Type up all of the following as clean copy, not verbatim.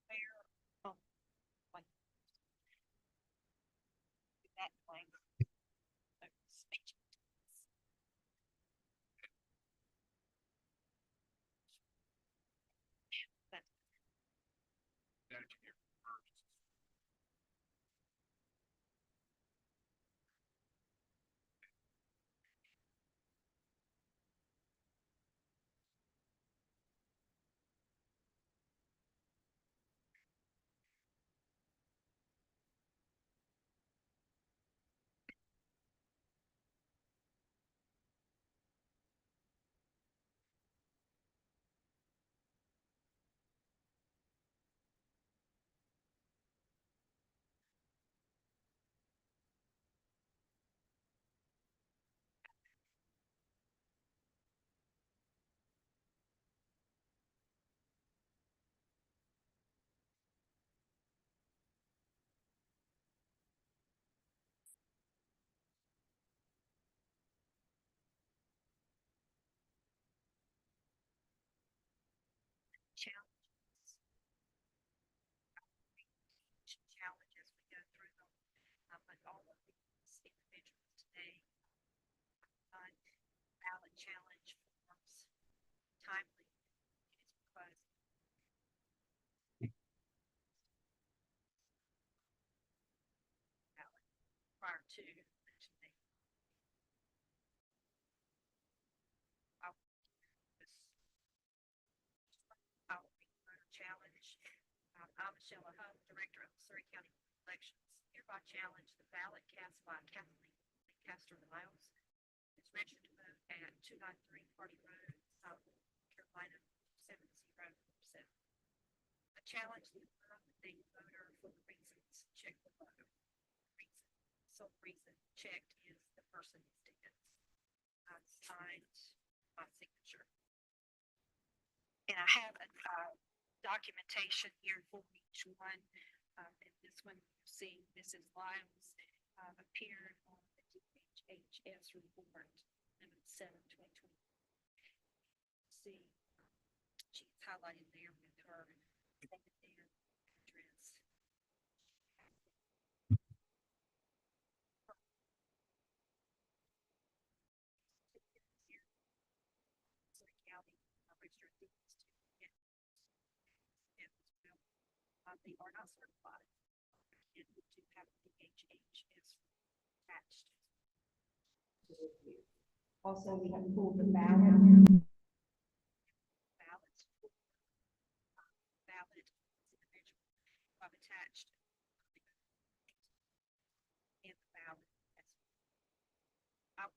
where, oh, like that way. Speech. But challenges, challenges we go through them. But all of these individuals today, ballot challenge forms timely. It is because ballot prior to election day. I will this I will be voter challenge. I'm Michelle Huff, Director of the Surrey County Elections. Hereby challenge the ballot cast by Kathleen Castro Miles. It's registered to vote at 293 Party Road, South Carolina 7007. I challenge the named voter for the reasons check the voter. Reason, sole reason checked is the person is dead. I signed my signature. And I have a documentation here for each one. And this one you see, this is Lyles, appeared on the DHHS report, number 7/2020. See, she's highlighted there with her name and address. Surrey County registered deeds to get as well. They are not certified and do have DHHS attached. Also, we have pulled the ballot. Ballots for ballot individual I've attached and the ballot as out.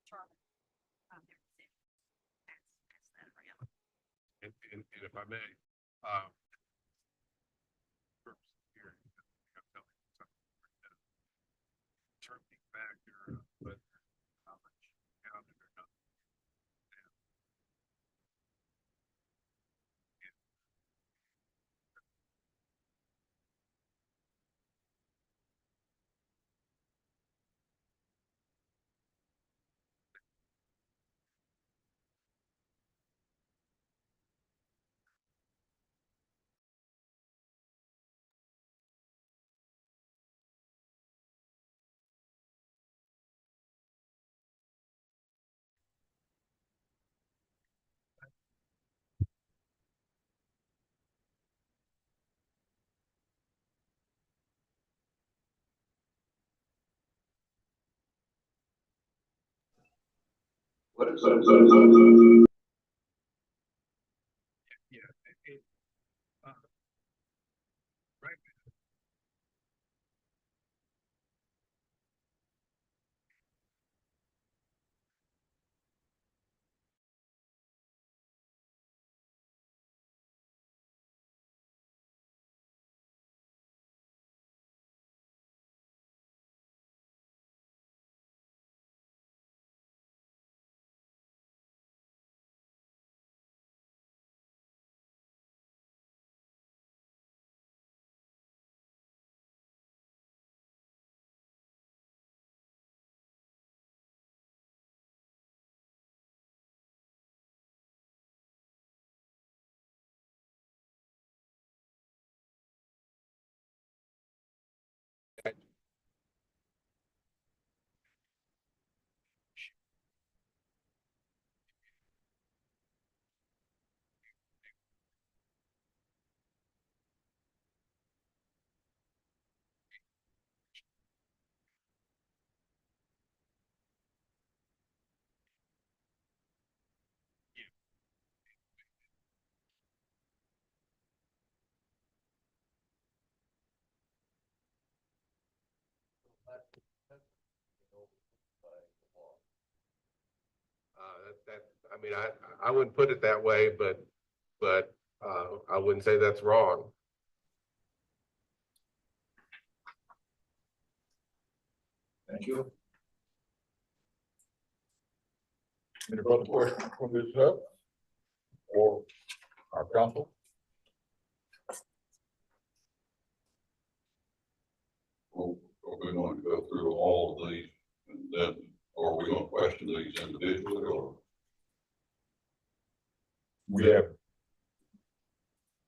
Charlie, their decision. Pass that around. And if I may, um, here, I'm telling you something. Determining factor, but how much counted or not. What is I mean, I wouldn't put it that way, but, I wouldn't say that's wrong. Thank you. Any further questions from this up? Or our council? Well, are we going to go through all of these and then, or are we going to question these individually or? We have,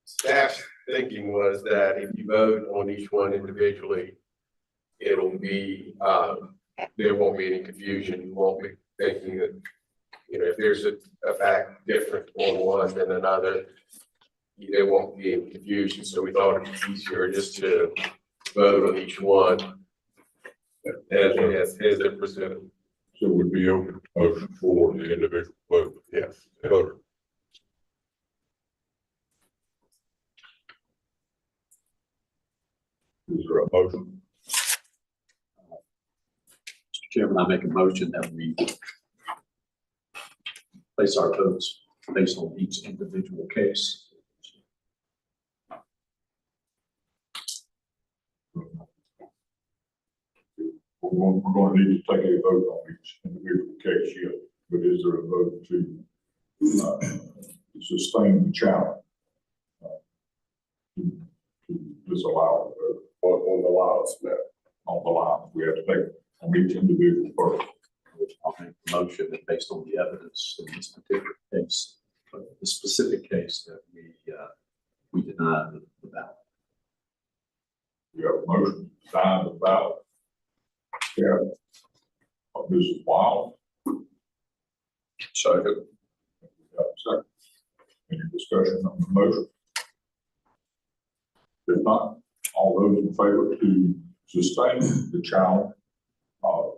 Staff's thinking was that if you vote on each one individually, it'll be, there won't be any confusion. You won't be thinking that, you know, if there's a fact different on one than another, there won't be any confusion. So we thought it'd be easier just to vote on each one as they're presented. so it would be open to motion for the individual vote. Yes. Voter. Is there a motion? Mr. Chairman, I make a motion that we place our votes based on each individual case. We're going to need to take a vote on each individual case here, but is there a vote to sustain the challenge? To disallow the vote on the laws, on the line, we have to take on each individual first. I'll make the motion that based on the evidence in this particular case, the specific case that we deny the ballot. We have a motion to sign the ballot. Yeah. Mrs. Wild. Second. We have a second. Any discussion on the motion? If not, all those in favor to sustain the challenge of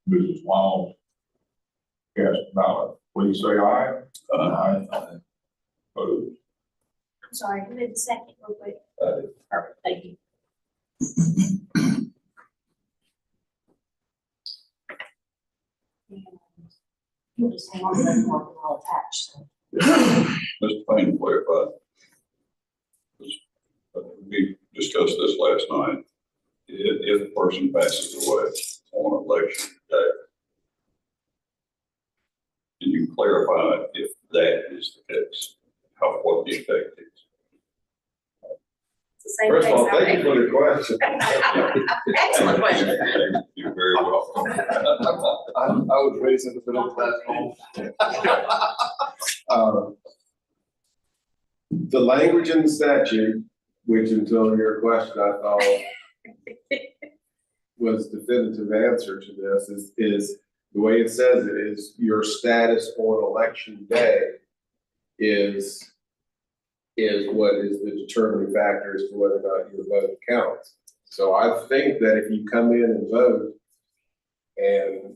Mrs. Wild cast ballot, please say aye. Aye. Opposed? I'm sorry, who did the second real quick? Perfect, thank you. We'll just hang on to that mark and I'll attach, so. Mr. Payne clarified. We discussed this last night. If a person passes away on election day, can you clarify if that is the case, what the effect is? It's the same First of all, case I thank you for the question. Excellent question. You're very welcome. I was raised in the middle class home. The language in the statute, which until your question, I thought was definitive answer to this, is the way it says it is your status on election day is what is the determining factor as to whether or not your vote counts. So I think that if you come in and vote and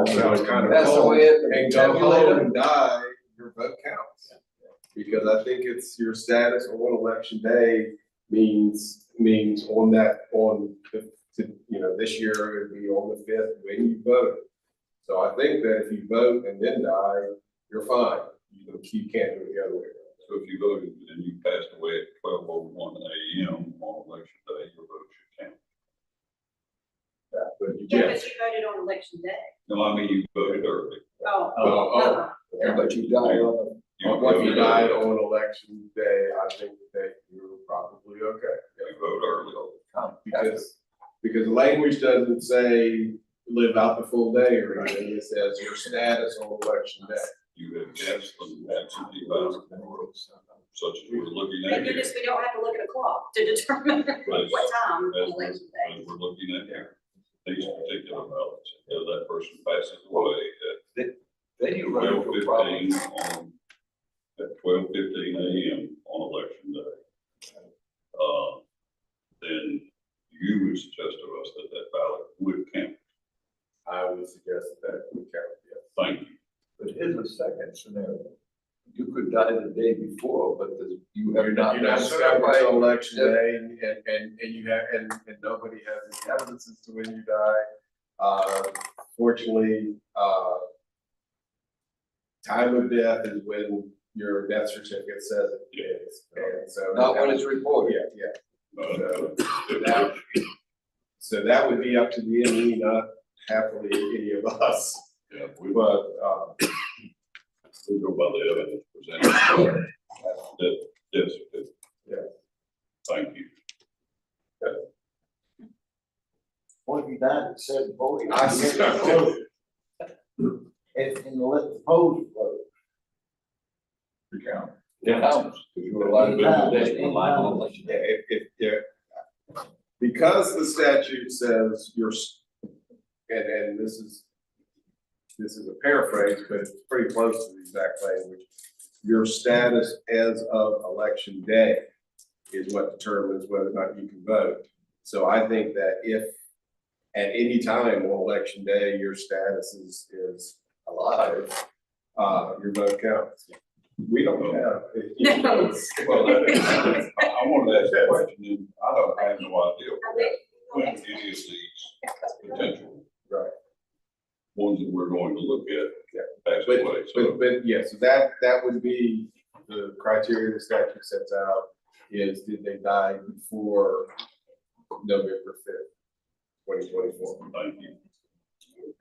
sounds kind of That's the cold, way it- and go home and die, your vote counts. Because I think it's your status on election day means on this year it would be on the 5th when you vote. So I think that if you vote and then die, you're fine. You can't do it the other way around. So if you voted and you passed away at 12:01 a.m. on election day, your vote should count. But you Yeah, can't. but you voted on election day. No, I mean, you voted early. Oh. But you died on If you died on election day, I think that you're probably okay. You vote early. Because the language doesn't say live out the full day or anything. It says your status on election day. You have guessed the absentee ballot, such as we're looking at Thank here. goodness we don't have to look at a clock to determine what time on As election day. we're looking at here, these particular ballots, if that person passes away Then you run at into a problem. 12:15 a.m. on election day, then you would suggest to us that that ballot would count. I would suggest that would count, yes. Thank you. But here's a second scenario. You could die the day before, but you have You're not. not been set up until certified. election day and you have, and nobody has any evidence as to when you die. Fortunately, time of death is when your death certificate says it is. And so. Not when it's reported. Yeah, so that would be up to the ME, not happily any of us. Yeah, But, we go by the evidence presented. Yes, Yeah. Thank you. What have you done? It said voting. I see. And let the polls vote. The county. Counts. You were allowed to vote. Yeah, because the statute says and this is a paraphrase, but it's pretty close to the exact language. Your status as of election day is what determines whether or not you can vote. So I think that if at any time on election day, your status is alive, your vote counts. We don't have. Well, I wanted to ask a question, and I have no idea when any of these potential Right. ones that we're going to look at pass But, away, so. but yes, that would be the criteria the statute sets out is did they die before November 5th, 2024? Thank you.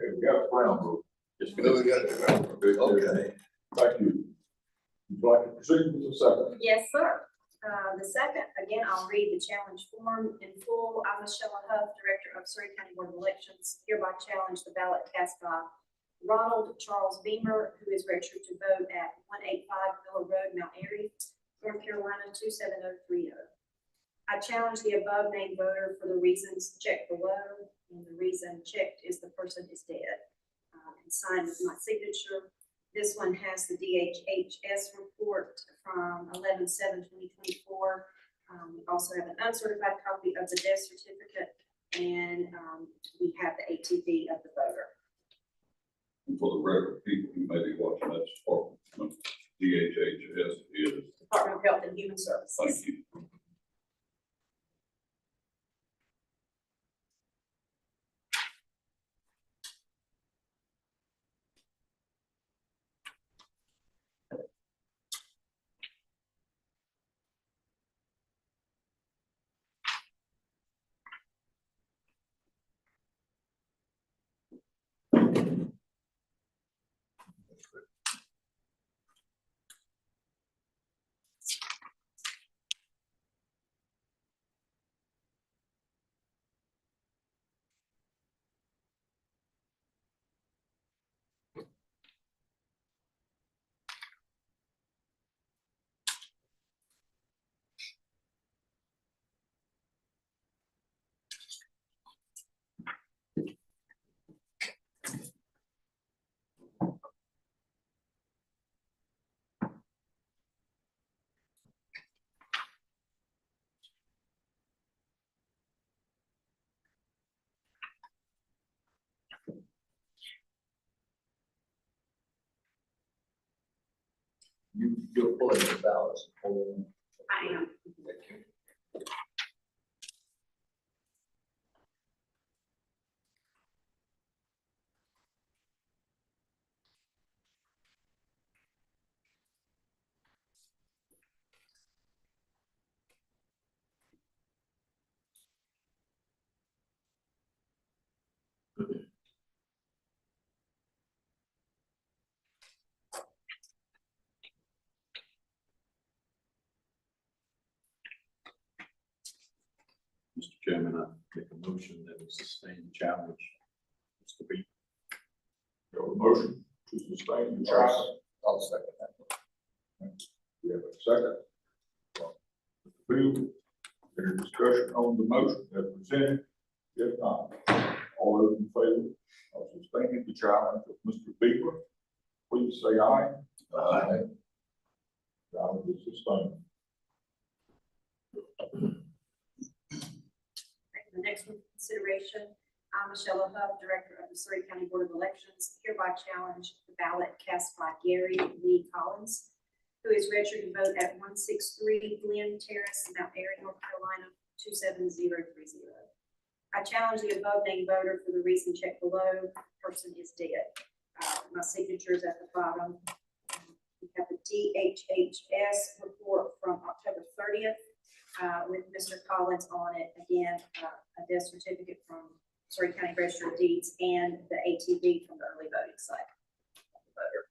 Okay, we got a ground rule. Okay. Thank you. Would you like to proceed with the second? Yes, sir. The second, again, I'll read the challenge form in full. I'm Michelle Huff, Director of Surrey County Board of Elections, hereby challenge the ballot cast by Ronald Charles Beamer, who is registered to vote at 185 Miller Road, Mount Airy, North Carolina 27030. I challenge the above named voter for the reasons checked below, and the reason checked is the person is dead. And signed with my signature. This one has the DHHS report from 11/7/2024. We also have an uncertified copy of the death certificate, and we have the ATV of the voter. And for the record, people who may be watching this, DHHS is, Department of Health and Human Services. thank you. You're pulling the ballots. I am. Mr. Chairman, I make a motion that we sustain the challenge. Mr. B. You have a motion to sustain the challenge. I'll second that. We have a second. Mr. Field, any discussion on the motion as presented? If not, all those in favor of sustaining the challenge of Mr. Beaver, please say aye. Aye. Challenge is sustained. The next one, consideration, I'm Michelle Huff, Director of the Surrey County Board of Elections, hereby challenge the ballot cast by Gary Lee Collins, who is registered to vote at 163 Glen Terrace, Mount Airy, North Carolina 27030. I challenge the above named voter for the reason checked below. Person is dead. My signature is at the bottom. We have the DHHS report from October 30th with Mr. Collins on it. Again, a death certificate from Surrey County Register of Deeds and the ATV from the early voting site. Voter.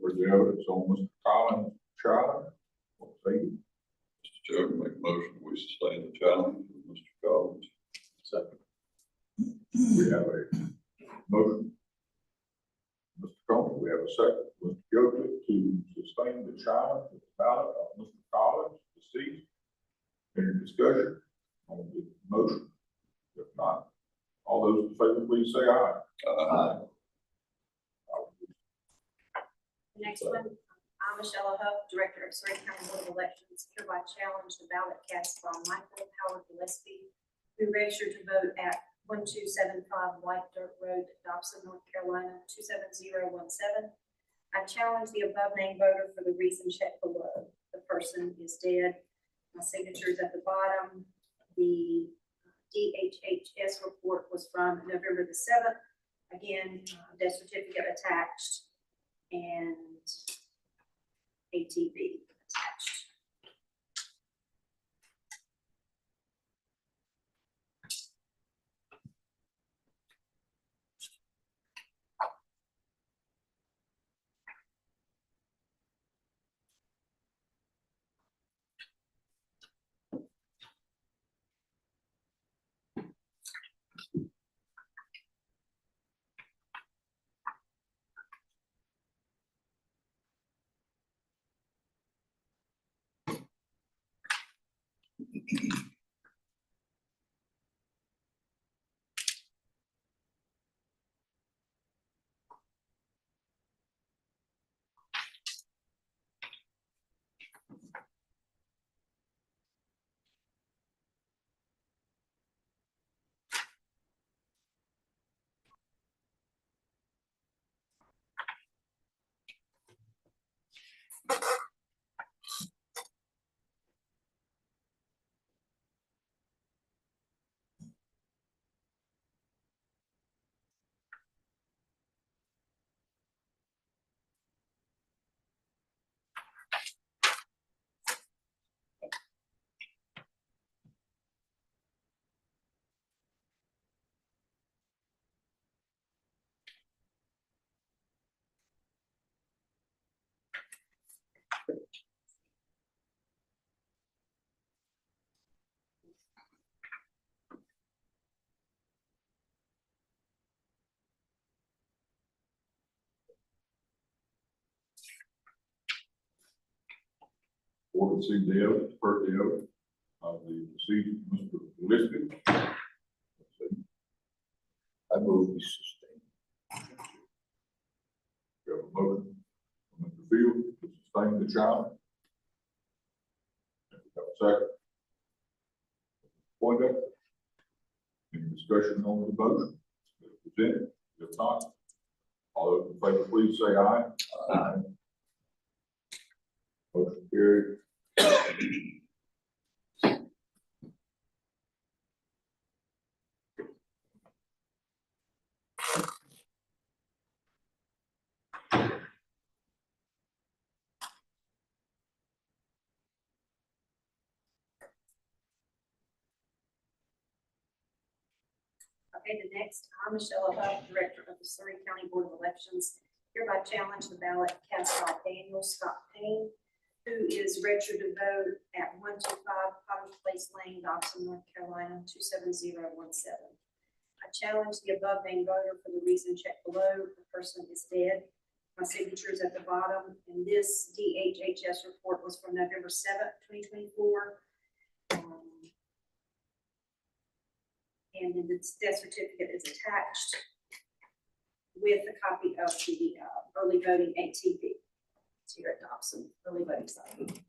For the evidence on Mr. Collins' child, what say you? Mr. Chairman, make a motion, we sustain the challenge of Mr. Collins. Second. We have a motion. Mr. Combs, we have a second. Mr. Yocum to sustain the challenge of the ballot of Mr. Collins, deceased. Any discussion on the motion? If not, all those in favor, please say aye. Aye. The next one, I, Michelle Huff, Director of Surrey County Board of Elections, hereby challenge the ballot cast by Michael Howard Gillespie, who registered to vote at 1275 White Dirt Road, Dobson, North Carolina, 27017. I challenge the above named voter for the reason checked below. The person is dead. My signature is at the bottom. The DHHS report was from November the 7th. Again, death certificate attached and ATV attached. Board received the evidence, heard the evidence of the deceased, Mr. Gillespie. I move we sustain. We have a motion from Mr. Field to sustain the challenge. And we have a second. Point up. Any discussion on the motion? Presented, if not, all those in favor, please say aye. Aye. Motion carried. Okay, the next, I, Michelle Huff, Director of the Surrey County Board of Elections, hereby challenge the ballot cast by Daniel Scott Payne, who is registered to vote at 125 Potter's Place Lane, Dobson, North Carolina, 27017. I challenge the above named voter for the reason checked below. The person is dead. My signature is at the bottom, and this DHHS report was from November 7th, 2024. And then the death certificate is attached with a copy of the early voting ATV. It's here at Dobson, early voting site.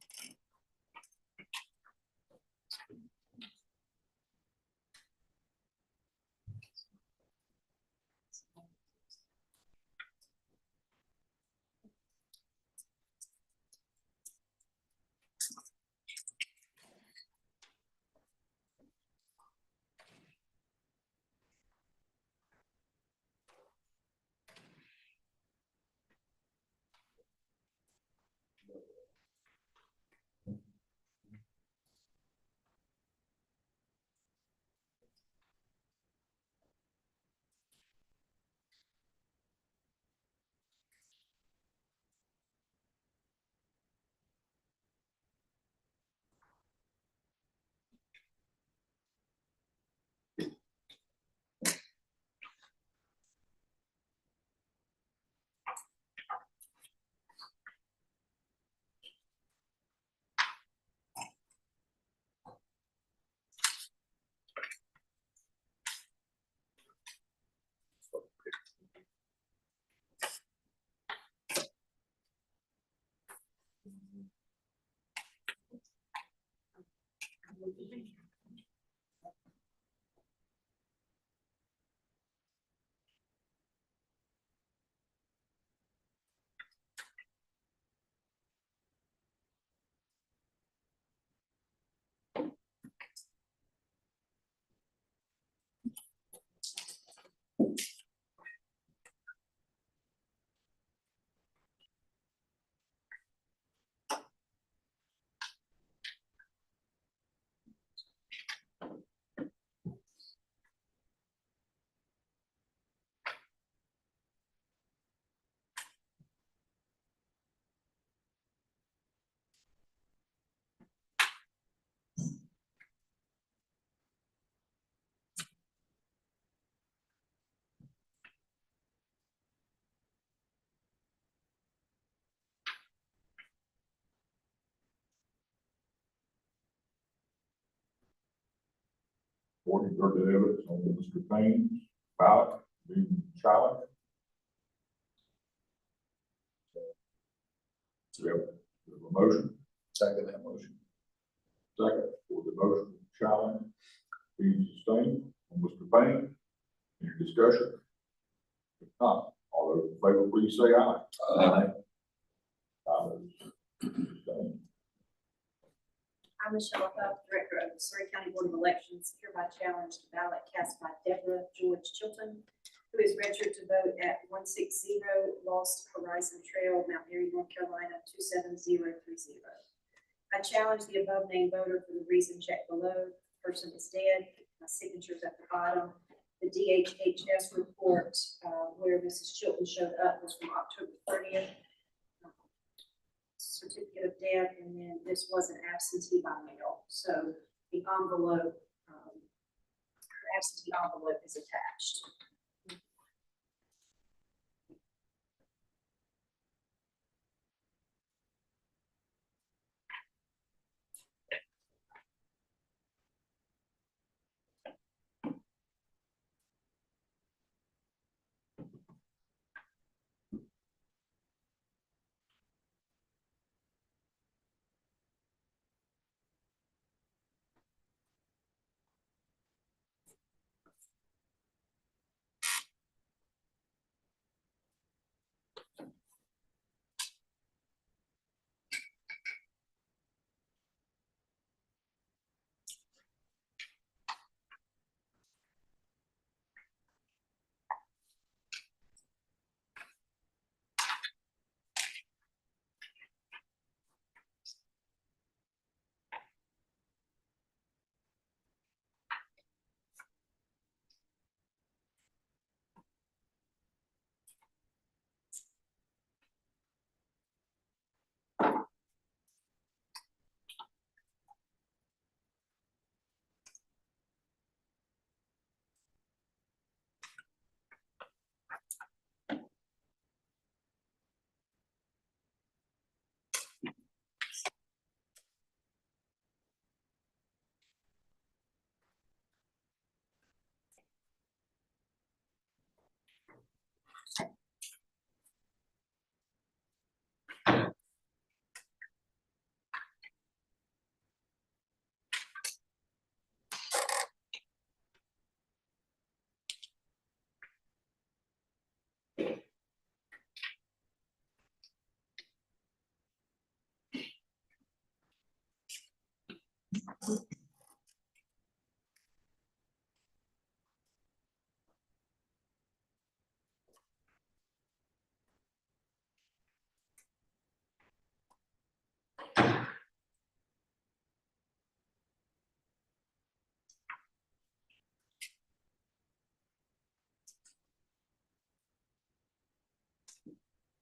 According to the evidence on Mr. Payne's ballot being challenged. So we have a motion. Second that motion. Second, for the motion challenge being sustained on Mr. Payne. Any discussion? If not, all those in favor, please say aye. Aye. Those sustained. I, Michelle Huff, Director of the Surrey County Board of Elections, hereby challenge the ballot cast by Deborah George Chilton, who is registered to vote at 160 Lost Horizon Trail, Mount Airy, North Carolina, 27030. I challenge the above named voter for the reason checked below. The person is dead. My signature is at the bottom. The DHHS report where Mrs. Chilton showed up was from October 30th. Certificate of death, and then this was an absentee by mail. So the envelope, absentee envelope is attached.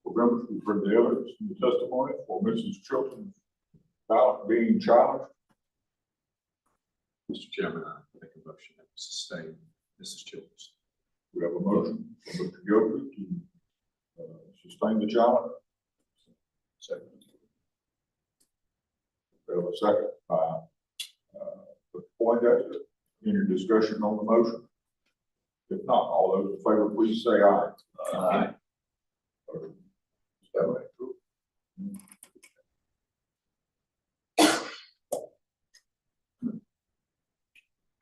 For members who've heard the evidence and the testimony for Mrs. Chilton's ballot being challenged, Mr. Chairman, I make a motion that we sustain Mrs. Childers. we have a motion from Mr. Gilbert to sustain the challenge. Second. We have a second by Mr. Poindexter. Any discussion on the motion? If not, all those in favor, please say aye. Aye.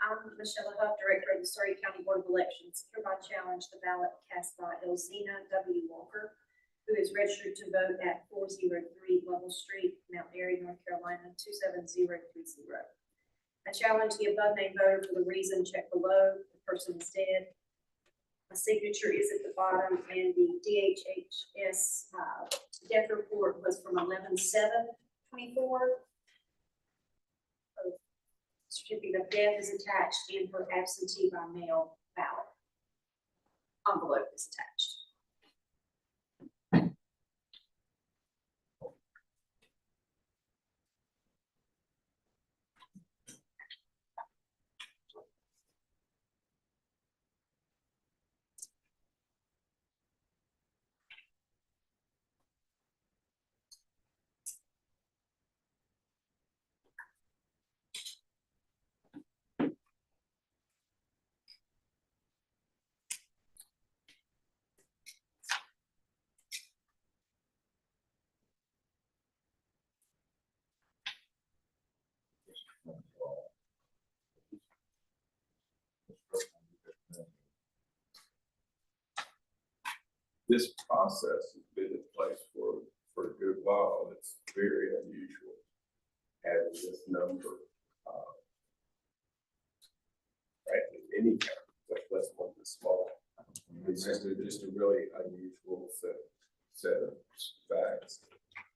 I'm Michelle Huff, Director of the Surrey County Board of Elections, hereby challenge the ballot cast by Elzina W. Walker, who is registered to vote at 403 Level Street, Mount Airy, North Carolina, 27030. I challenge the above named voter for the reason checked below. The person is dead. My signature is at the bottom, and the DHHS death report was from 11/7/24. Certificate of death is attached, and her absentee by mail ballot envelope is attached. This process has been in place for a good while. It's very unusual having this number. Right, in any county, much less one this small. It's just a really unusual set of facts.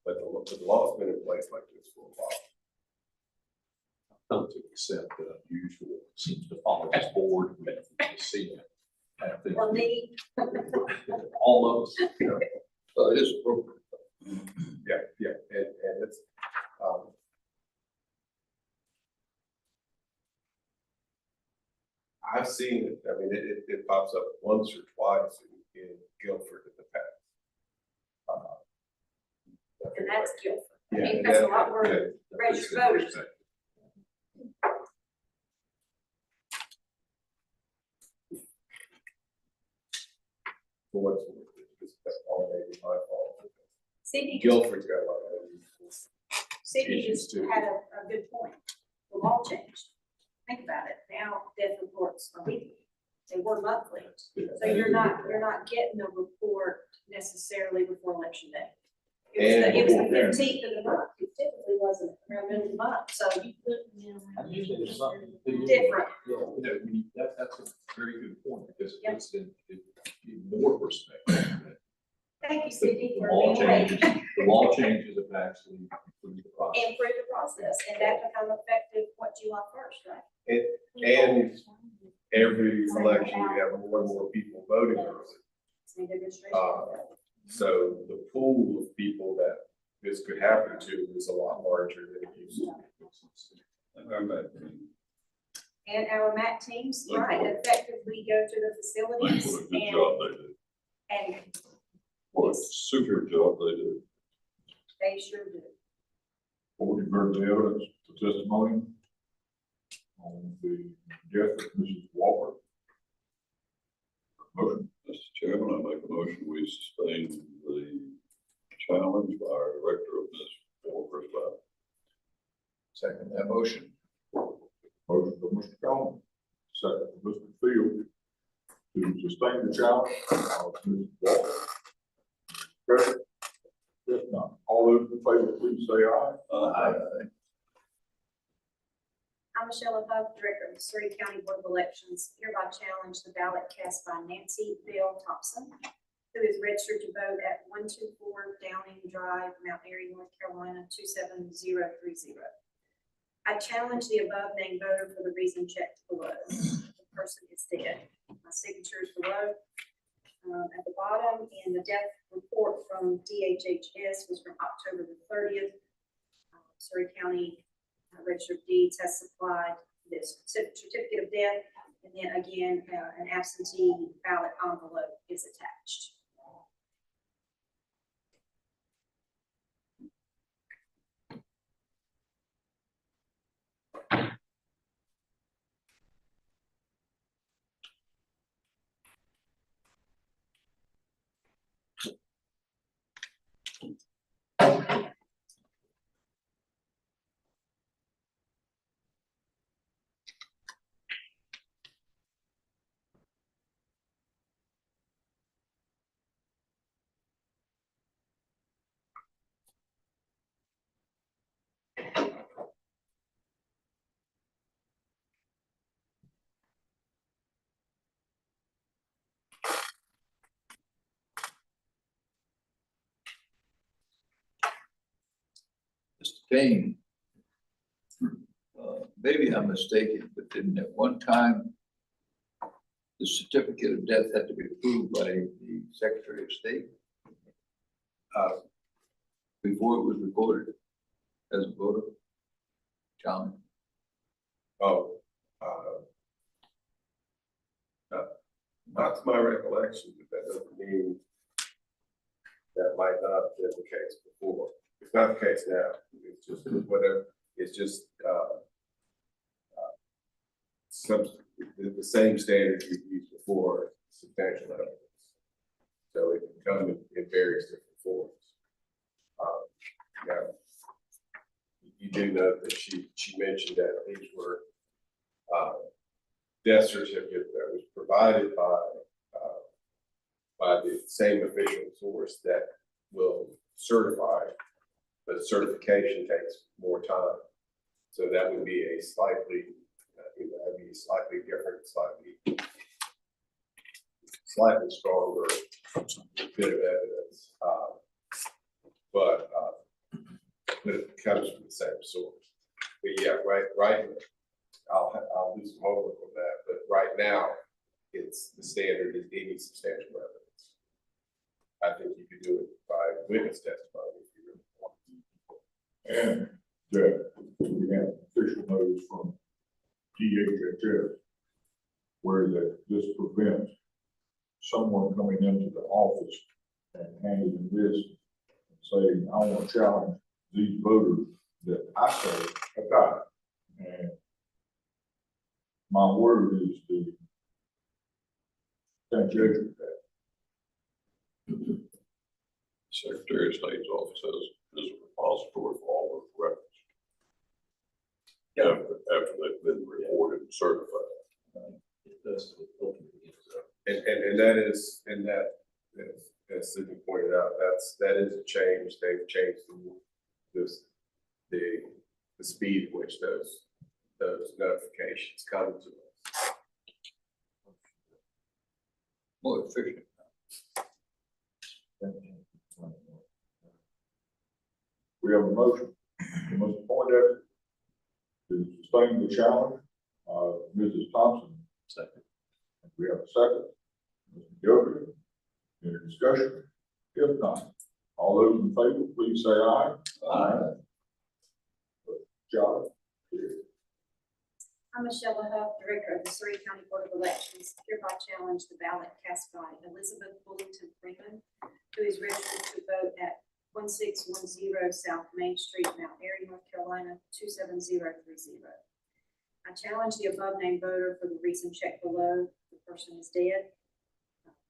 But the law's been in place like this for a while. Come to accept that unusual seems to follow this board with the see it. I think Or me. all of us, So it is appropriate. Yeah, and it's, I've seen it, I mean, it pops up once or twice in Guilford in the past. And that's Guilford. I Yeah, mean, that's a lot more yeah. registered voters. For what's, that's all maybe my fault. Sydney just, Guilford's got a lot of unusual. Sydney issues just too. had a good point. The law changed. Think about it. Now death reports are weekly. They were monthly. So you're not getting a report necessarily before election day. It was the 15th of the month. It typically wasn't around the middle of the month, so you usually there's something. different. Yeah, you know, that's a very good point because it puts it in more perspective. Thank you, Sydney, The for law being awake. changes, the law changes have actually improved the process. Improve the process, and that become effective, July 1st, right? And every election, we have more and more people voting early. It's an administration. So the pool of people that this could happen to is a lot larger than it used to be. And our MAC teams, right, effectively go to the facilities What a good job they do. and What a super job they do. they sure do. Board, you've heard the evidence, the testimony on the death of Mrs. Walker. Motion. Mr. Chairman, I make a motion, we sustain the challenge by our director of this Walker's lab. Second that motion. Motion from Mr. Coleman, second from Mr. Field, to sustain the challenge of Mrs. Walker. Okay. If not, all those in favor, please say aye. Aye. I, Michelle Huff, Director of the Surrey County Board of Elections, hereby challenge the ballot cast by Nancy Bell Thompson, who is registered to vote at 124 Downing Drive, Mount Airy, North Carolina, 27030. I challenge the above named voter for the reason checked below. The person is dead. My signature is below. At the bottom, and the death report from DHHS was from October the 30th. Surrey County Register of Deeds has supplied this certificate of death, and then again, an absentee ballot envelope is attached. Mr. Kane, maybe I'm mistaken, but didn't at one time the certificate of death had to be approved by the Secretary of State? Before it was recorded as a voter? John? Oh, not to my recollection, but that doesn't mean that might not have been the case before. It's not the case now. It's just whatever, it's just, the same standard you've used before, substantial evidence. So it can come in various different forms. Now, you do know that she mentioned that these were, death certificate that was provided by the same official source that will certify, but certification takes more time. So that would be a slightly, that'd be slightly different, slightly stronger bit of evidence. But it comes from the same source. But yeah, right. I'll do some homework on that, but right now, it's the standard is any substantial evidence. I think you could do it by witness testimony if you really want. And that we have official notice from DHHS where that this prevents someone coming into the office and handing this and saying, I want to challenge these voters that I say have died. And my word is the substantiation of that. Secretary of State's office is a repository for all those records. After they've been reported and certified. It does ultimately. And that is, as Sidney pointed out, that is a change. They've changed the speed at which those notifications come to us. More efficient. We have a motion. Mr. Poindexter to sustain the challenge. Mrs. Thompson. Second. We have a second. Mr. Gilbert. Any discussion? If not, all those in favor, please say aye. Aye. John. I'm Michelle Huff, Director of the Surrey County Board of Elections, hereby challenge the ballot cast by Elizabeth Bullington Freeman, who is registered to vote at 1610 South Main Street, Mount Airy, North Carolina, 27030. I challenge the above named voter for the reason checked below. The person is dead.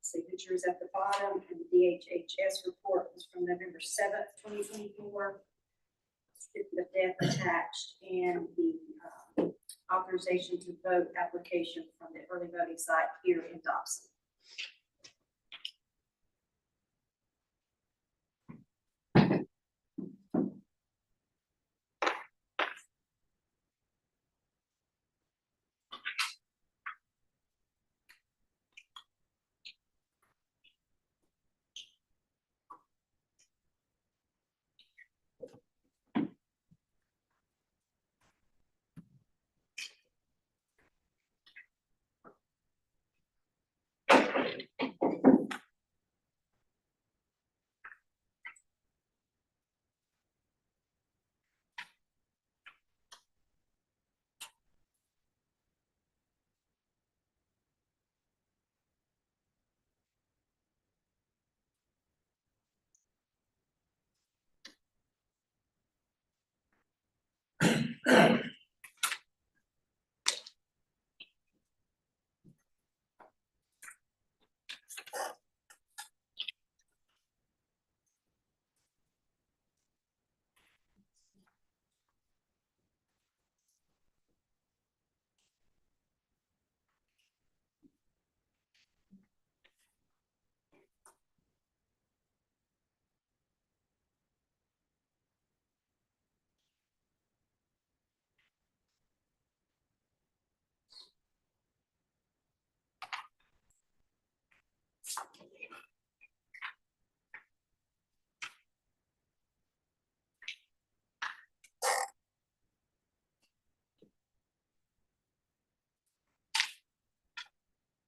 Signature is at the bottom, and the DHHS report was from November 7th, 2024. Certificate of death attached, and the authorization to vote application from the early voting site here in Dobson.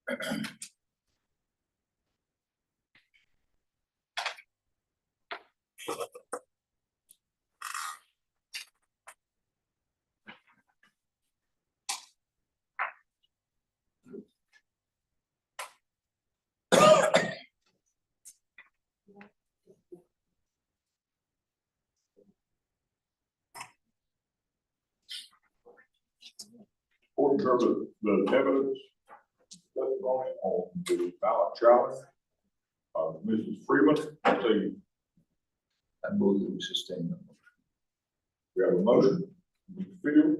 Board member, the evidence testimony on the ballot challenge. Mrs. Freeman, I say I move that we sustain the motion. we have a motion, Mr. Field.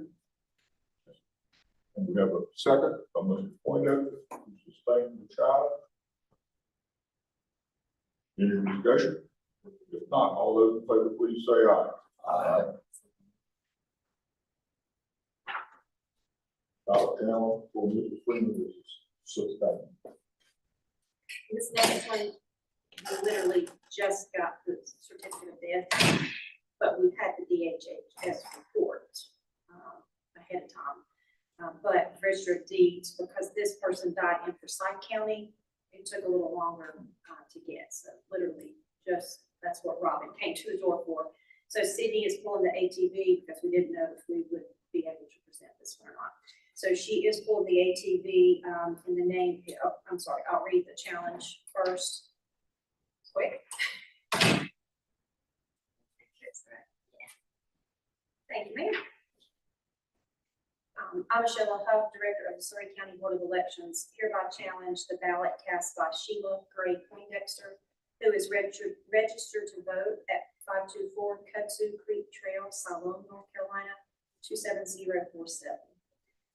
And we have a second from Mr. Poindexter to sustain the challenge. Any discussion? If not, all those in favor, please say aye. Aye. Ballot challenge for Mrs. Freeman is sustained. This next one, we literally just got the certificate of death, but we've had the DHHS report ahead of time. But Register of Deeds, because this person died in Forsyth County, it took a little longer to get. So literally just, that's what Robin came to the door for. So Sydney is pulling the ATV because we didn't know if we would be able to present this one or not. So she is pulling the ATV in the name, oh, I'm sorry, I'll read the challenge first. Quick. Thank you, Mayor. I'm Michelle Huff, Director of the Surrey County Board of Elections, hereby challenge the ballot cast by Sheila Gray Poindexter, who is registered to vote at 524 Kudzu Creek Trail, Siloam, North Carolina, 27047.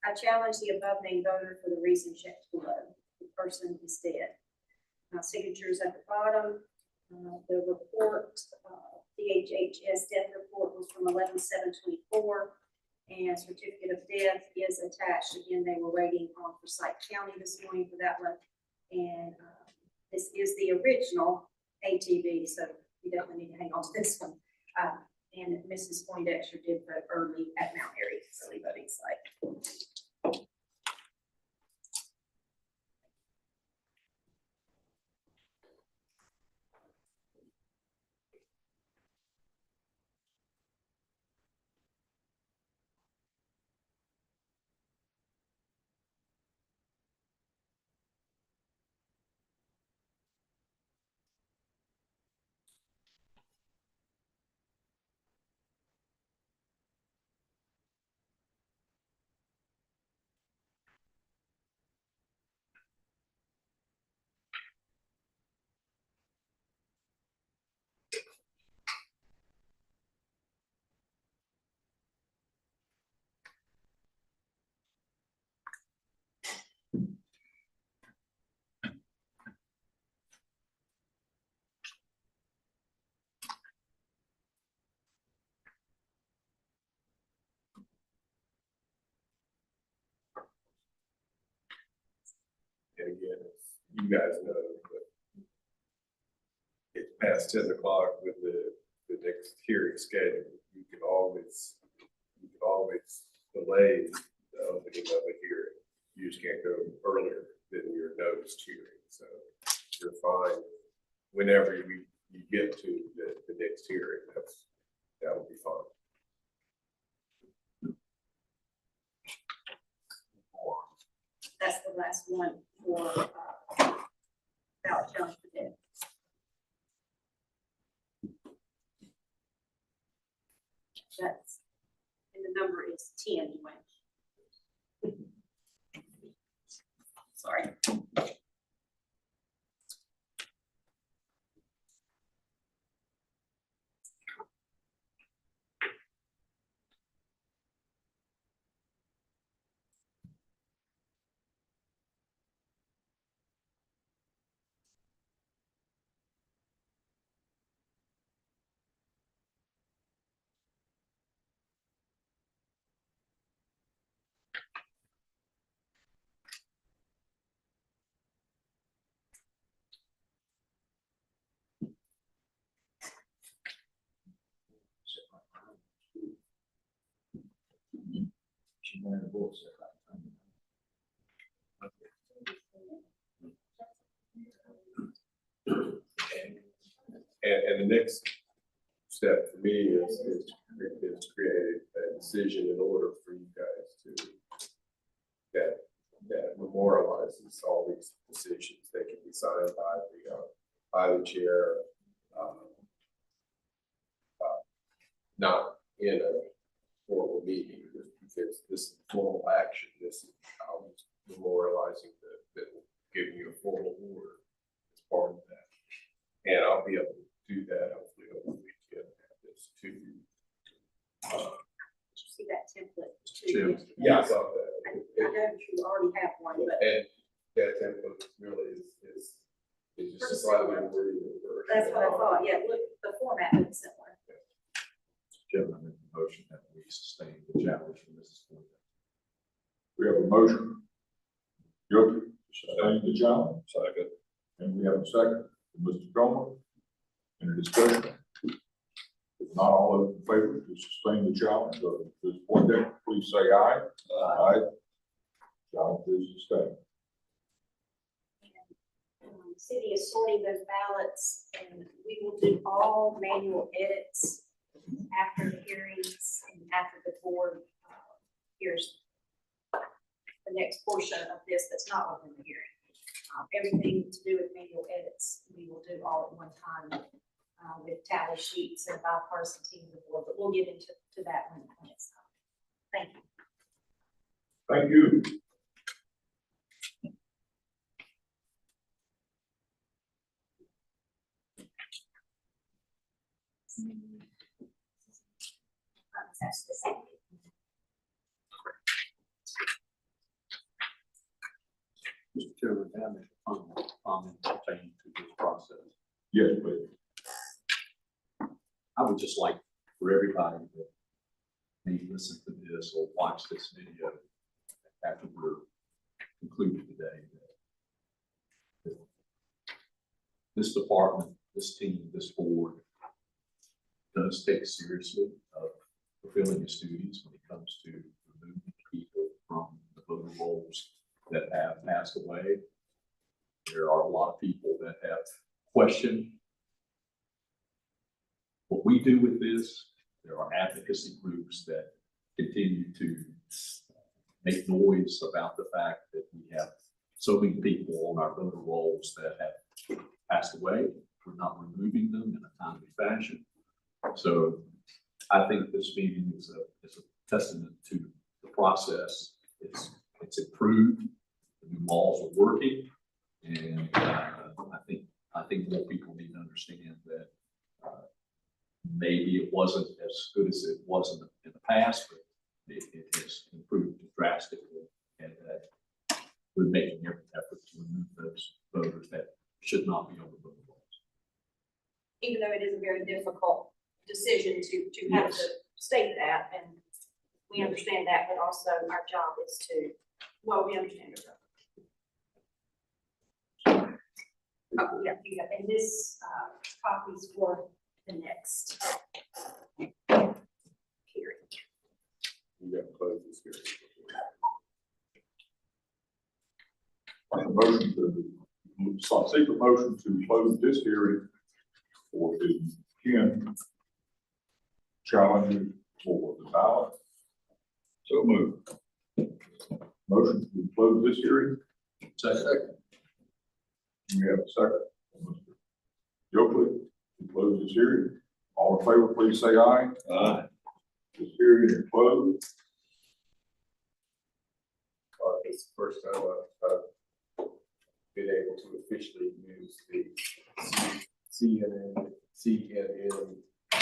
I challenge the above named voter for the reason checked below. The person is dead. My signature's at the bottom. The report, DHHS death report was from 11/7/24, and certificate of death is attached. Again, they were waiting on Forsyth County this morning for that one. And this is the original ATV, so you definitely need to hang on to this one. And Mrs. Poindexter did vote early at Mount Airy, early voting site. And again, you guys know, but it's past 10 o'clock with the next hearing schedule. You can always delay the opening of a hearing. You just can't go earlier than your noticed hearing. So you're fine whenever you get to the next hearing. That'll be fine. That's the last one for ballot challenge for death. That's, and the number is 10, Dwayne. Sorry. She wanted to vote. And the next step for me is create a decision in order for you guys to, that memorializes all these decisions. They can be signed by the chair, not in a formal meeting, because this is formal action. This is how it's memorializing that will give you a formal order as part of that. And I'll be able to do that hopefully over the weekend. Have this to you. Did you see that template? Jim. Yeah, I saw I that. know that you already have one, but And that template really is just slightly worded. that's what I thought. Yeah, look, the format looks similar. Jim, I make the motion that we sustain the challenge from Mrs. Ford. We have a motion. Guilty, to sustain the challenge, Second. and we have a second, from Mr. Gomer. Any discussion? If not, all those in favor to sustain the challenge of Ms. Poindexter, please say aye. Aye. Challenge is sustained. The city is sorting those ballots, and we will do all manual edits after the hearings and after the board hears the next portion of this that's not within the hearing. Everything to do with manual edits, we will do all at one time with tally sheets and bipartisan team of the board, but we'll get into that when it's time. Thank you. Thank you. That's the same. Mr. Chairman, may I make a comment pertaining to this process? Yes, please. I would just like for everybody that may listen to this or watch this video after we're concluded today, that this department, this team, this board does take seriously of fulfilling its duties when it comes to removing people from the voter rolls that have passed away. There are a lot of people that have questioned what we do with this. There are advocacy groups that continue to make noise about the fact that we have so many people on our voter rolls that have passed away. We're not removing them in a timely fashion. So I think this meeting is a testament to the process. It's improved. The new laws are working, and I think more people need to understand that maybe it wasn't as good as it was in the past, but it has improved drastically, and that we're making every effort to remove those voters that should not be on the voter rolls. Even though it is a very difficult decision to have to state that, and we understand that, but also our job is to, well, we understand our job. Oh, yeah, you got, and this copies for the next hearing. You got to close this hearing. A motion to, secret motion to close this hearing for the 10 challenges for the ballot. So moved. Motion to close this hearing. Second. We have a second. Mr. Yochley, to close this hearing. All in favor, please say aye. Aye. This hearing is closed. It's the first time I've been able to officially use the CNN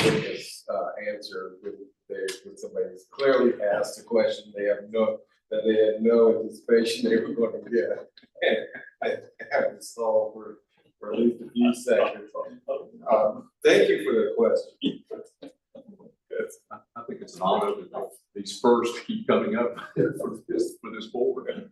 witness answer when somebody's clearly asked a question they had no anticipation they were going to get. And I have to solve for at least a few seconds. Thank you for the question. I think it's an honor that these first keep coming up for this board.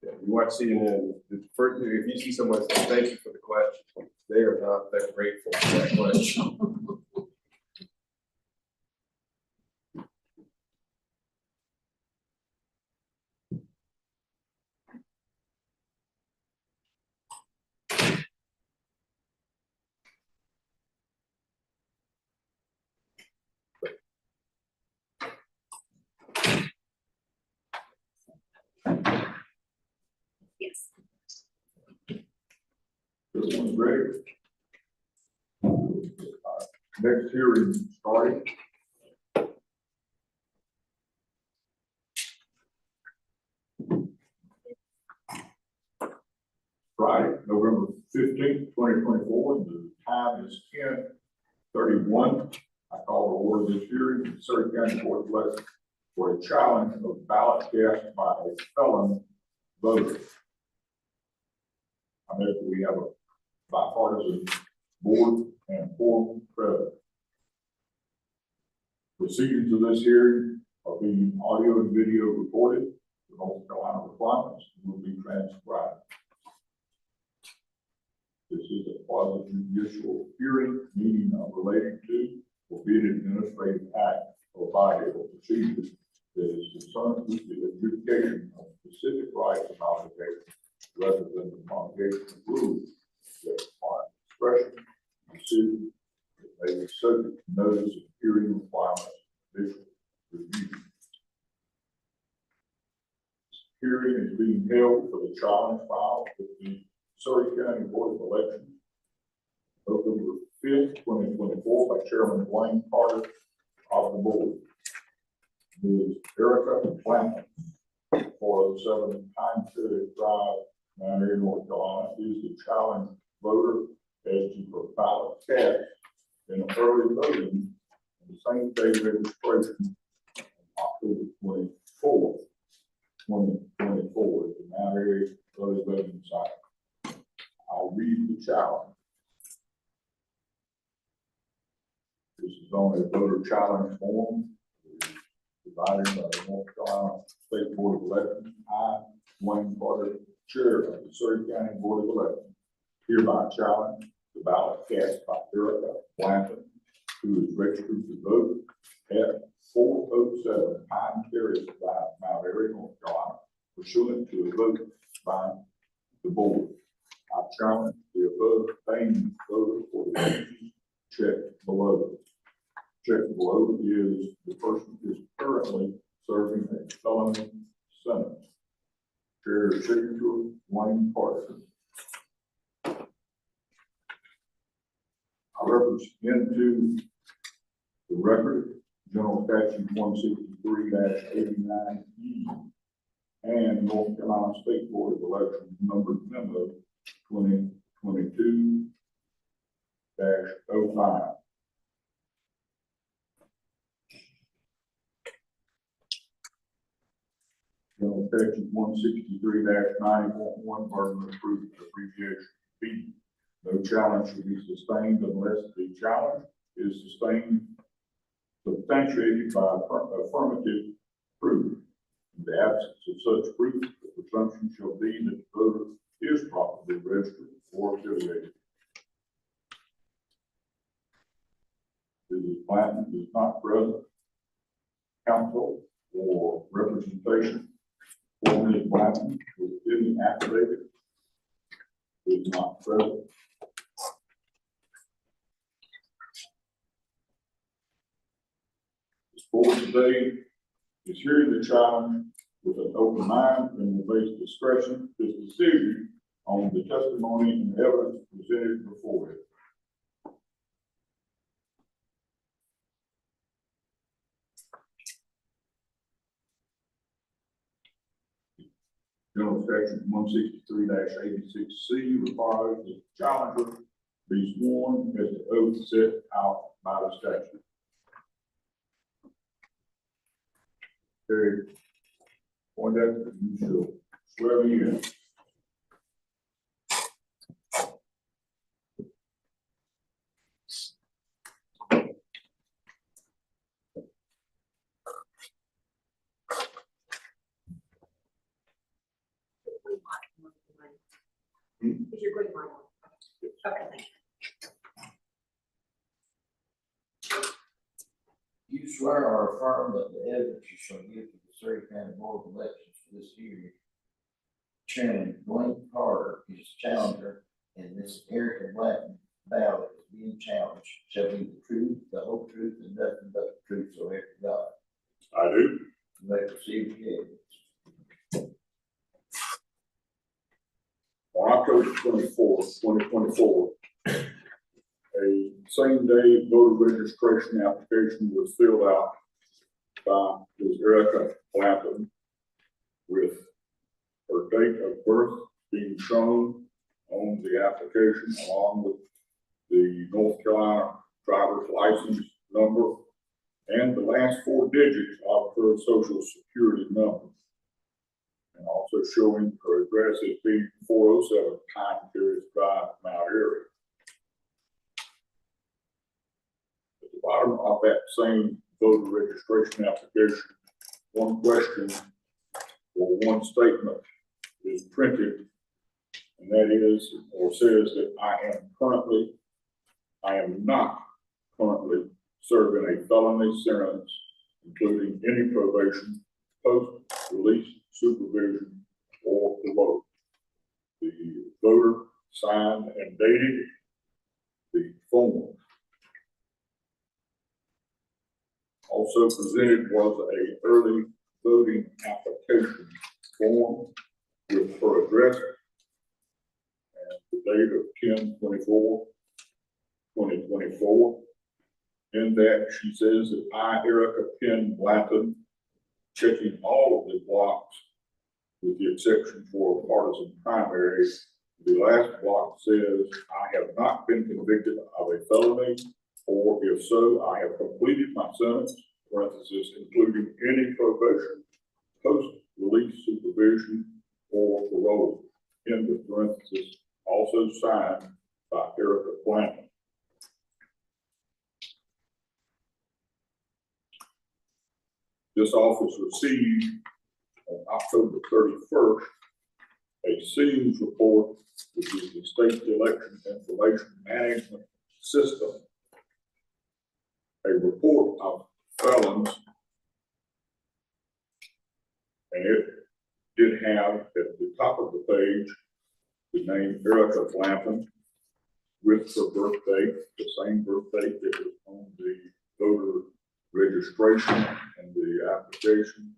Yeah, you watch CNN, if you see someone say, thank you for the question, they are not that grateful for that question. Yes. Everyone's ready? Next hearing starting. Friday, November 15th, 2024. The time is 10:31. I call to order this hearing in Surrey County Board of Elections for a challenge of ballot cast by a felon voter. I know that we have a bipartisan board and forum present. Proceedings of this hearing are being audio and video recorded. The North Carolina requirements will be transcribed. This is a quasi-judicial hearing, meaning relating to or be an administrative act or body or procedure that is concerned with the adjudication of specific rights and obligations rather than the promulgation of rules that require discretion, decision that may be subject to notice of hearing requirements, judicial review. This hearing is being held for the challenge filed with the Surrey County Board of Elections, November 5th, 2024, by Chairman Dwayne Carter of the board. Ms. Erica Blanton, 407 Pine Tree Drive, Mount Airy, North Carolina, is the challenge voter as to her ballot cast in early voting on the same day registration on October 24th, 2024, at the Mount Airy early voting site. I'll read the challenge. This is on a voter challenge form provided by the North Carolina State Board of Elections. I, Dwayne Carter, Chair of the Surrey County Board of Elections, hereby challenge the ballot cast by Erica Blanton, who is registered to vote at 407 Pine Terrace Drive, Mount Airy, North Carolina, pursuant to a vote by the board. I challenge the above named voter for the vacancies checked below. Checked below is the person is currently serving a felony sentence. Chair signature, Dwayne Carter. I reference into the record, General Statute 163-89E and North Carolina State Board of Elections numbered memo 2022-05. General Statute 163-90.1, burden of proof, abbreviation B. No challenge should be sustained unless the challenge is sustained, substantiated by affirmative proof. In the absence of such proof, the presumption shall be that the voter is properly registered or affiliated. Mrs. Blanton is not present. Counsel or representation for Ms. Blanton within the affidavit is not present. This board today is hearing the challenge with an open mind and will base discretion, this decision on the testimony and evidence presented before it. General Statute 163-86C requires that the challenger be sworn as the oath set out by the statute. Terry Poindexter, you shall swear me in. Is your green light on? Okay, thank you. You swear or affirm that the evidence you shall give to the Surrey County Board of Elections for this hearing, Chairman Dwayne Carter is challenger, and this Erica Blanton ballot is being challenged, shall be the truth, the whole truth, and nothing but the truth, so help you God. I do. You may proceed with the evidence. same day voter registration application was filled out by Ms. Erica Blanton with her date of birth being shown on the application along with the North Carolina driver's license number and the last 4 digits of her social security number. And also showing her address as being 407 Pine Terrace Drive, Mount Airy. At the bottom of that same voter registration application, one question or one statement is printed, and that is, or says that I am not currently serving a felony sentence, including any probation, post-release supervision, or parole. The voter signed and dated the form. Also presented was a early voting application form with her address and the date of 10/24/2024. In that, she says that I, Erica Penn Blanton, checking all of the blocks with the exception for partisan primaries. The last block says I have not been convicted of a felony, or if so, I have completed my sentence, parenthesis, including any probation, post-release supervision, or parole, end of parenthesis, also signed by Erica Blanton. This office received on October 31st a SEAMS report, which is the State Election Information Management System, a report of felons, and it did have at the top of the page the name Erica Blanton with her birth date, the same birth date that was on the voter registration and the application.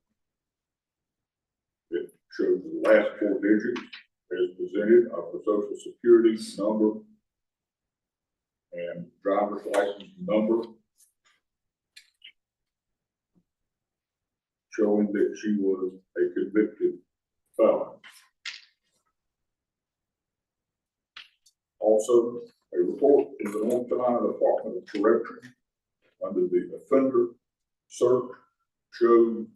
It shows the last 4 digits as presented of the social security number and driver's license number, showing that she was a convicted felon. Also, a report in the North Carolina Department of Correction under the offender search showed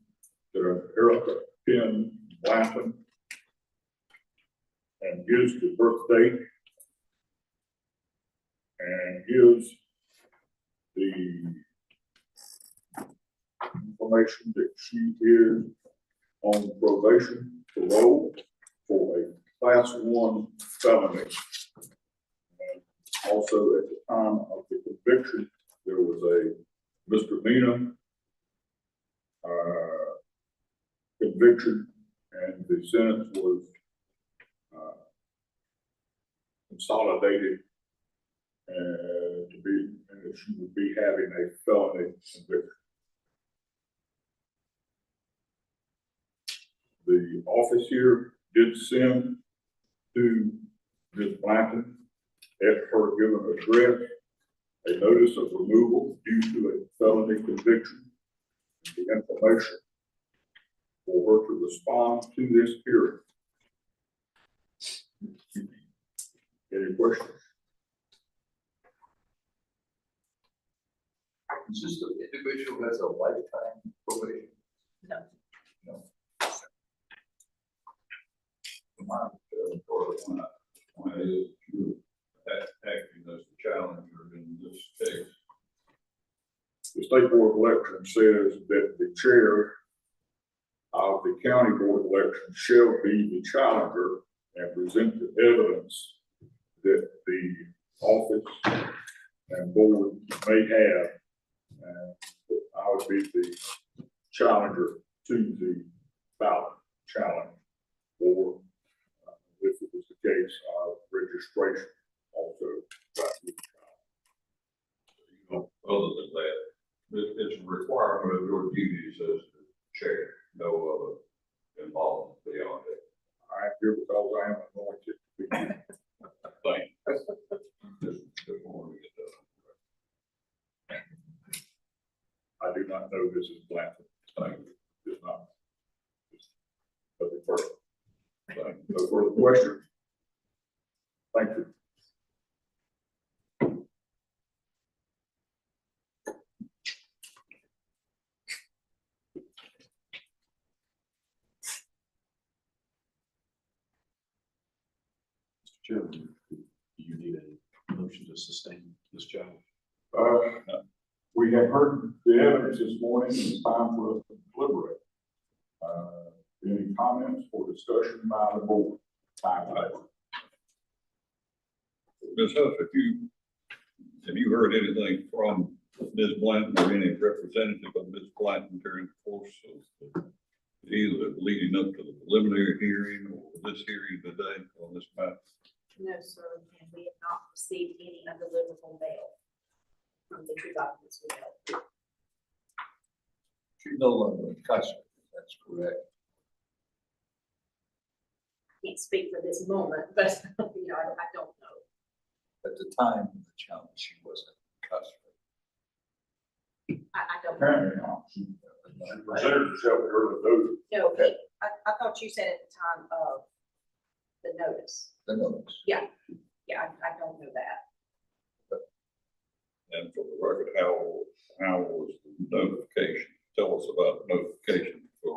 that Erica Penn Blanton and gives the birth date and gives the information that she is on probation, parole for a class 1 felony. And also at the time of the conviction, there was a misdemeanor conviction, and the sentence was consolidated to be, and that she would be having a felony conviction. The office here did send to Ms. Blanton at her given address a notice of removal due to a felony conviction, the information for her to respond to this hearing. Any questions? Is this the individual has a lifetime probation? No. No. When it is true, acting as the challenger in this case. The State Board of Elections says that the chair of the County Board of Elections shall be the challenger and present the evidence that the office and board may have. And I would be the challenger to the ballot challenge, or if it was the case of registration also. Other than that, it's a requirement of your duties as the chair, no other involvement beyond it. I'm here because I am anointed to be. Thank you. Just before we get done. know this is Blanford. Thank you. It's not. Nothing further. No further questions. Thank you. Mr. Chairman, do you need a motion to sustain this challenge? We have heard the evidence this morning, and it's time for us to deliberate. Any comments or discussion by the board? Ms. Huff, have you heard anything from Ms. Blanton or any representative of Ms. Blanton during the course of either leading up to the preliminary hearing or this hearing today on this matter? No, sir, and we have not received any undeliverable mail from the two documents we held. She's no longer in custody, that's correct. Can't speak for this moment, but, you know, I don't know. At the time of the challenge, she wasn't in custody. I don't know. Apparently not. She presented herself at early voting. No, I thought you said at the time of the notice. The notice. Yeah, I don't know that. And for the record, how was the notification? Tell us about the notification for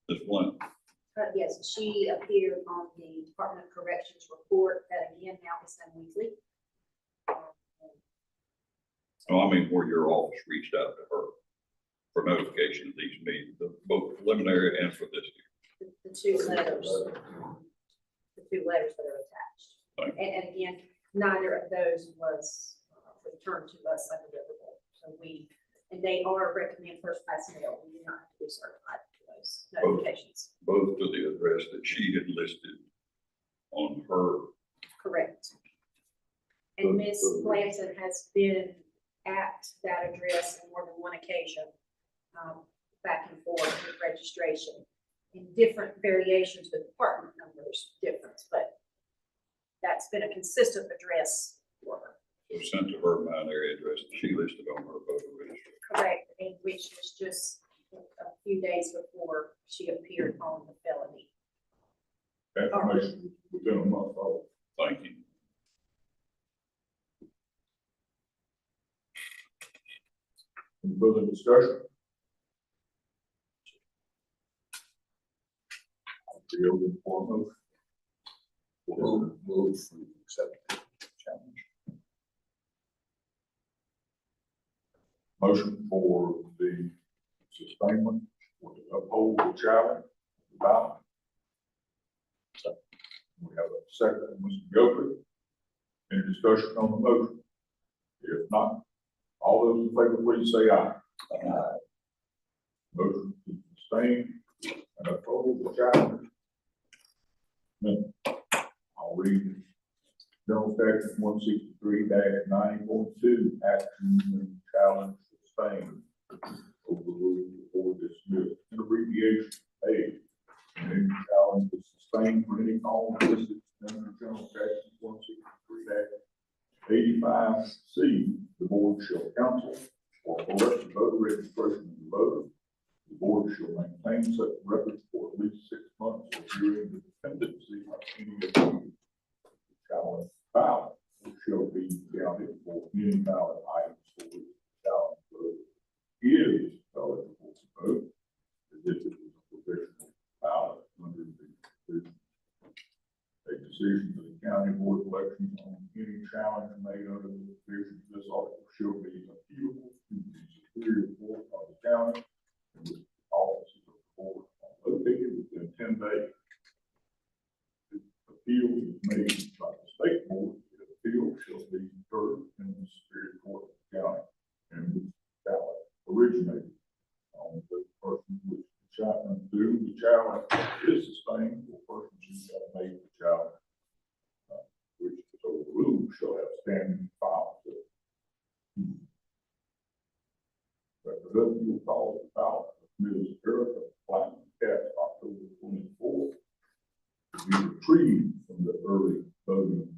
Ms. Blanton. Yes, she appeared on the Department of Corrections report that again now is done weekly. No, I mean, where your office reached out to her for notification of these meetings, both preliminary and for this year. The two letters that are attached. Thank And again, neither of those was returned to us undeliverable. So and they are recommend first class mail. We do not have to be certified for those notifications. Both to the address that she had listed on her. Correct. And Ms. Blanton has been at that address on more than one occasion, back and forth with registration in different variations with department numbers difference, but that's been a consistent address for her. So sent to her binary address that she listed on her voter registry. Correct, and which was just a few days before she appeared on the felony. Information within a month old. Thank you. Any further discussion? Be open for a motion. Move to accept the challenge. Motion for the sustainment, or to uphold the challenge, the ballot. We have a second, Mr. Gilbert. Any discussion on the motion? If not, all those in favor, please say aye. Aye. Motion to sustain and uphold the challenge. I'll read General Statute 163-90.2, action and challenge sustained. Overruled or dismissed. In abbreviation, A. Any challenge is sustained for any cause listed under General Statute 163-85C. The board shall counsel or correct the voter registration of the voter. The board shall maintain such records for at least 6 months or during the dependency of any of the challenge ballot, which shall be counted for any ballot items for which the challenge vote is eligible to vote, as if it was a provisional ballot under the provision. A decision of the county board of elections on any challenge made under the provision of this article shall be appealable to the Superior Court of the county, and the offices of the court are located within 10 days. If appeal is made by the state board, the appeal shall be heard in the Superior Court of the county, and the ballot originated. On the person which the challenge is sustained, or persons who have made the challenge, which is overruled, shall have standing files. Representative will call the ballot of Ms. Erica Blackman cast October 24th to be retrieved from the early voting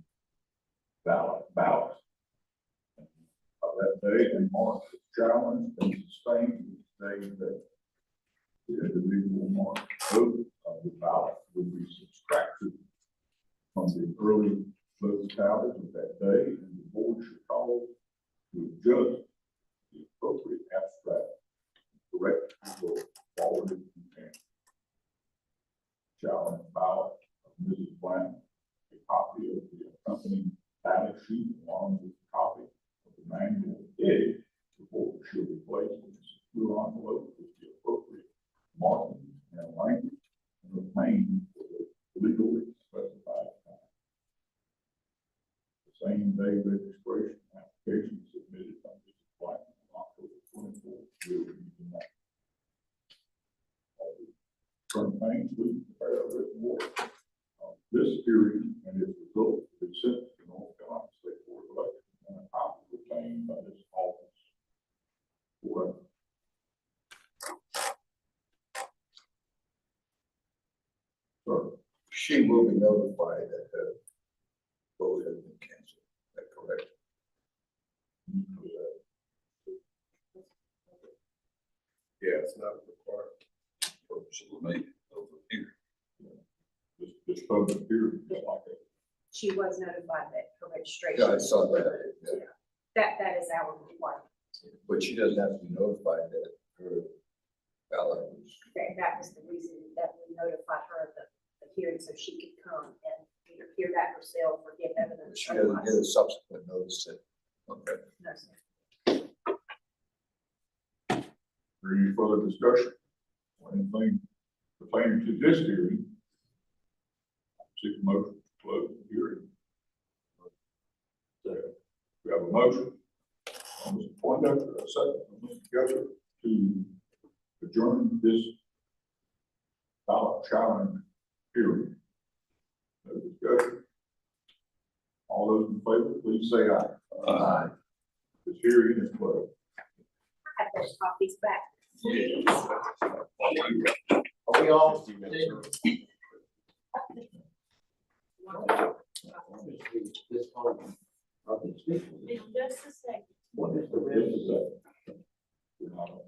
ballot. By that day, and mark the challenge and sustained, saying that the individual marked vote of the ballot would be subtracted from the early vote tallies of that day, and the board should call to adjust the appropriate abstract, correct or forwarded content. Challenge ballot of Mrs. Bland, a copy of the accompanying ballot sheet along with a copy of the manual headed. The vote should be placed in a secure envelope with the appropriate marking and language and remain for the legally specified time. The same day registration application submitted by Mrs. Bland on October 24th will be denied. From Main Street, prepare a written order. This hearing and its results will be sent to North Carolina State Board of Elections and a copy obtained by this office. Forever. Sir, She will be notified that the vote has been canceled. Is that correct? Yeah, it's not required. Purpose of the meeting over here. this public hearing is like a She was notified that her registration. Yeah, I saw that, yeah. That is our requirement. But she doesn't have to be notified that her ballot was. That was the reason that we notified her of the hearing, so she could come and either hear that herself or give evidence. She doesn't get a subsequent notice that, okay. No, sir. Any further discussion? Or anything pertaining to this hearing? Seek a motion to close the hearing. We have a motion from Mr. Poindexter, a second from Mr. Getchell to adjourn this ballot challenge hearing. No discussion. All those in favor, please say aye. Aye. This hearing is closed. I have those copies back. Please. Are we all? This whole, I've been speaking. Just a second. What is the Just rest? a second. We're not on.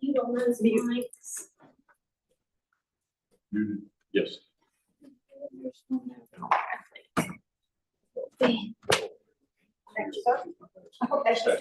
You don't know his mics. You Yes. Thank you, sir. Okay.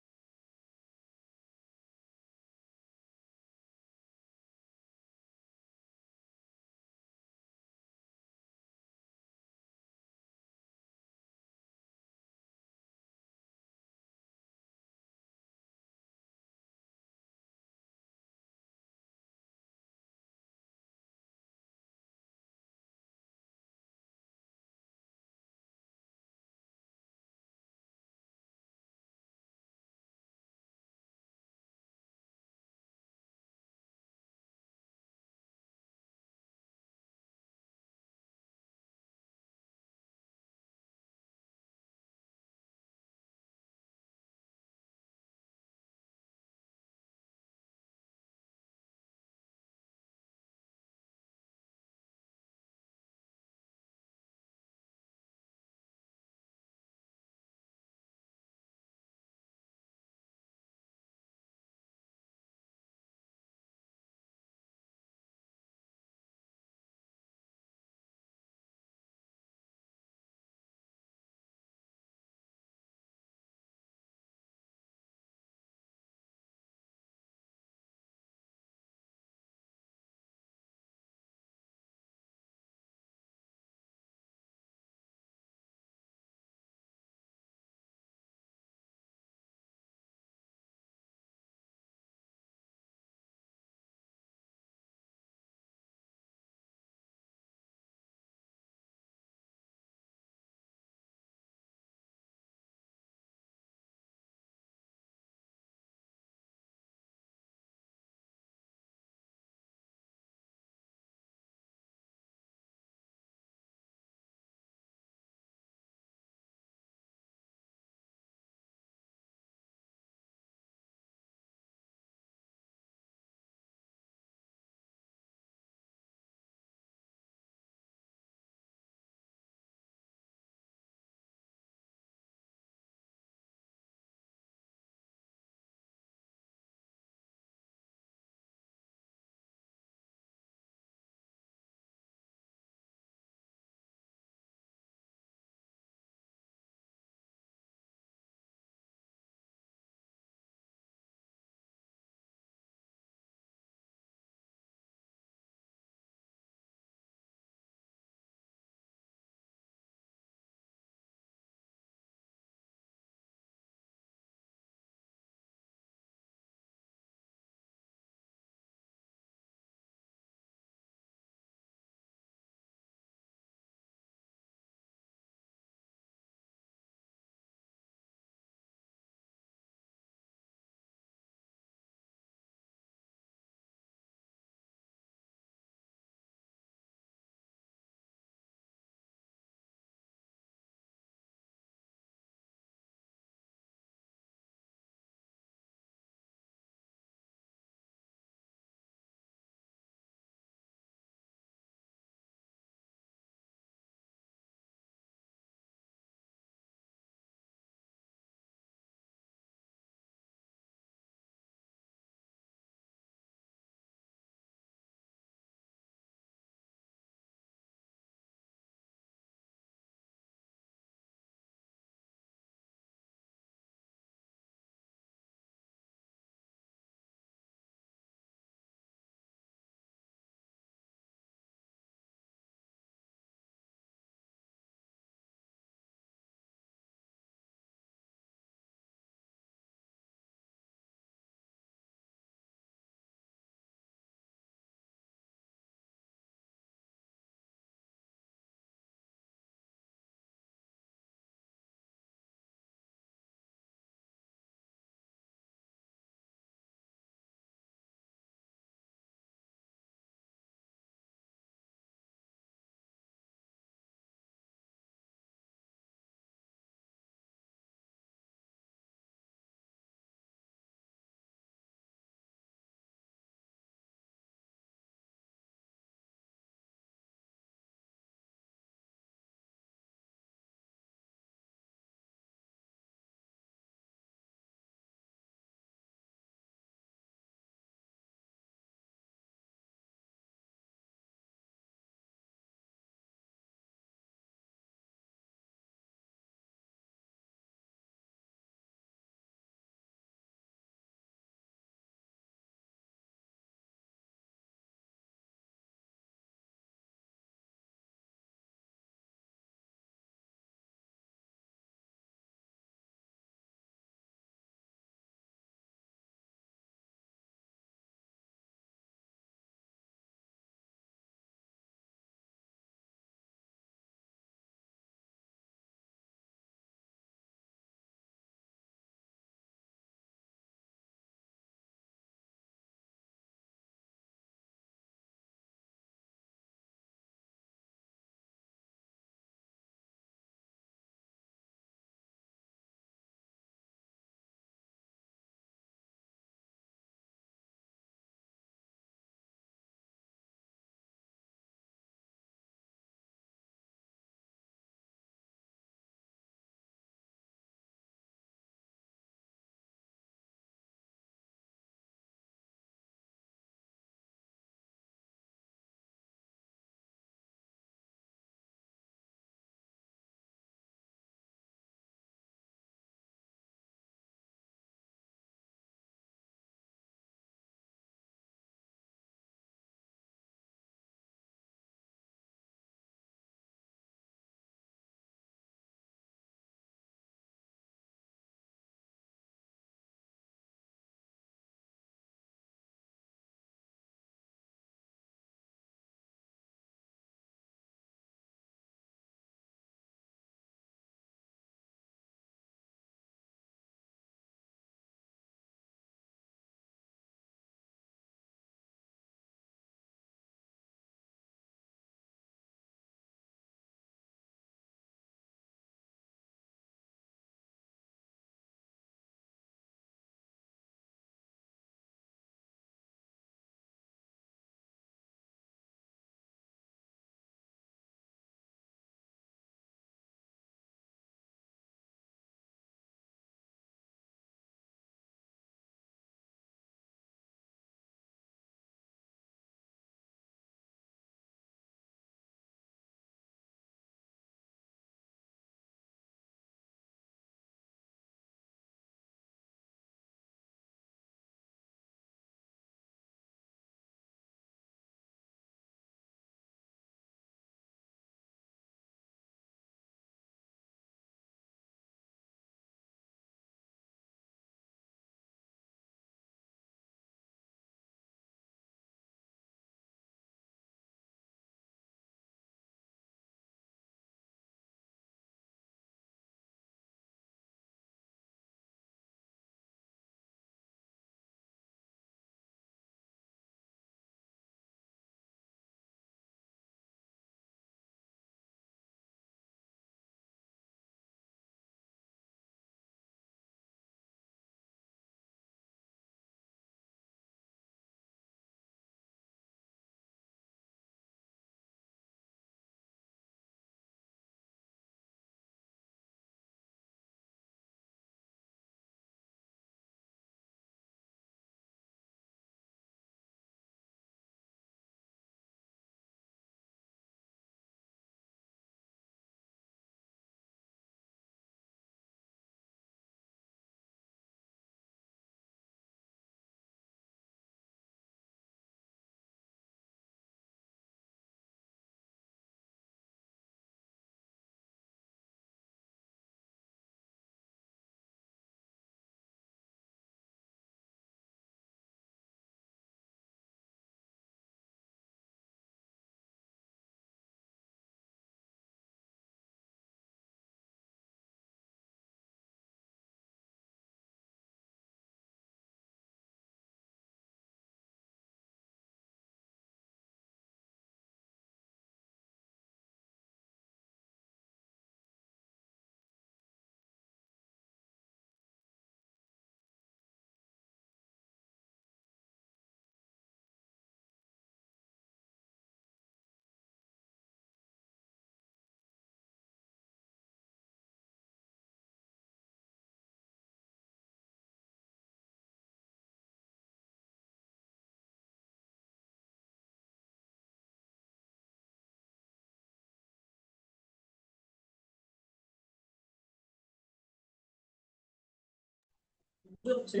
We are obviously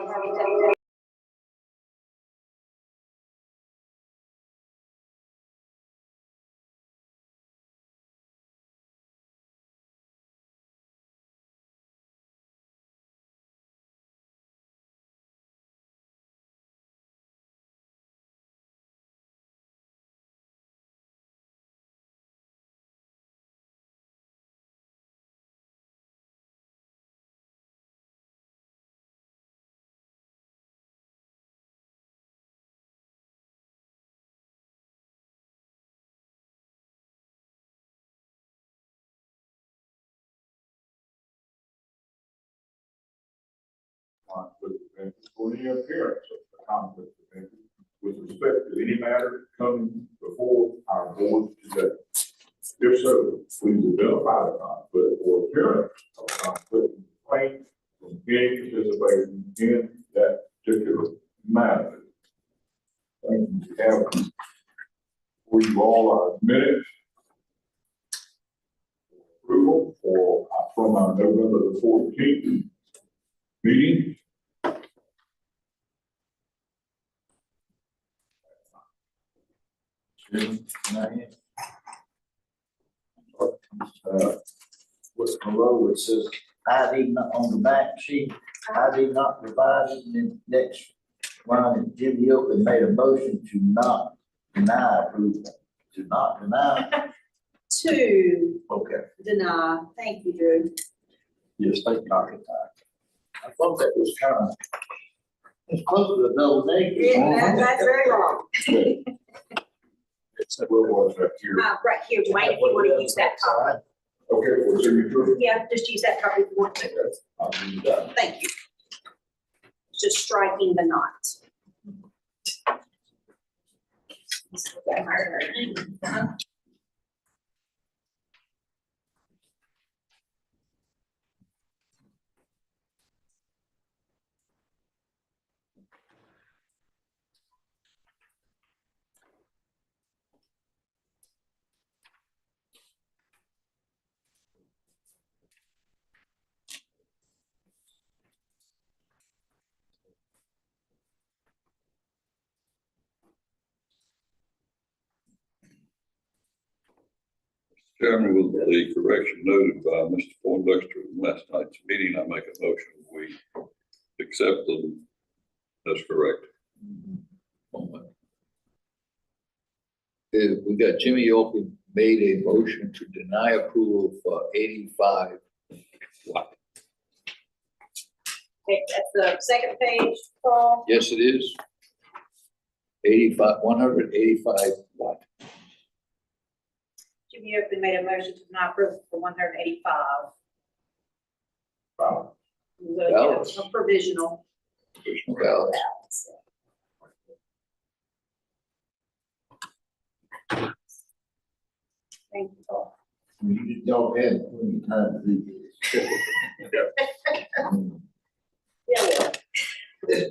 having to. Conflict of interest or any appearance of a conflict of interest with respect to any matter coming before our board today. If so, please identify the conflict or appearance of a conflict and complaint from any participating in that particular matter. Thank you. We have for you all our minutes approval for, from our November the 14th meeting. What's below, it says, ID not on the back sheet, ID not provided, and then next line, Jimmy Oakley made a motion to not deny approval, to not deny, To okay. deny, thank you, Drew. Yes, thank you. I thought that was kind of, it's close to a double negative. That's very wrong. Where was that here? Right here, Dwayne, if you want to use that copy. Okay, for signature. Yeah, just use that copy if you want to. I'll do that. Thank you. Just striking the not. Chairman, with the correction noted by Mr. Poindexter in last night's meeting, I make a motion, we accept them as correct. We got Jimmy Oakley made a motion to deny approval for 85. What? Okay, that's the second page, Paul. Yes, it is. 85, 185 what? Jimmy Oakley made a motion to deny approval for 185. Wow. Ballots. A provisional. Provisional ballots. Ballots. Thank you, Paul. Y'all had plenty of time to do this. Yeah.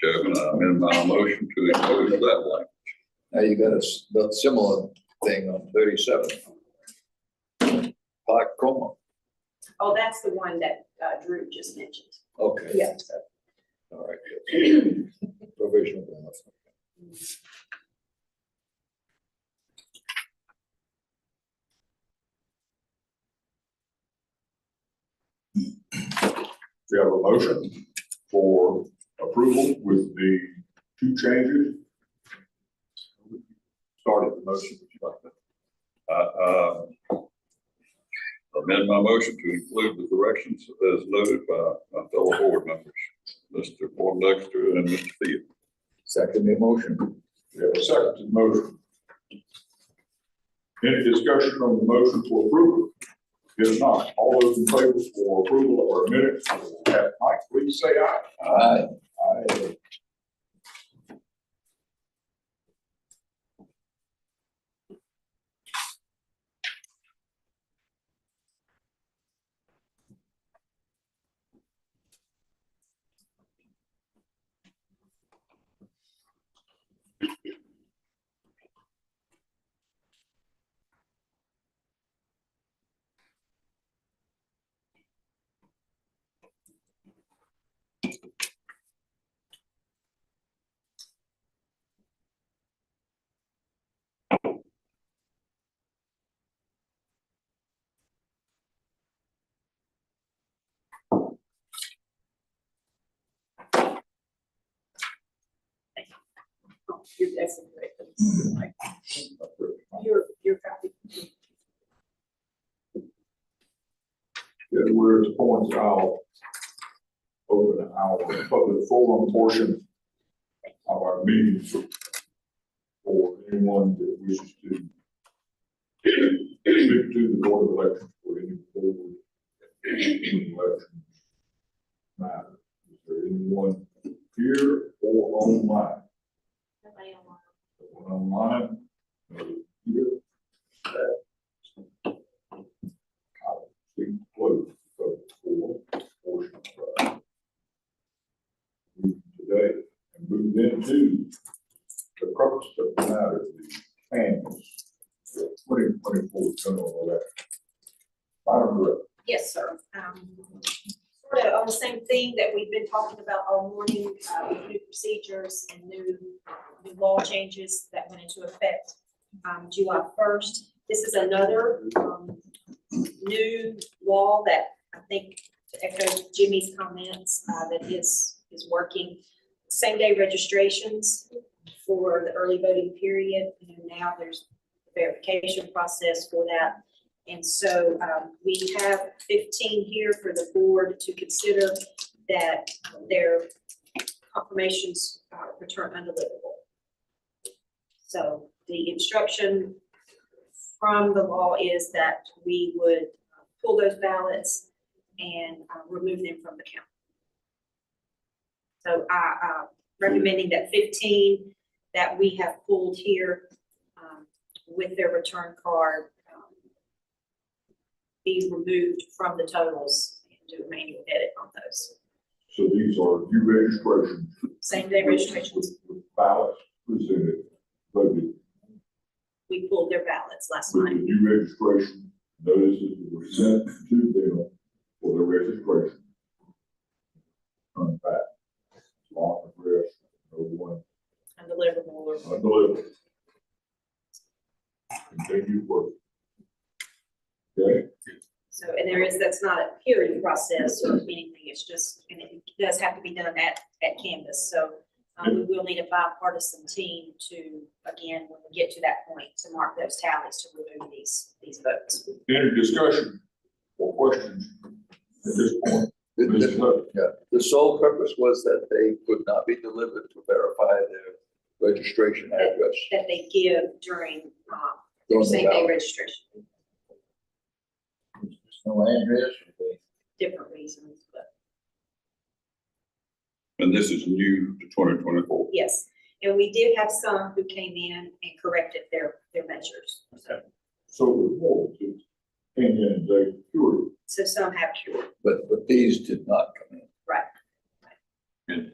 Chairman, I amend my motion to include that language. Now you got a similar thing on 37. Park Coma. Oh, that's the one that Drew just mentioned. Okay. Yeah. All right. Yes. Provisional ballots. We have a motion for approval with the two changes. Started the motion, would you like that? Amend my motion to include the corrections as noted by my fellow board members, Mr. Poindexter and Mr. Field. Second the motion. We have a second to the motion. Any discussion on the motion for approval? If not, all those in favor for approval of our minutes, have Mike, please say aye. Aye. Aye. That's correct. Your copy. Yeah, we're at the point I'll open our public forum portion of our meeting for anyone that wishes to speak to the Board of Elections for any board elections matter. Is there anyone here or online? Nobody online. Anyone online? No here. I'll speak close to the portion of our meeting today and move into the purpose of the matter, the canvas, the 2024 general election. Madam Director. Yes, sir. Sort of on the same thing that we've been talking about all morning, with new procedures and new law changes that went into effect, July 1st. This is another, new law that I think, to echo Jimmy's comments, that is working. Same day registrations for the early voting period, and now there's a verification process for that. And so we have 15 here for the board to consider that their confirmations return undeliverable. So the instruction from the law is that we would pull those ballots and remove them from the count. So recommending that 15 that we have pulled here with their return card be removed from the totals and do a manual edit on those. So these are new registrations. Same day registrations. With ballots presented, voted We pulled their ballots last with the night. new registration notices that were sent to them for their registration. Come back. Long address, no one Undeliverable or undeliverable. Continue work. Okay, so, and that's not a hearing process or anything, it's just, and it does have to be done at Canvas. So we will need a bipartisan team to, again, when we get to that point, to mark those tallies to remove these votes. any discussion or questions at this point? Mrs. Hook? The sole purpose was that they could not be delivered to verify their registration address. That they give during their During the same day ballot. registration, There's no address, okay? different reasons, but And this is new to 2024. yes. And we did have some who came in and corrected their measures. So the board just came in and they cured. So some have cured, But these did not come in. right? And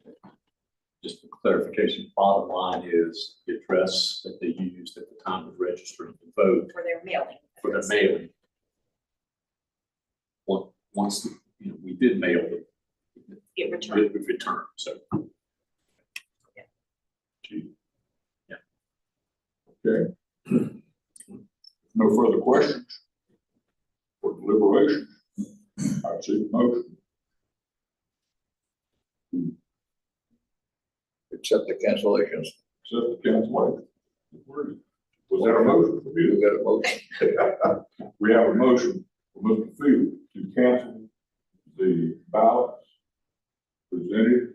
just for clarification, bottom line is the address that they used at the time of registering to vote For their mailing. for the mailing. Once, we did mail them, Get returned. it returned, so. Okay. No further questions or deliberation. I seek motion. Except the cancellations. Accept the cancellation. Was that a motion from You you? got a motion. We have a motion from Mr. Field to cancel the ballots presented.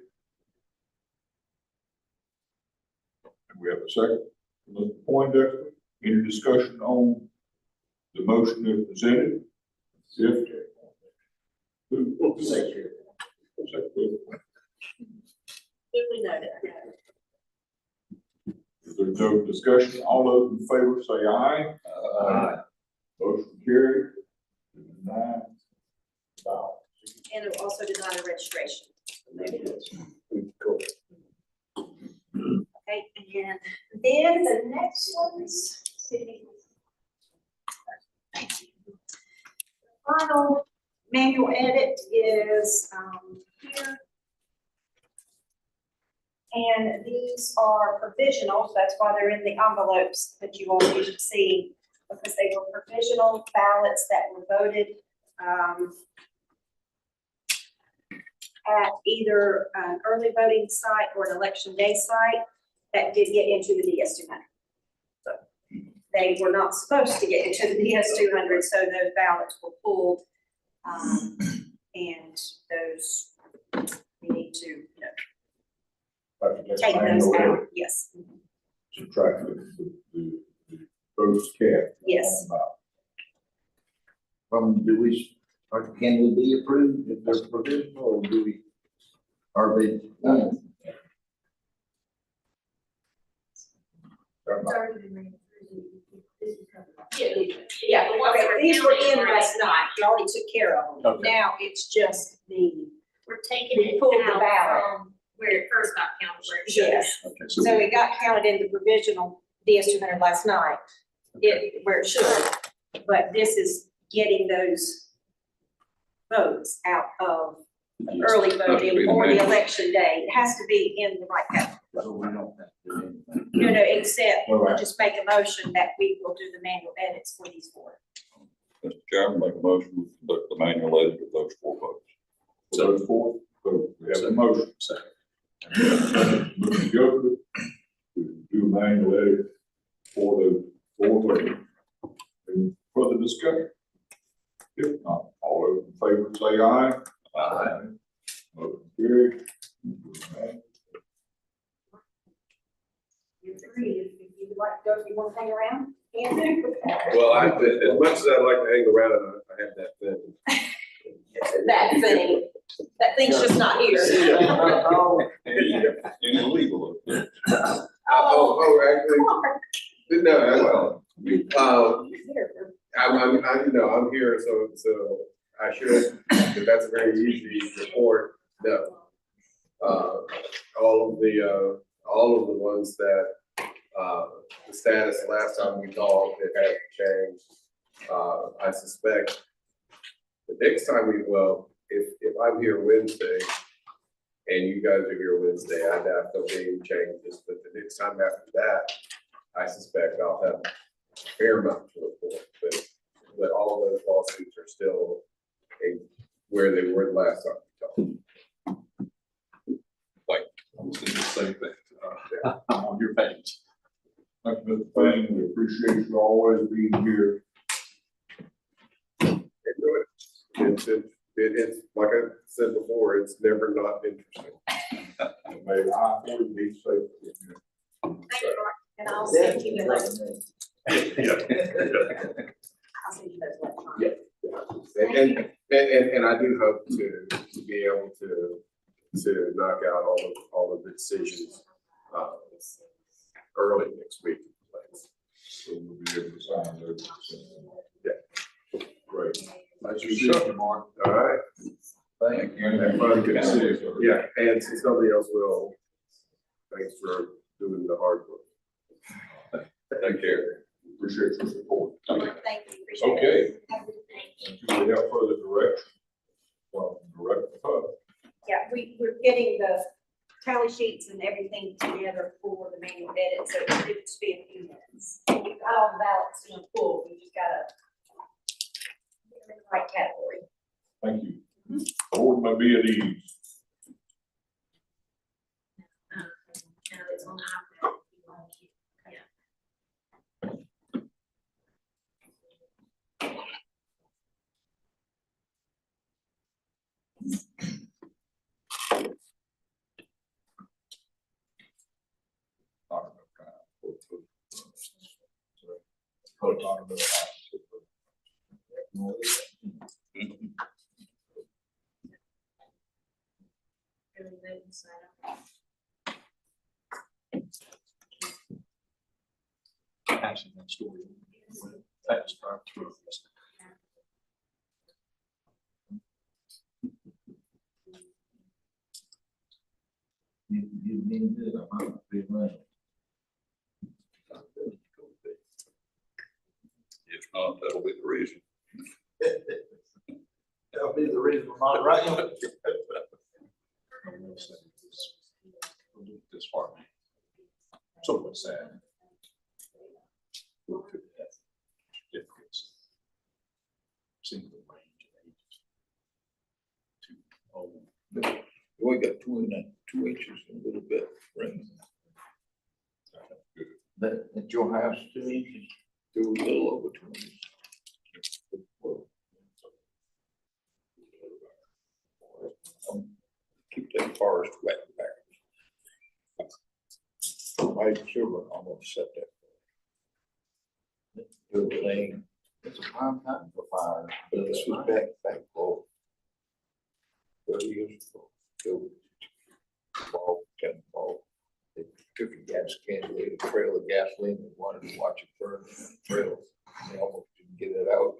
And we have a second from Mr. Poindexter. Any discussion on the motion that presented? If. Secretary. Duly noted. If there's no discussion, all those in favor say aye. Motion carried. Deny. Ballot. And it also deny the registration. Okay, and then the next one's city. Final manual edit is here. And these are provisional, so that's why they're in the envelopes that you all usually see, because they were provisional ballots that were voted at either an early voting site or an election day site. that did get into the DS-200. So they were not supposed to get into the DS-200, so those ballots were pulled. And those, we need to, take those out, yes, Subtract the votes cast. yes. Do we, or can we be approved if there's provisional, or do we, are they? Yeah, okay, these were in last night, we already took care of them. Okay. Now it's just the, We're taking We it pulled the out ballot. from where it first got counted, where it should have. yes. Okay, So it got counted in the provisional DS-200 last night, where it should, but this is getting those votes out of early voting or the election day. It has to be in the right category. So we don't have to do anything. No, except All right. just make a motion that we will do the manual edits for these four. Mr. Chairman, make a motion to conduct the manual edit of those 4 votes. So those 4, so we have a motion. Second. Mr. Gilbert, to do a manual edit for the 4 votes. Any further discussion? If not, all those in favor say aye. Aye. Motion carried. You agree, if you would like to go, if you want to hang around, can do. Well, as much as I'd like to hang around, I have that thing. That thing's just not here. Any legal. Actually, no, I'm here, so I should, if that's a very easy report, no. All of the ones that, the status last time we talked, it hasn't changed. I suspect the next time if I'm here Wednesday and you guys are here Wednesday, I doubt there'll be any changes, but the next time after that, I suspect I'll have a fair amount to report, but all of those lawsuits are still where they were the last time we talked. I was going to say that, I'm on your page. Thank you, Mr. Fanning. We appreciate you always being here. It's like I said before, it's never not interesting. May I-40 be safe. Thank you, Mark, and I'll send you the, I'll send you those electronic. And I do hope to be able to knock out all of the decisions, early next week. So we'll be able to sign those. Yeah. Great. Nice to see you, Mark. All right. Thank you. And fun to see you, sir. Yeah, and since somebody else will, thanks for doing the hard work. Take care. Appreciate your support. Thank you, appreciate it. Okay. Have a good day. Do we have further direction from Director Huff? Yeah, we're getting the tally sheets and everything together for the manual edit, so it should just be a few minutes. We've got all the ballots in full, we just gotta get them in the right category. Thank you. Board may be at ease. Now it's on iPad. if you want to. Yeah. Really good inside out. Actually, that story. That was part of it. You've been good, I'm not big money. If not, that'll be the reason. That'll be the reason I'm not right. This part. So what's that? Look at that difference. Single range of ages. We got 2 inches, a little bit, right? Johansson, do a little over 20. Keep that forest wet back. My children almost set that. They were laying, It's a prime time for fire. but this was back, oh, 30 years ago. So, 10 ball. They took a gas can, laid a trail of gasoline, and wanted to watch it burn in the trail. They almost didn't get it out.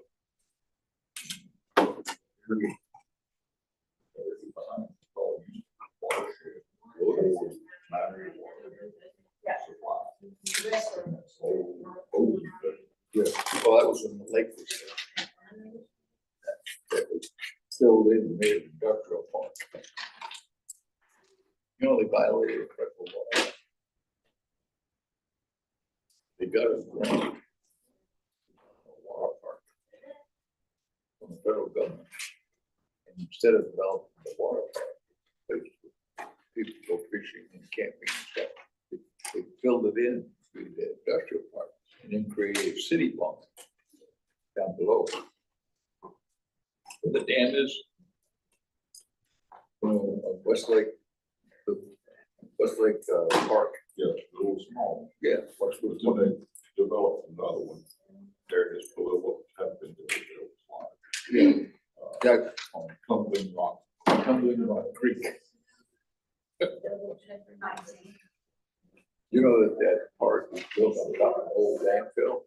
Yeah, well, that was in the lake. That was filled in and made an industrial park. You know, they violated federal law. They got it wrong. A water park from the federal government. And instead of developing the water park, places where people go fishing and camping and stuff, they filled it in with the industrial park and then created a city park down below. Where the dam is, Westlake Park. Yeah, a little small. Yeah, What's when they developed another one, there is below what happened to the yeah, that on Cumberland Rock. Cumberland Rock Creek. You know that park was built on top of an old landfill?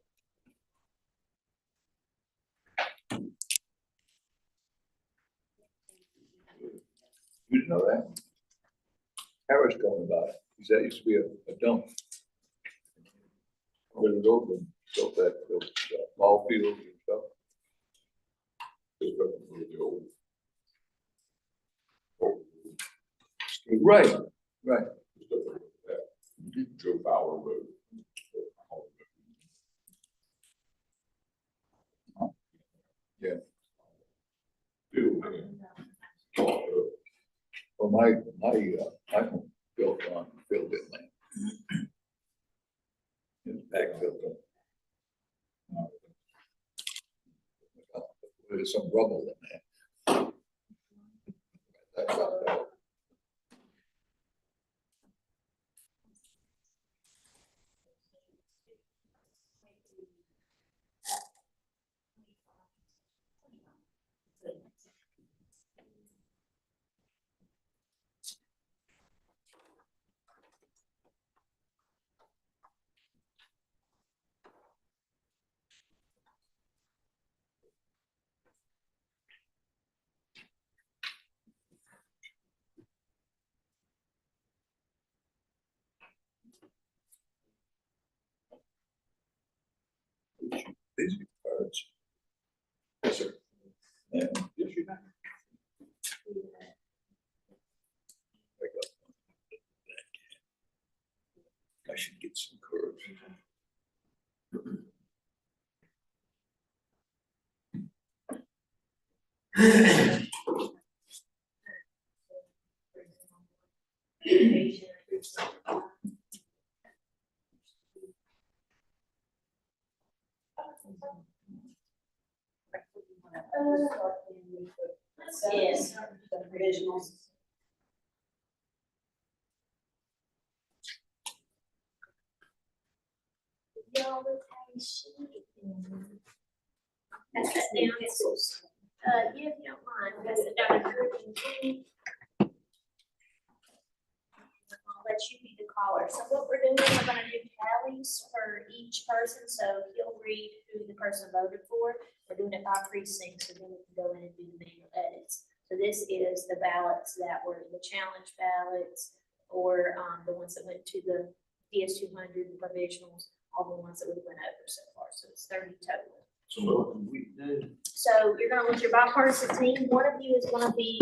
You didn't know that? Harris told me about it, because that used to be a dump. When it opened, built that, those ball fields and stuff. It's the old. Right, right. Joe Bauer Road. Yeah. Still hanging. Well, my home built on filled in land. It was backfilled. There's some rubble in there. That's not bad. These are cards. Yes, sir. And yes, you have. I should get some curves. Yes, the provisionals. Pass that down, it's, yeah, if you don't mind, pass it down to Kirby. I'll let you be the caller. So what we're doing, we're gonna do tallies for each person, so he'll read who the person voted for. We're doing it by precinct, so then we can go in and do the manual edits. So this is the ballots that were the challenge ballots, or the ones that went to the DS200, the provisionals, all the ones that we went over so far. So it's 30 total. So what can we do? So you're gonna, with your bipartisan team, one of you is gonna be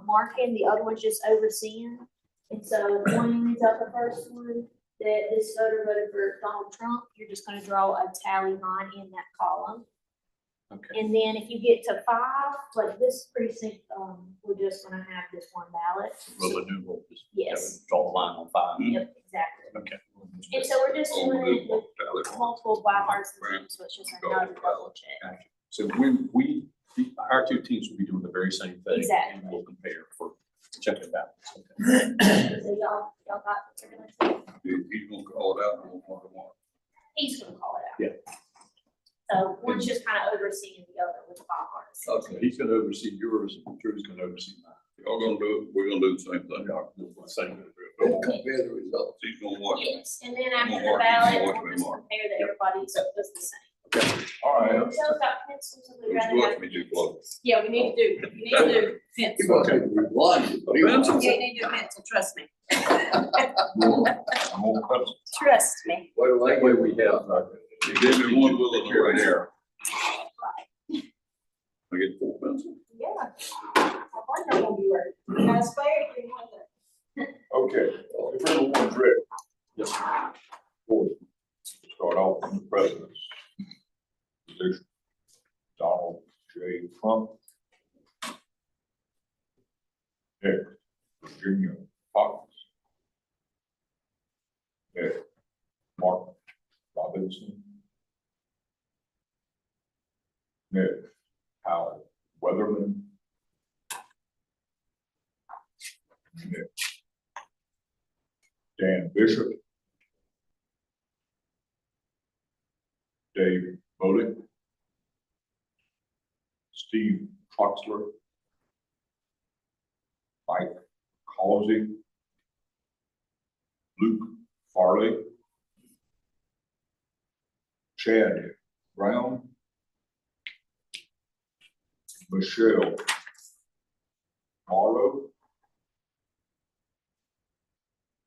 marking, the other one's just overseeing. And so if one ends up the first one, that this voter voted for Donald Trump, you're just gonna draw a tally line in that column. Okay. And then if you get to 5, like this precinct, we're just gonna have this one ballot. Roll a new roll, just Yes. draw a line on 5. Yep, exactly. Okay. And so we're just doing it with multiple bipartisan teams, so it's just a no double check. So our two teams will be doing the very same thing. Exactly. And we'll compare for checking it out. So y'all got what you're gonna do? He's gonna call it out on one. He's gonna call it out. Yeah. So one's just kind of overseeing the other with the bipartisan. Okay, he's gonna oversee yours, and Drew's gonna oversee mine. Y'all gonna do it, we're gonna do the same thing. Same. Compare the results. He's gonna watch it. Yes, and then after Mark, the ballot, watch we'll me, just Mark. compare that everybody's does the same. All right. Michelle's got pencils, and we'd rather You have. watch me too close. Yeah, we need to do pencils. He wasn't even blind, but he was. Yeah, you need to do pencil, trust me. I'm gonna cut Trust me. What do I That way get? we have, You gave me one with it right there. I get 4 pencils. Yeah. I thought that would be right. You guys fair, you want that? Okay, if everyone's ready. yes, Start off with the president's position. Donald J. Trump. Next, Virginia Fox. Next, Mark Robinson. Next, Hal Weatherman. Next, Dan Bishop. Dave Bolick. Steve Troxler. Mike Causey. Luke Farley. Chad Brown. Michelle Morrow.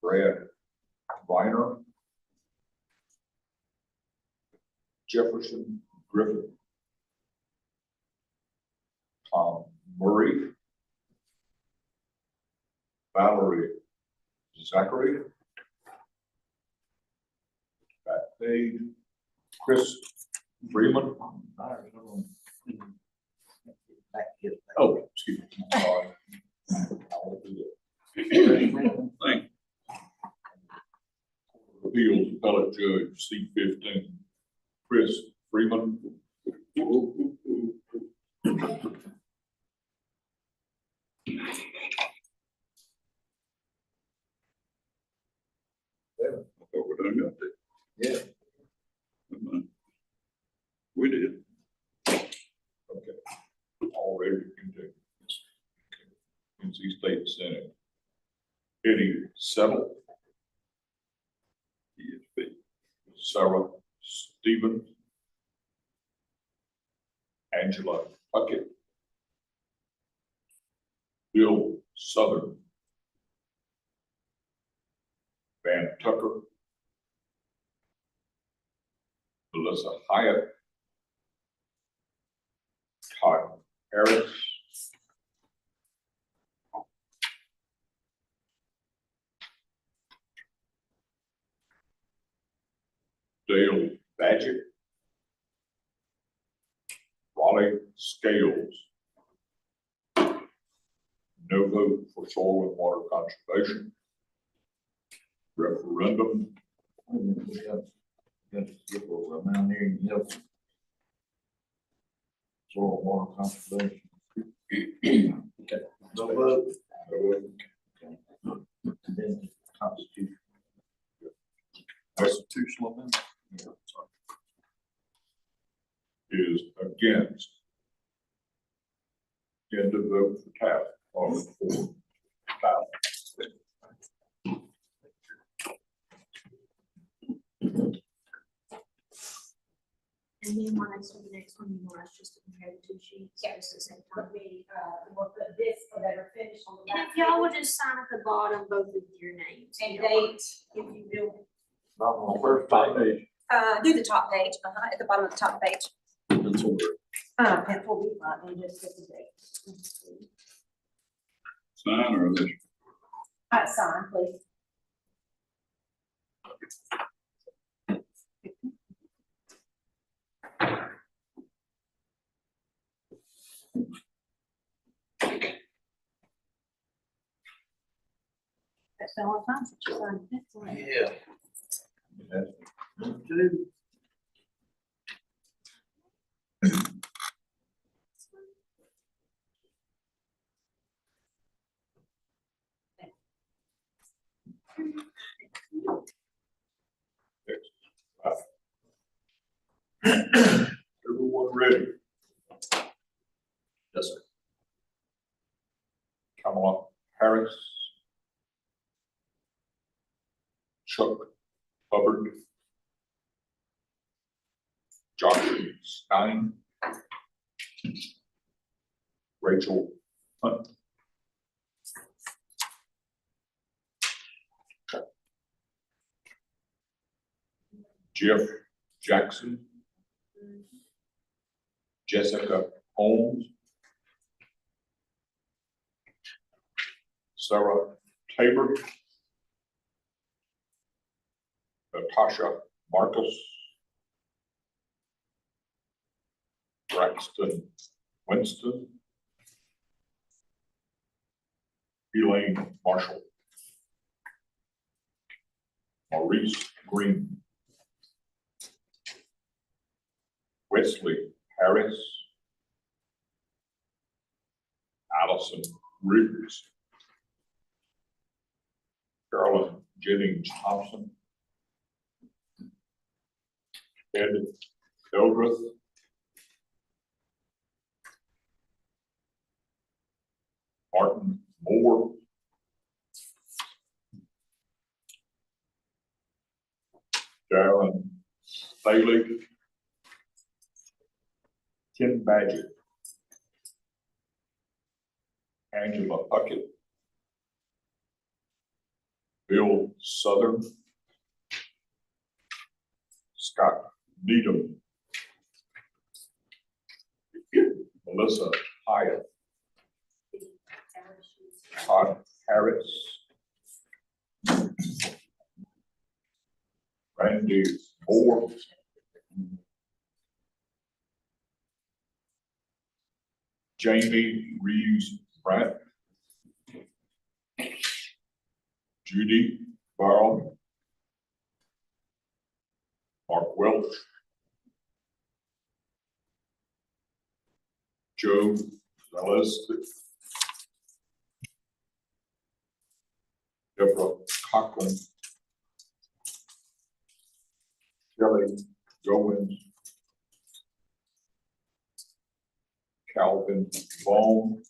Brad Reiner. Jefferson Griffin. Tom Murray. Valerie Zachary. Pat Page. Chris Freeman. oh, excuse me. Thank Appeals Appellate Judge C-15, Chris Freeman. I thought we done got that. Yeah. We did. Okay. All ready to continue. NC State Senate. Eddie Settle. ESP. Sarah Stevens. Angela Puckett. Bill Southern. Van Tucker. Melissa Hyatt. Todd Harris. Dale Badgett. Raleigh Scales. No vote for soil and water conservation. Referendum. Around here in Hilton. Soil and water conservation. Okay. No vote. No vote. And then Constitution. Constitutional amendment. Yeah, sorry. Is against. Again to vote for task on for ballot. And then one next one, the next one, you want us just to compare the two sheets? Yes. At the same time. We'll put this so that are finished on the And back. if y'all would just sign at the bottom, both of your names. And date, if you will. Not on the first page. Do the top page, at the bottom of the top page. That's what we're- It will be fine, and just put the date. Sign or this? Sign, please. That's been a long time since you signed this one. Yeah. That's two. Everyone ready? Yes, sir. Kamala Harris. Chuck Hubbard. Josh Stein. Rachel Hunt. Jeff Jackson. Jessica Holmes. Sarah Tabor. Natasha Marcus. Braxton Winston. Elaine Marshall. Maurice Green. Wesley Harris. Allison Riggs. Carolyn Jennings Thompson. Ed Eldrith. Martin Moore. Darren Bailey. Tim Badgett. Angela Puckett. Bill Southern. Scott Needham. Melissa Hyatt. Todd Harris. Randy Moore. Jamie Reeves Pratt. Judy Barrow. Mark Welch. Joe Zaleski. Deborah Cochran. Kelly Goins. Calvin Long.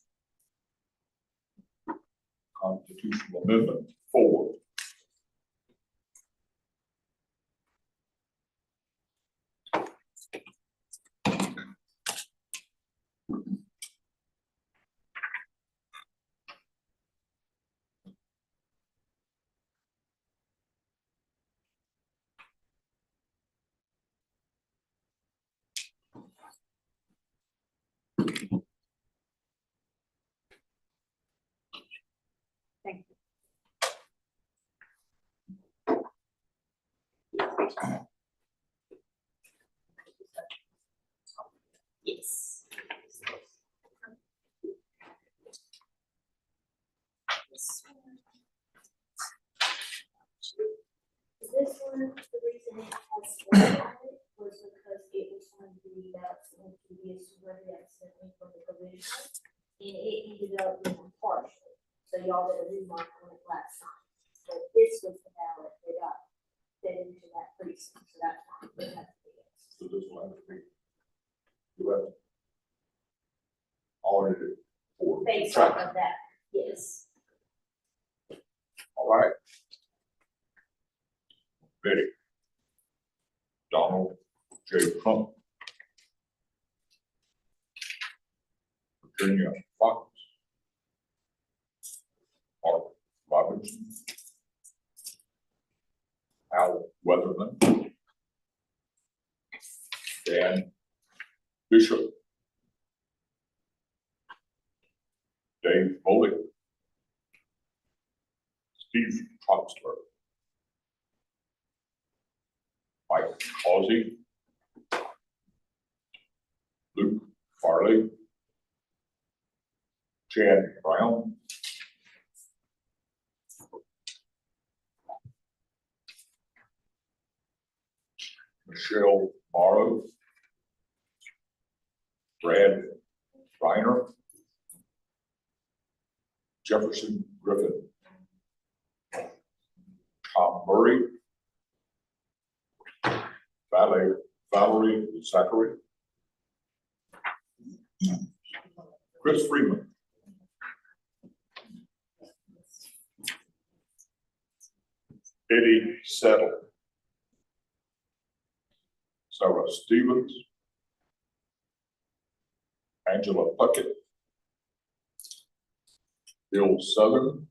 Constitutional Amendment 4. Thank you. Yes. This one, the reason it has one on it was because it was going to be about some previous survey accidentally from the provisional. And it ended up being partial, so y'all did a remark on it last time. But this was the ballot that got fed into that precinct, so that's why it had to be it. So this will have to be. You have audited for. Based off of that, yes. All right. Ready. Donald J. Trump. Virginia Fox. Mark Robinson. Al Weatherman. Dan Bishop. Dave Foley. Steve Troxler. Mike Causey. Luke Farley. Chad Brown. Michelle Morrow. Brad Reiner. Jefferson Griffin. Tom Murray, Valerie Zachary, Chris Freeman, Eddie Settle, Sarah Stevens, Angela Puckett, Bill Southern,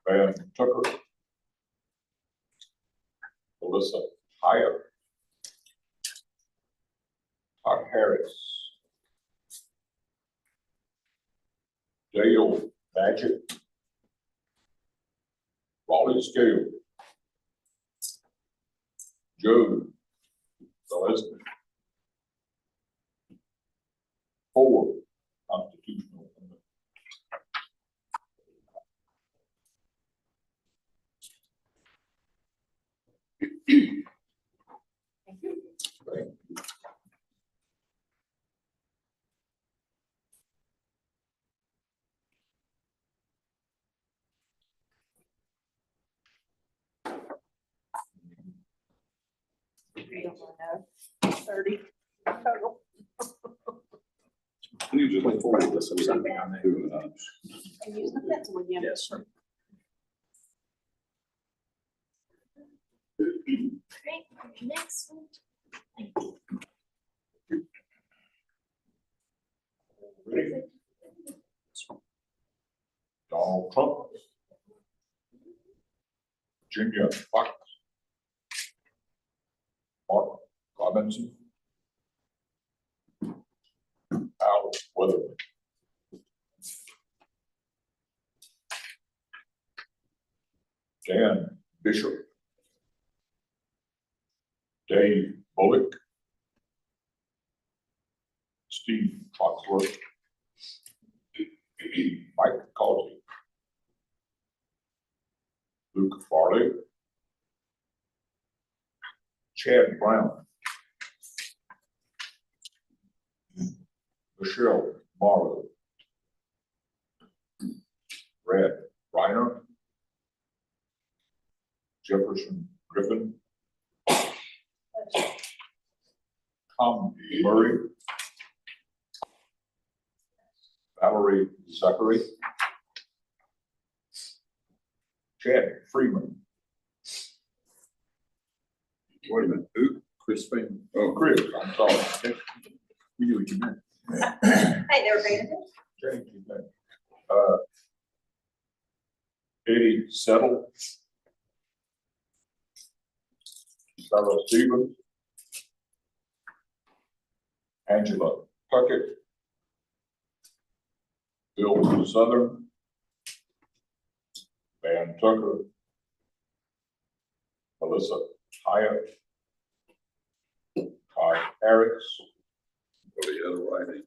Van Tucker, Melissa Hyatt, Todd Harris, Dale Badgett, Raleigh Scale, Joe Gillespie, 4 constitutional amendments. Thank you. Thank you. $30 total. You just look forward to Something on there. And you sent that to me, yeah. Yes, sir. Great, next one. Donald Trump, Virginia Fox, Mark Robinson, Al Weatherby, Dan Bishop, Dave Bullock, Steve Troxler, Mike Causey, Luke Farley, Chad Brown, Michelle Morrow, Brad Reiner, Jefferson Griffin, Tom Murray, Valerie Zachary, Chad Freeman. Wait a minute, who? Chris Freeman. Oh, Chris, I'm sorry. We knew what you meant. Hey, they were paying attention. Change his name. Eddie Settle, Sarah Stevens, Angela Puckett, Bill Southern, Van Tucker, Melissa Hyatt, Todd Harris, Really had a writing.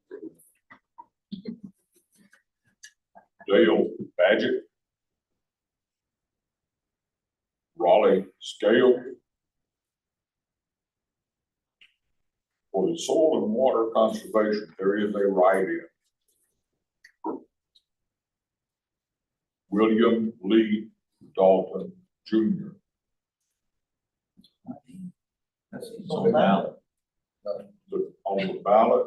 Dale Badgett, Raleigh Scale. For the soil and water conservation, there is a write-in. William Lee Dalton Jr. That's On the ballot. On the ballot,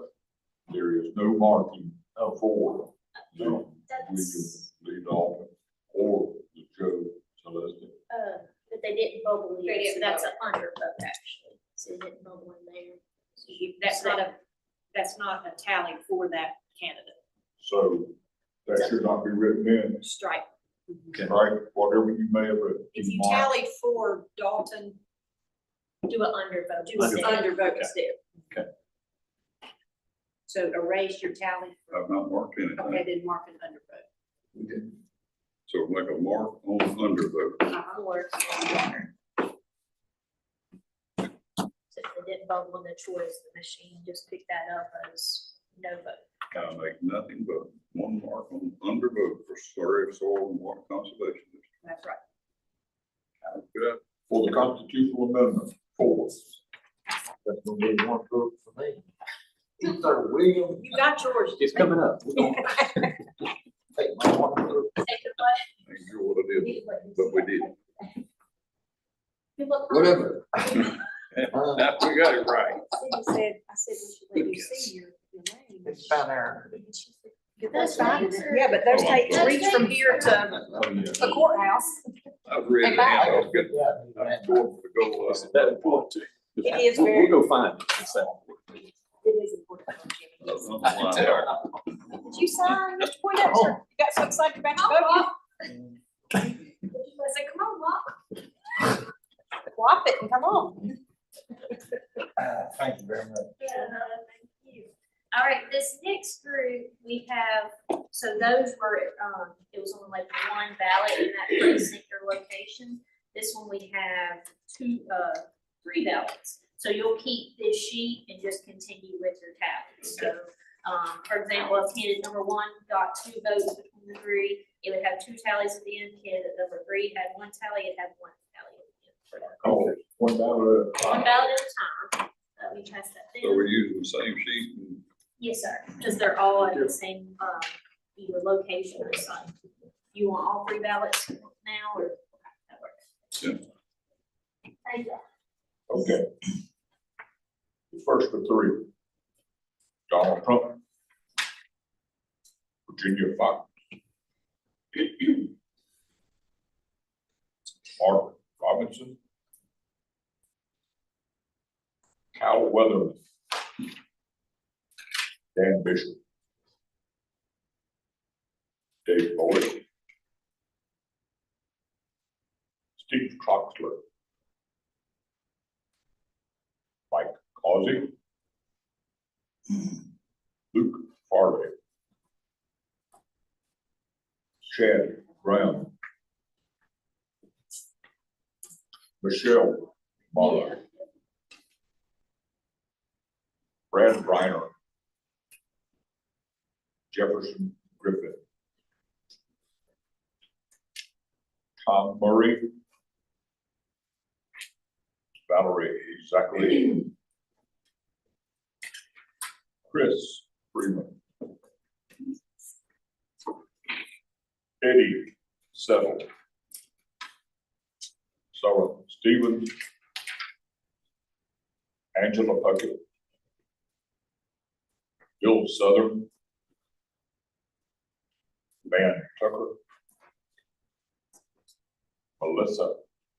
there is no marking for William Lee Dalton or the Joe Celeste. But they didn't bubble They in, so didn't that's bubble. an undervote actually, so it didn't bubble in there. So that's not a tally for that candidate. So that should not be written in, Strike. Okay. right? Whatever you may have written. If you mark. tallied for Dalton, Do an undervote. do an undervote instead. Okay. So erase your tally. I've not marked anything. Okay, then mark an undervote. We did. So make a mark on undervote. Or, so if they didn't bubble in the choice, the machine just picked that up as no vote. I make nothing but one mark on undervote for Surrey Soil and Water Conservation. That's right. Sounds good. For the constitutional amendment, 4. That's gonna be one vote for me. Either William, You got yours. It's coming up. take my one vote. Take the vote. Ain't sure what it is. You- but we didn't. You look. Whatever. We got it right. Cindy said, I said we should let you see your name. It's about our. That's fine. Yeah, but there's takes reach from here to the courthouse. I've read And it. back. I was good. I'm going to go, Is that important to you? It is We'll very- go find it. It's that important. It is important. uh, Did you sign, Mr. Poindexter? You got so excited about your vote? I said, come on, Wop. Wop it and come on. Thank you very much. Thank you. All right, this next group, we have, so those were, it was only like one ballot in that precinct or location. This one, we have three ballots. So you'll keep this sheet and just continue with your tallies. So, for example, if candidate number one got 2 votes between the three, it would have 2 tallies at the end. Candidate number 3 had 1 tally, it had 1 tally at the end. Oh, one ballot. One ballot at a time. Let me pass that So down. we're using the same sheet and Yes, sir, because they're all at the same, either location or site. You want all 3 ballots now, or that works? Yeah. Thank you. Okay. The first of 3. Donald Trump. Virginia Fox. Mark Robinson. Cal Weatherman. Dan Bishop. Dave Bowie. Steve Troxler. Mike Causey. Luke Farley. Chad Brown. Michelle Martin. Brad Reiner. Jefferson Griffin. Tom Murray. Valerie Zachary. Chris Freeman. Eddie Settle. Sarah Stevens. Angela Puckett. Bill Southern. Van Tucker. Melissa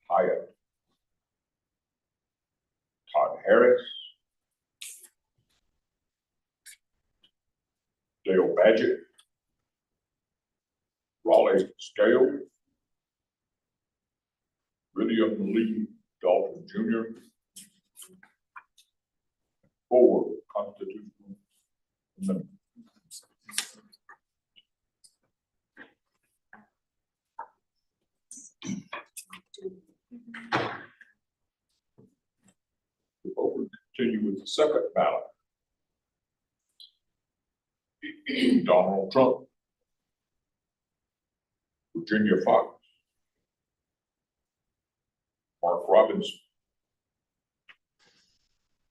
Hyatt. Todd Harris. Dale Badgett. Raleigh Scale. William Lee Dalton Jr. 4 constitutional amendments. Before we continue with the second ballot. Donald Trump. Virginia Fox. Mark Robinson.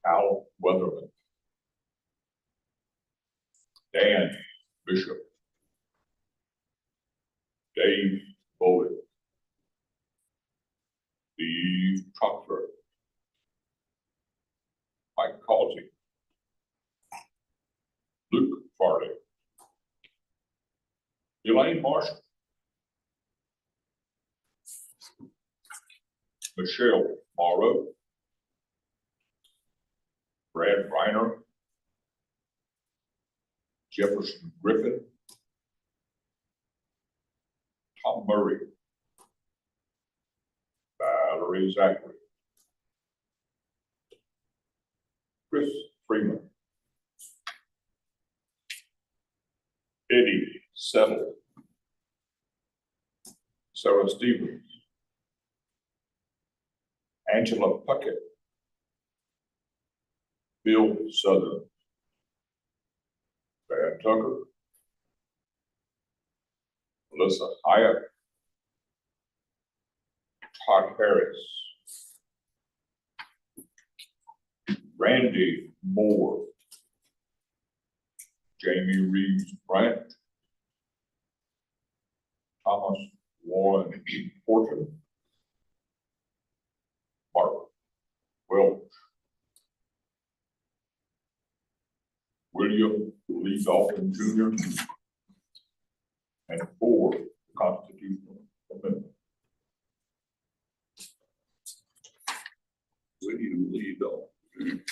Al Weatherman. Dan Bishop. Dave Bowie. Steve Troxler. Mike Causey. Luke Farley. Elaine Marshall. Michelle Morrow. Brad Reiner. Jefferson Griffin. Tom Murray. Valerie Zachary. Chris Freeman. Eddie Settle. Sarah Stevens. Angela Puckett. Bill Southern. Van Tucker. Melissa Hyatt. Todd Harris. Randy Moore. Jamie Reeves Bryant. Thomas Warren Porter. William Lee Dalton Jr. And 4, constitutional amendment. William Lee Dalton.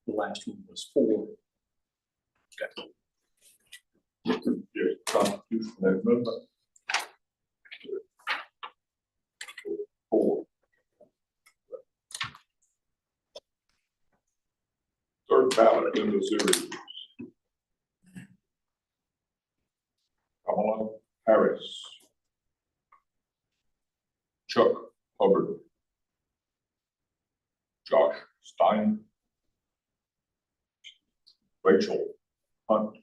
The last one was 4. Yes, constitutional amendment. 4. Third ballot in the series. Kamala Harris. Chuck Hubbard. Josh Stein. Rachel Hunt.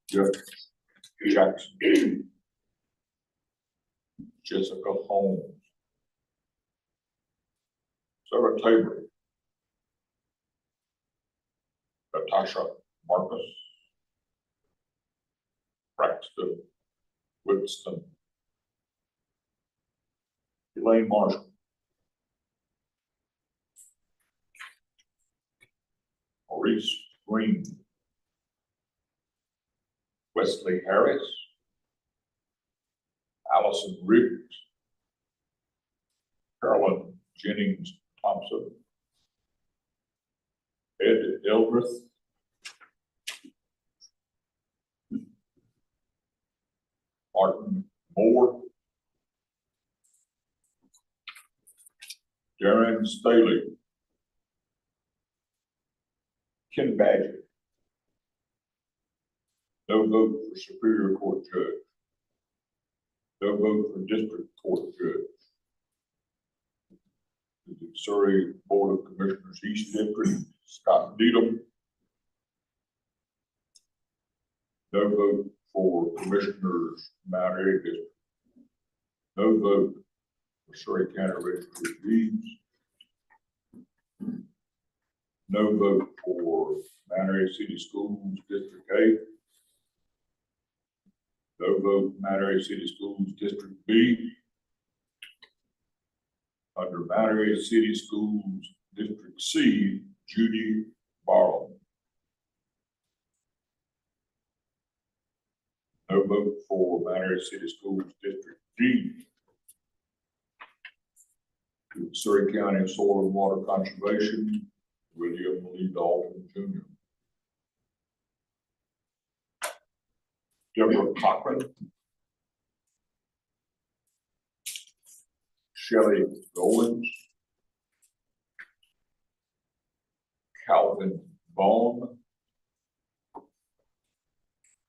Jeff Jackson. Jessica Holmes. Sarah Tabor. Natasha Marcus. Braxton Winston. Elaine Marshall. Maurice Green. Wesley Harris. Allison Riggs. Carolyn Jennings Thompson. Ed Eldrith. Martin Moore. Darren Staley. Ken Badger. No vote for Superior Court Judge. No vote for District Court Judge. The Surrey Board of Commissioners East District, Scott Needham. No vote for Commissioners Mount Airy District. No vote for Surrey County Registry of Deeds. No vote for Mount Airy City Schools District 8. No vote Mount Airy City Schools District B. Under Mount Airy City Schools District C, Judy Barlow. No vote for Mount Airy City Schools District D. Surrey County Soil and Water Conservation, William Lee Dalton Jr. Deborah Cochran. Shelley Goins. Calvin Vaughn.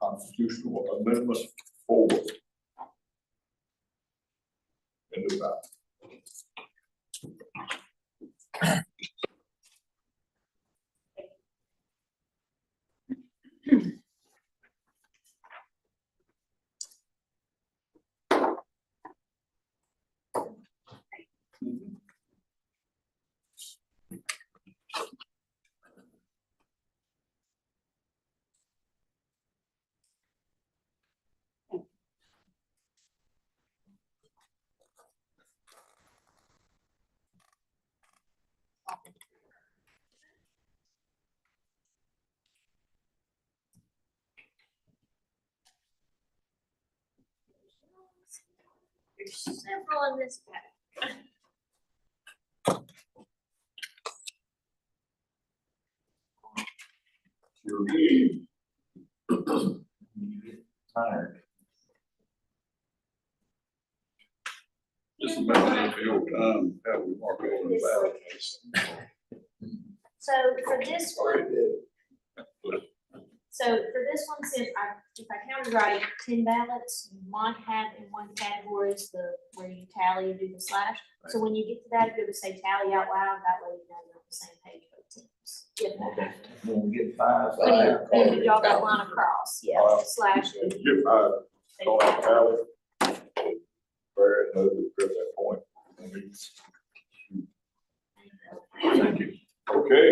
Constitutional Amendment 4. End of that. There's several in this pack. Tired. Just about the old time, how we mark all the ballots. So for this one, since if I counted right, 10 ballots, you might have in one category is where you tally and do the slash. So when you get to that, you're gonna say tally out loud, that way you know you're on the same page for the teams. Get that. When we get 5. When you draw that line across, yeah, slash. Get my on that ballot. Where it knows at that point. Thank you. Okay.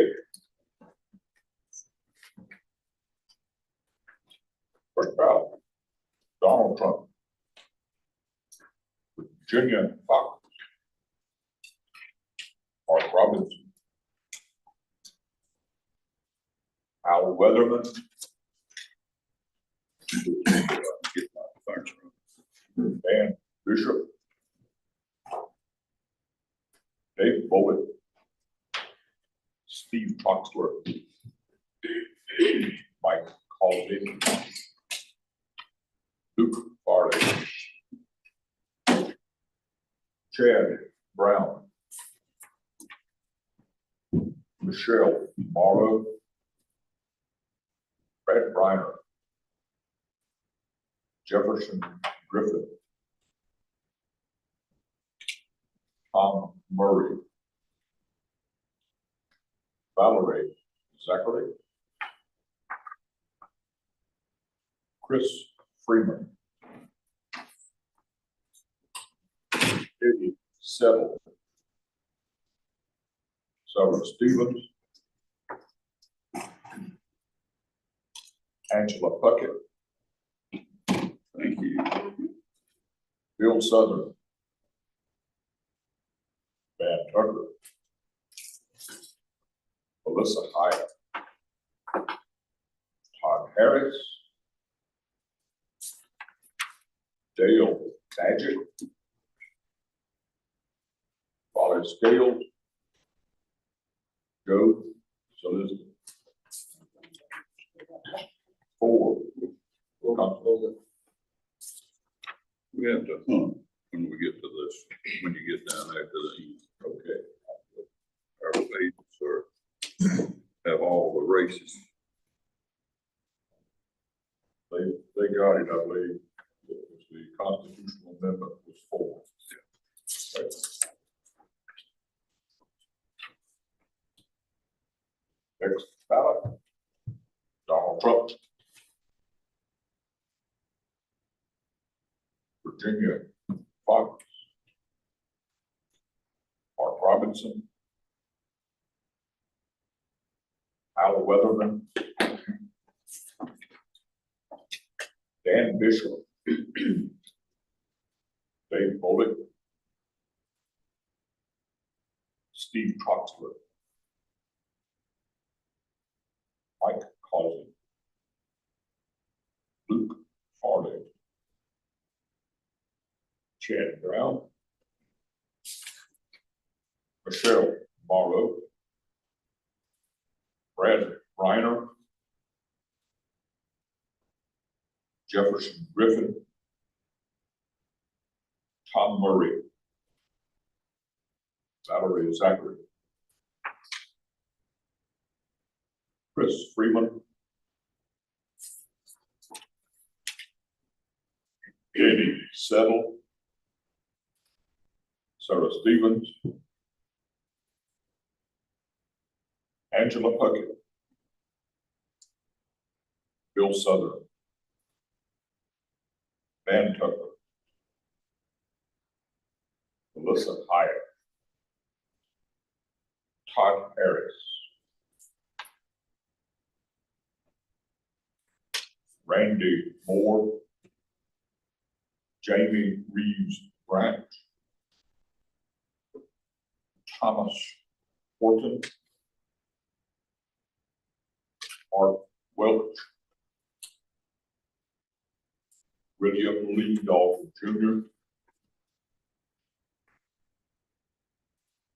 First ballot, Donald Trump. Virginia Fox. Mark Robinson, Al Weatherman, Get my thanks from. Dan Bishop, Dave Bullitt, Steve Troxler, Mike Colvin, Luke Farley, Chad Brown, Michelle Morrow, Brad Briner, Jefferson Griffin, Tom Murray, Valerie Zachary, Chris Freeman, Eddie Settle, Sarah Stevens, Angela Puckett, Thank you. Bill Southern, Van Tucker, Melissa Hyatt, Todd Harris, Dale Magic, Molly Scales, Joe Solicitor. 4. Constable. We have to hunt when we get to this, when you get down after the end. Okay. Our pages are, have all the races. They got it, I believe. It was the constitutional amendment was 4. Okay. Next ballot. Donald Trump. Virginia Fox. Mark Robinson. Al Weatherman. Dan Bishop. Dave Bullock. Steve Troxler. Mike Causey. Luke Farley. Chad Brown. Michelle Morrow. Brad Reiner. Jefferson Griffin. Tom Murray. Valerie Zachary. Chris Freeman. Eddie Settle. Sarah Stevens. Angela Puckett. Bill Southern. Van Tucker. Melissa Hyatt. Todd Harris. Randy Moore. Jamie Reeves Branch. Thomas Horton. Mark Welch. William Lee Dalton Jr.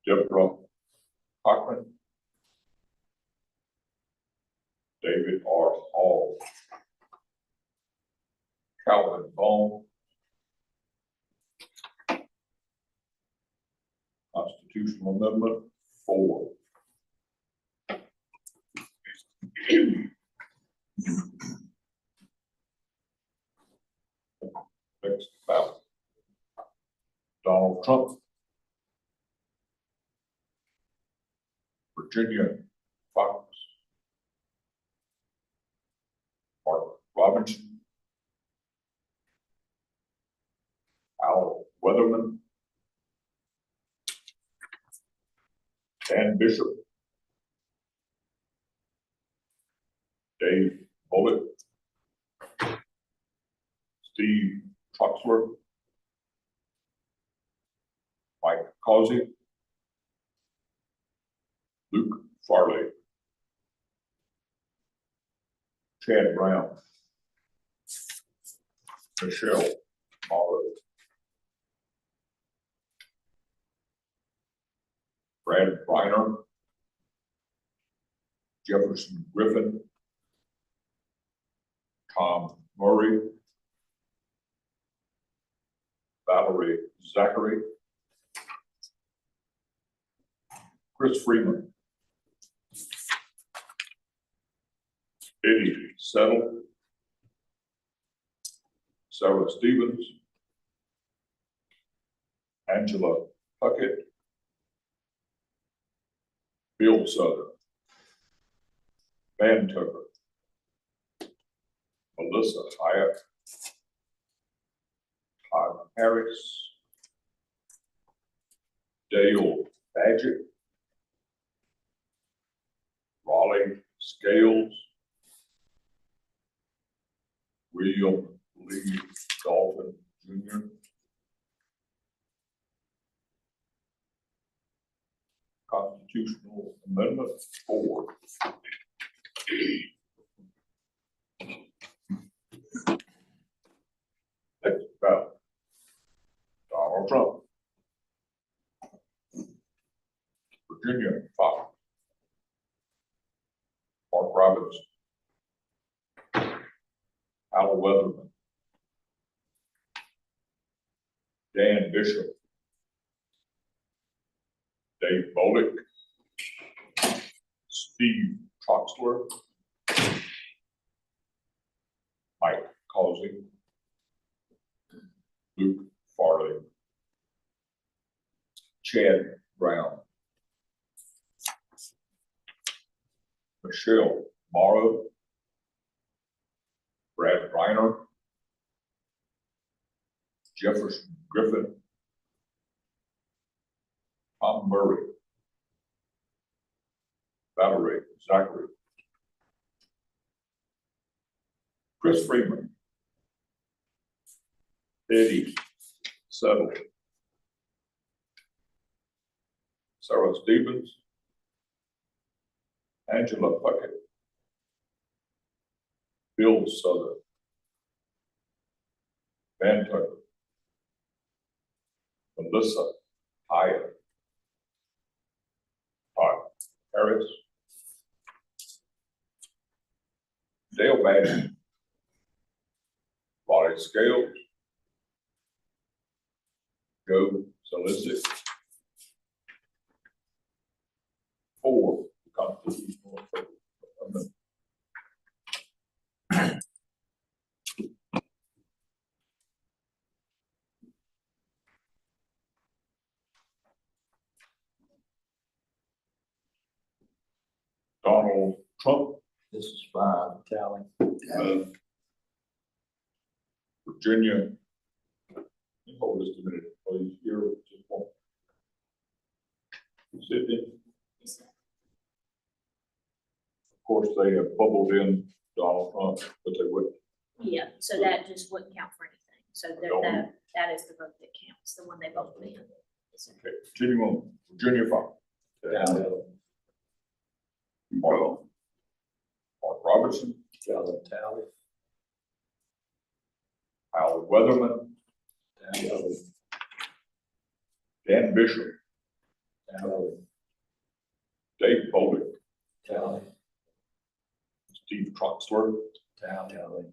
Deborah Cochran. David R. Hall. Calvin Bone. Constitutional Amendment 4. Next ballot. Donald Trump. Virginia Fox. Mark Robinson. Al Weatherman. Dan Bishop. Dave Bullock. Steve Troxler. Mike Causey. Luke Farley. Chad Brown. Michelle Morrow. Brad Reiner. Jefferson Griffin. Tom Murray. Valerie Zachary. Chris Freeman. Eddie Settle. Sarah Stevens. Angela Puckett. Bill Southern. Van Tucker. Melissa Hyatt. Todd Harris. Dale Badgett. Raleigh Scales. William Lee Dalton Jr. Constitutional Amendment 4. Next ballot. Donald Trump. Virginia 5. Mark Robbins. Al Weatherman. Dan Bishop. Dave Bolick. Steve Troxler. Mike Causey. Luke Farley. Chad Brown. Michelle Morrow. Brad Reiner. Jefferson Griffin. Tom Murray. Valerie Zachary. Chris Freeman. Eddie Settle. Sarah Stevens. Angela Puckett. Bill Southern. Van Tucker. Melissa Hyatt. Todd Harris. Dale Badgett. Raleigh Scales. Joe Solicit. 4, constitutional amendment. Donald Trump. This is 5, tally. Virginia. Hold this a minute, please. Here, just one. Sydney. Of course, they have bubbled in Donald Trump, but they wouldn't. Yeah, so that just wouldn't count for anything. So that is the vote that counts, the one they voted in. Okay, continue on. Virginia 5. Tally. Mark Robertson. Tally. Al Weatherman. Tally. Dan Bishop. Tally. Dave Bolick. Tally. Steve Troxler. Tally.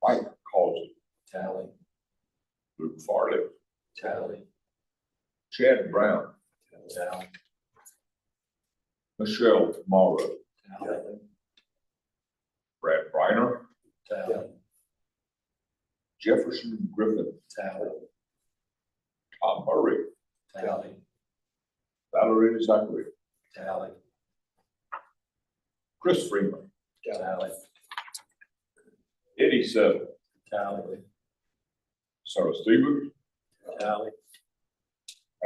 Mike Causey. Tally. Luke Farley. Tally. Chad Brown. Tally. Michelle Morrow. Tally. Brad Reiner. Tally. Jefferson Griffin. Tally. Tom Murray. Tally. Valerie Zachary. Tally. Chris Freeman. Tally. Eddie Settle. Tally. Sarah Stevens. Tally.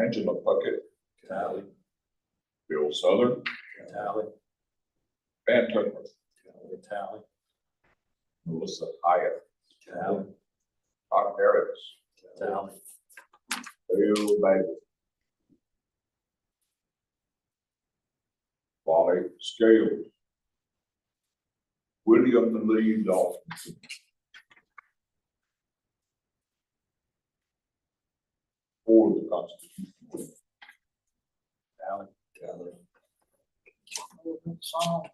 Angela Puckett. Tally. Bill Southern. Tally. Van Tucker. Tally. Melissa Hyatt. Tally. Todd Harris. Tally. Dale Badgett. Raleigh Scales, William Lee Dawson, for the Constitution. Song.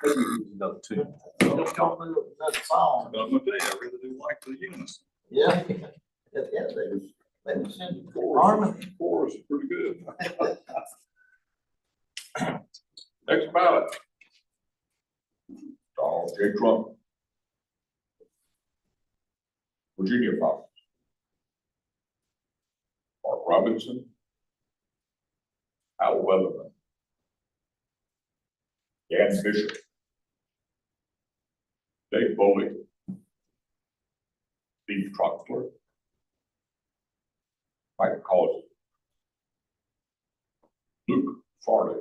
Maybe use another two. Don't do that song. But I'm gonna tell you, I really do like the unison. Yeah. Yeah, they was in Chorus harmony. chorus is pretty good. Next ballot. Donald J. Trump. Virginia Fox. Mark Robinson. Al Weatherman. Dan Bishop. Dave Foley. Steve Troxler. Mike Causey. Luke Farley.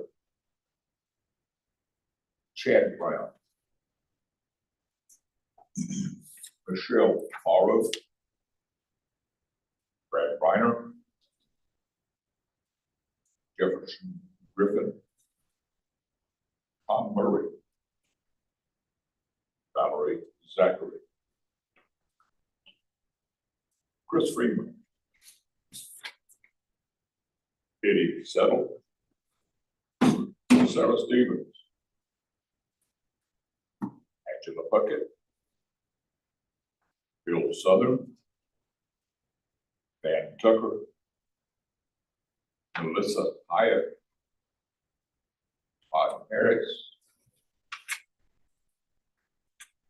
Chad Brown. Michelle Morrow. Brad Reiner. Jefferson Griffin. Tom Murray. Valerie Zachary. Chris Freeman. Eddie Settle. Sarah Stevens. Angela Puckett. Bill Southern. Van Tucker. Melissa Hyatt. Todd Harris.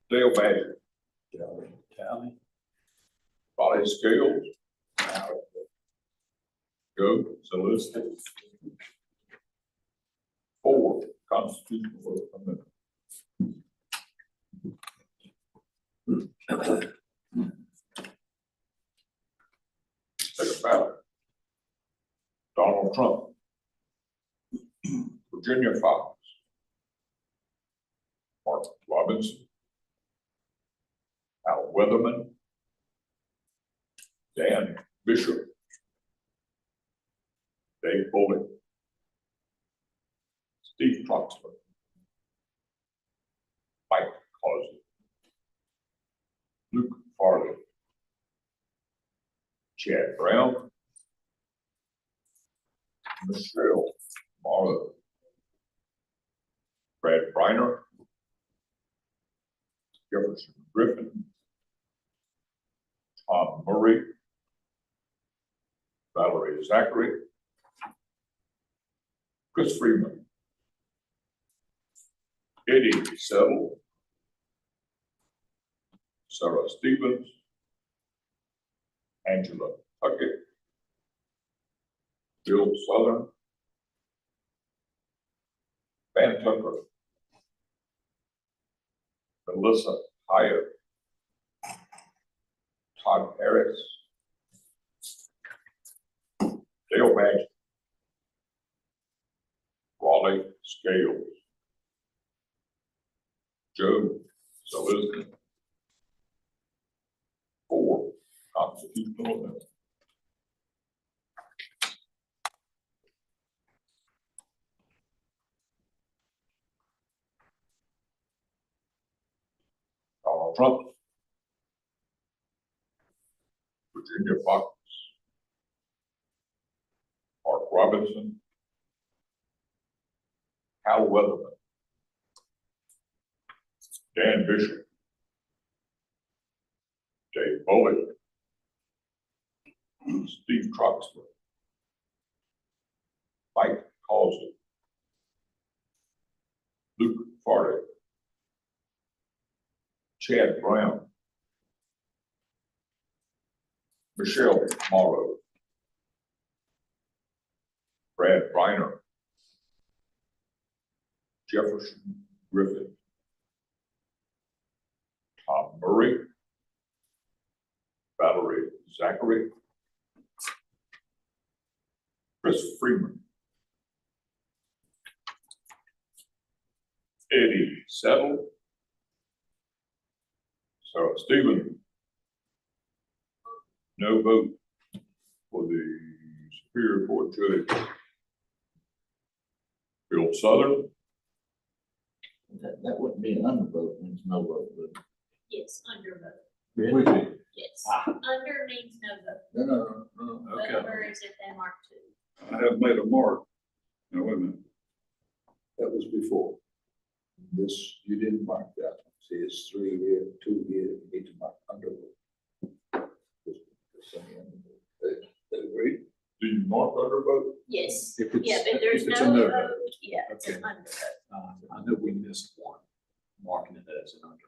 Dale Badger. Tally. Raleigh Scales. Joe Zaleski. 4 constitutional amendments. Second ballot. Donald Trump. Virginia Fox. Mark Robinson. Al Weatherman. Dan Bishop. Dave Foley. Steve Troxler. Mike Causey. Luke Farley. Chad Brown. Michelle Morrow. Brad Reiner. Jefferson Griffin. Tom Murray. Valerie Zachary. Chris Freeman. Eddie Settle. Sarah Stevens. Angela Puckett. Bill Southern. Van Tucker. Melissa Hyatt. Todd Harris. Dale Badger. Raleigh Scales. Joe Zaleski. 4 constitutional amendments. Donald Trump. Virginia Fox. Mark Robinson. Al Weatherman. Dan Bishop. Dave Foley. Steve Troxler. Mike Causey. Luke Farley. Chad Brown. Michelle Morrow. Brad Reiner. Jefferson Griffin. Tom Murray. Valerie Zachary. Chris Freeman. Eddie Settle. Sarah Stevens. No vote for the Superior Court Judge Bill Southern, That wouldn't be an undervote, means no vote, would it? Yes, undervote, Really? yes. Ah. Under means no vote. No. Okay. Over is if they mark two. I have made a mark. Now, wait a minute. That was before. This, you didn't mark that. See, it's 3 here, 2 here, you need to mark undervote. They agree? do you mark undervote? Yes, If it's- yeah, but there's if it's no a no vote, vote. yeah, it's an Okay. undervote. I know we missed one, marking it as an under.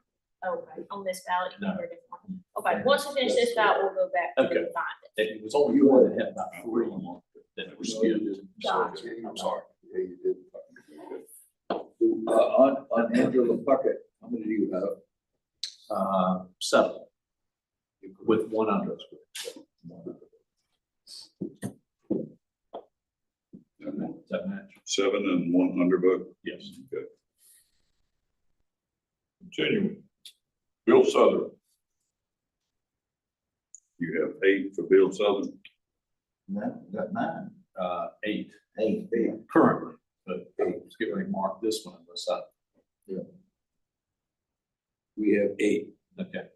Okay, on this ballot, you No. can do a different one. Okay, once we finish this ballot, we'll go back to Okay. the find it. It was only one that had about 3 that were skewed. Gotcha. I'm sorry. Yeah, you did. On Angela Puckett, how many do you have? 7 with one under. Does that match? 7 and 1 undervote. Yes. Okay. Continuing. Bill Southern, You have 8 for Bill Southern. No, you got 9, 8 8. currently, but let's get ready to mark this one on the side. We have 8. Okay.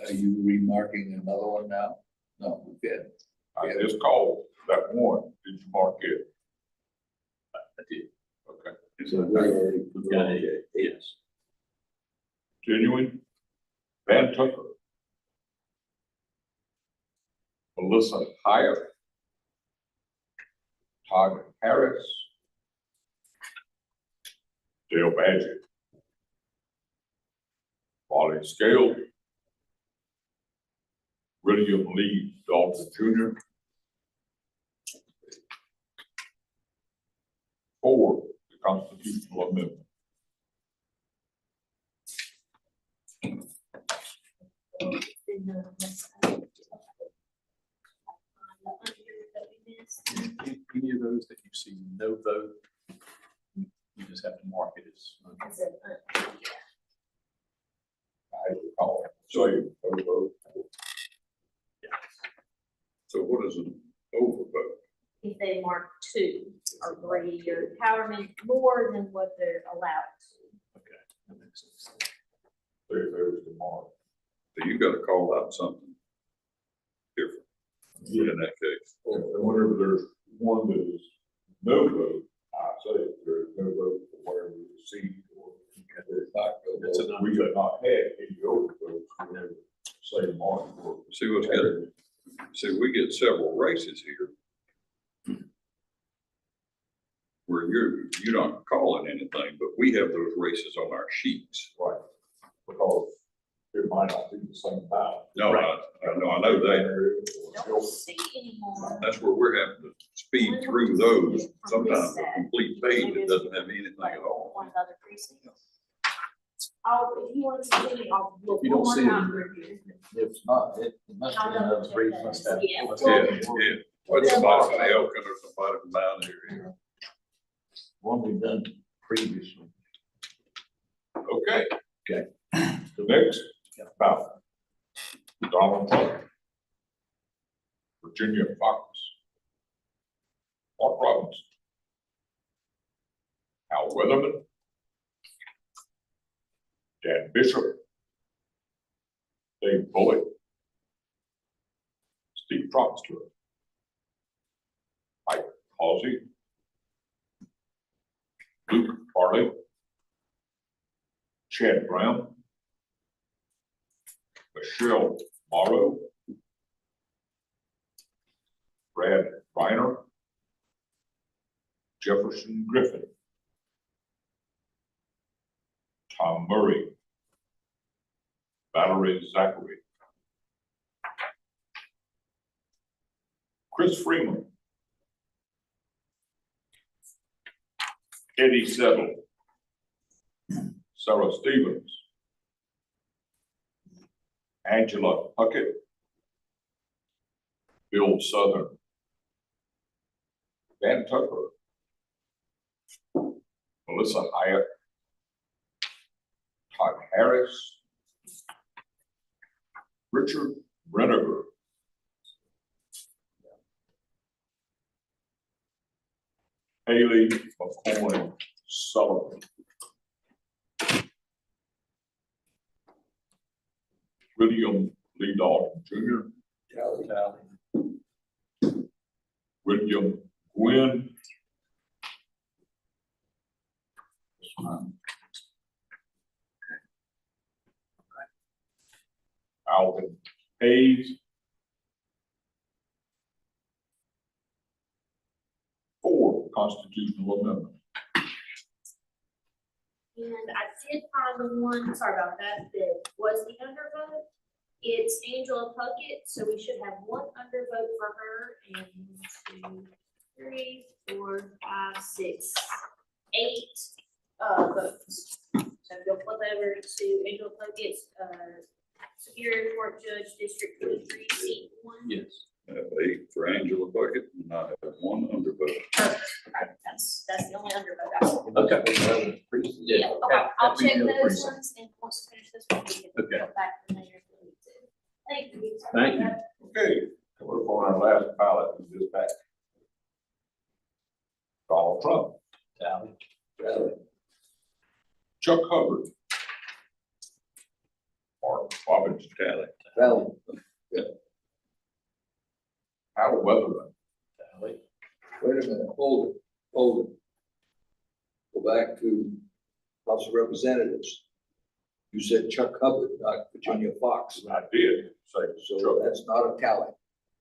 Are you remarking another one now? No, okay. I just called that one, did you mark it? I did. Okay. So we already. We've got 8, yes. Continuing. Van Tucker. Melissa Hyatt. Todd Harris. Dale Badger. Wally Scale. William Lee Dalton Jr. 4, the constitutional amendment. Didn't know this. The under that we missed. Any of those that you see no vote, you just have to mark it as. As a, I recall, so you, vote. So what is an overvote? if they mark 2 or 3 or however many more than what they're allowed to. Okay, that makes sense. There's the mark. So you gotta call out something different in that case. And whenever there's one that is no vote, I say there is no vote for whatever we received or. There's not, It's an we have not had any overvotes, we have say mark for. See what's good. See, we get several races here. Where you're not calling anything, but we have those races on our sheets. Right, because it might not be the same ballot. No, I know that. Don't see anymore. That's where we're having to speed through those. Sometimes a complete page that doesn't have anything at all. One of the other precincts. If you want to see me, I'll look If you don't one see more time it, through here. If not, it must be I'll another double check brief. that. Must have- Yeah. must Yeah, have- yeah. What's somebody from Elkin or somebody from down here? One we've done previously. Okay. Okay. The next ballot. Donald Trump. Virginia Fox. Mark Robinson. Al Weatherman. Dan Bishop. Dave Bullock. Steve Troxler. Mike Halsey. Luke Farley. Chad Brown. Michelle Morrow. Brad Reiner. Jefferson Griffin. Tom Murray. Valerie Zachary. Chris Freeman. Eddie Settle. Sarah Stevens. Angela Puckett. Bill Southern. Van Tucker. Melissa Hyatt. Todd Harris. Richard Brenniger. Haley McCoy Sullivan. William Lee Dalton Jr., William Gwynn. Alvin Hayes. 4 constitutional amendments. And I did find the one, sorry about that was the undervote. It's Angela Puckett, so we should have 1 undervote for her and 1, 2, 3, 4, 5, 6, 8 votes. So if you'll flip over to Angela Puckett's Superior Court Judge District 23, seat 1. Yes. I have 8 for Angela Bucket, and I have 1 undervote. Right, that's the only undervote. Okay. Yeah, okay, I'll check That'd be the those precinct. ones and once we finish this one, we can Okay. go back to the mayor if we need to. Thank you. Thank you. Okay, coming up on our last ballot in this pack. Donald Trump. Tally. Chuck Hubbard. Mark Robbins. Tally. Al Weatherman. Tally. Wait a minute, hold it. Go back to House of Representatives. You said Chuck Hubbard, not Virginia Fox. I did say So Chuck. that's not a tally.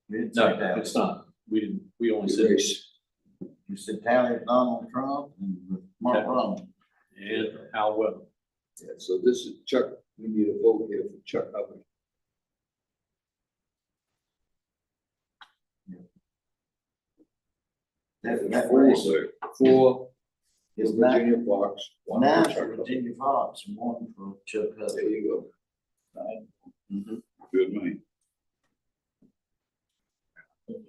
No, it's not. We only said. Erase. You said tally Donald Trump and Mark Romney. And Al Weather. Yeah, so this is Chuck, we need a vote here for Chuck Hubbard. That Four, race sir. 4 is for not, Virginia Fox, 1 nine for Chuck for Hubbard. Virginia Fox and 1 for Chuck There Hubbard. you go. 9. Good man.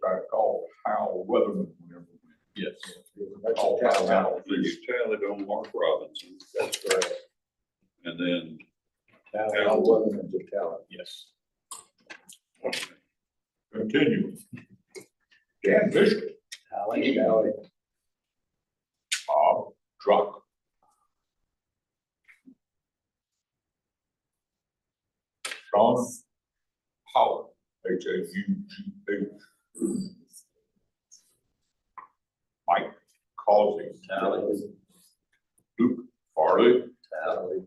Try to call Al Weatherman whenever. Yes. That's Call a tally. Al. So you tallied on Mark Robinson, That's correct. and then Al Weatherman's a tally. Yes. Continue. Dan Bishop. Tally. Tally. Bob Druck. Sean Howard, Haughg. Mike Causey. Tally. Luke Farley, Tally.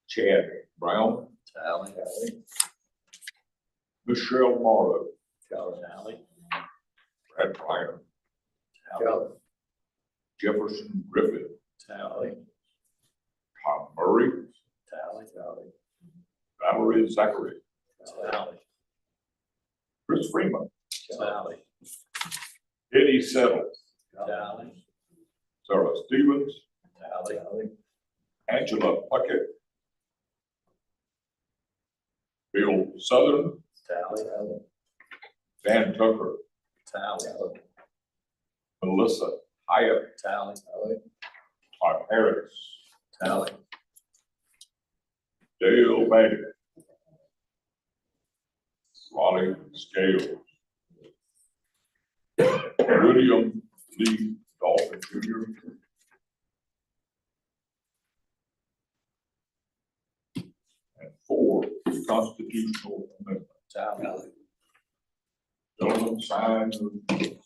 Chad Brown, Tally. Michelle Marlowe, Tally. Brad Pryor, Tally. Jefferson Griffin, Tally. Tom Murray, Tally. Valerie Zachary, Tally. Chris Freeman, Tally. Eddie Settle, Tally. Sarah Stevens, Tally. Angela Puckett, Bill Southern, Tally. Dan Tucker, Tally. Melissa Hyatt, Tally. Todd Harris, Tally. Dale Bailey, Raleigh Scales, William Lee Dalton Jr., and 4 constitutional amendments. Tally. Gentlemen, sign the.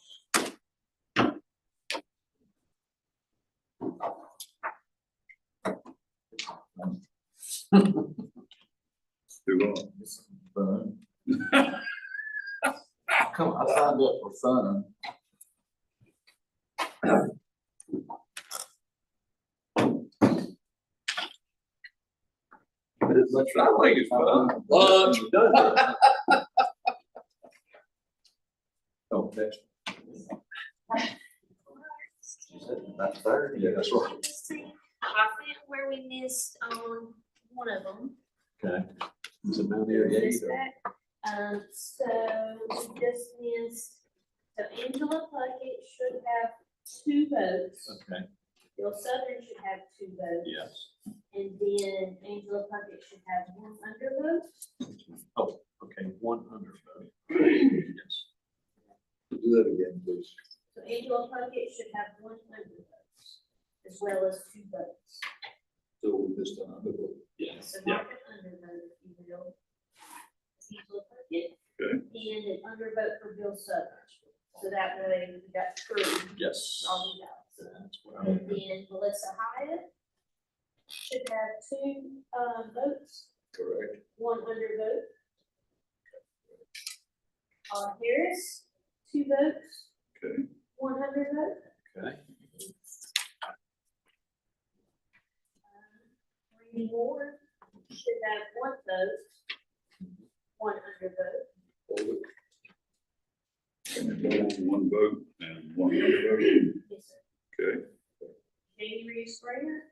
Too long. Fun. I signed up for fun. That's right, I think it's fun. Lunch. Oh, next. That's 30. Yeah, that's right. I think where we missed on one of them. Okay. Is it Mount Airy This 8 or? back. So we just missed, so Angela Puckett should have 2 votes. Okay, Bill Southern should have 2 votes. yes. And then Angela Puckett should have 1 undervote. Oh, okay, 100 vote. Yes. Do that again, please. So Angela Puckett should have 1 undervote. Is as well as 2 votes. So this time, Yes. So Yeah. mark an undervote, if you will. Angela Puckett. Okay. And an undervote for Bill Southern. So that way we got 3 Yes. on the ballot. That's what I- And then Melissa Hyatt should have 2 votes, correct. 1 undervote. Harris, 2 votes. Okay. 1 undervote. Okay. Randy Moore should have 1 vote, 1 undervote. One vote and one undervote. Yes, sir. Okay. Jamie Reeves Brayer,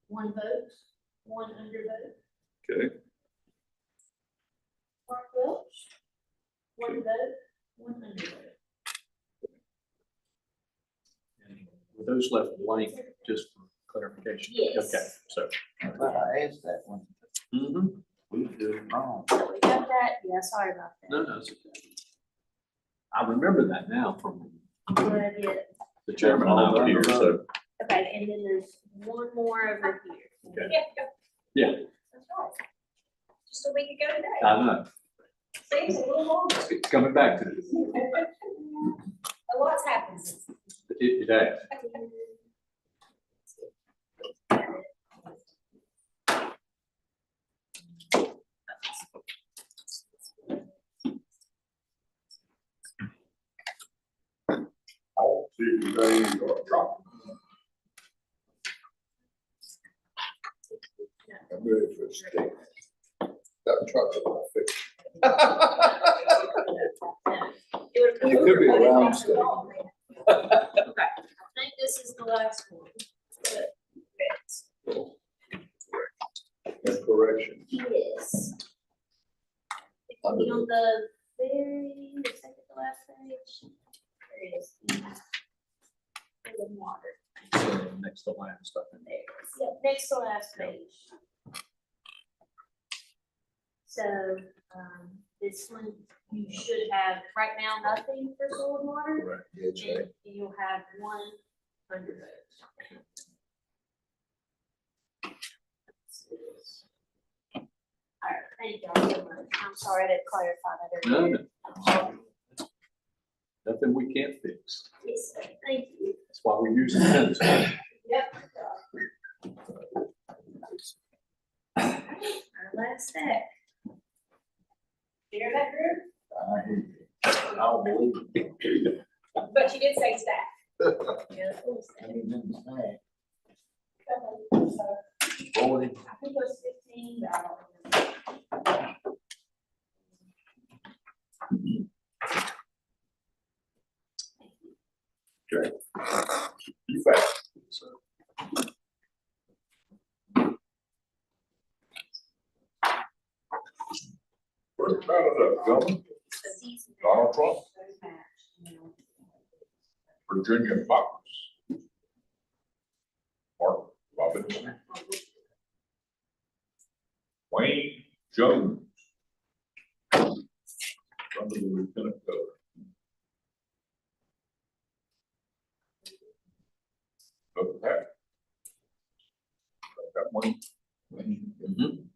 1 vote, 1 undervote. Okay. Mark Welch, 1 vote, 1 undervote. And were those left blank, just for clarification? Yes. Okay, so. But I asked that one, Mhm. we did it wrong. We got that, yeah, sorry about that. No, it's okay. I remember that now from But, yeah, the chairman and I were here, so. okay, and then there's 1 more over here. Yeah, That's right. Just a week ago today. I know. Seems a little longer. It's coming back to this. A lot's happened since. It has. I'll see if you got any drop. I'm ready for a steak. That chocolate will fix. It could be a round steak. Okay, I think this is the last one. And correction. Yes. On the very, second to last page. There it is. The water. So next to last, I think. There it is. Yep, next to last page. So, this one, you should have, right now, nothing for soil and water. Correct. That's right. And you'll have 1 undervote. All right, thank y'all so much. I'm sorry I didn't clarify that No, earlier. no. Nothing we can't fix. Yes, sir. Thank you. That's why we use it. Yep. Our last step. Hear that, Drew? I hear you. I'll believe it. But you did say staff. Ain't been the same. So, 40, I think it was 15, but I don't remember. You bet. First ballot up, gentlemen. Donald Trump, Virginia Fox. Mark Robinson. Wayne Jones. Under the lieutenant governor. Okay. Got one. Mhm.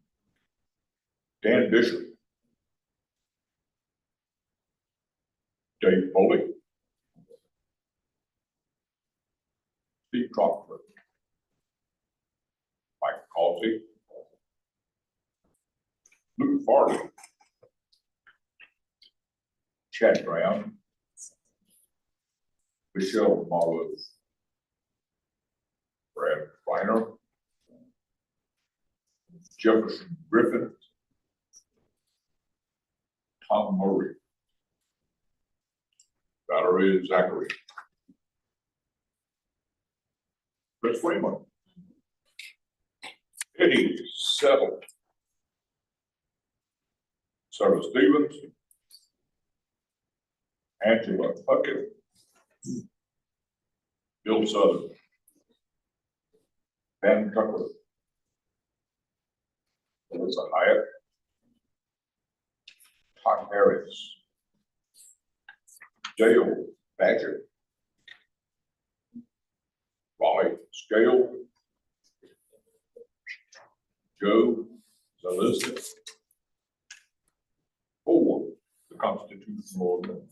Dan Bishop. Dave Foley. Steve Crawford. Mike Halsey. Luke Farley. Chad Brown. Michelle Marlowe. Brad Reiner. Jefferson Griffin. Tom Murray. Valerie Zachary. Chris Freeman. Eddie Settle. Sarah Stevens. Angela Puckett. Bill Southern. Ben Tucker. Melissa Hyatt. Todd Harris. Dale Badger. Raleigh Scale, Joe Zalistik. 4, the constitutional amendment.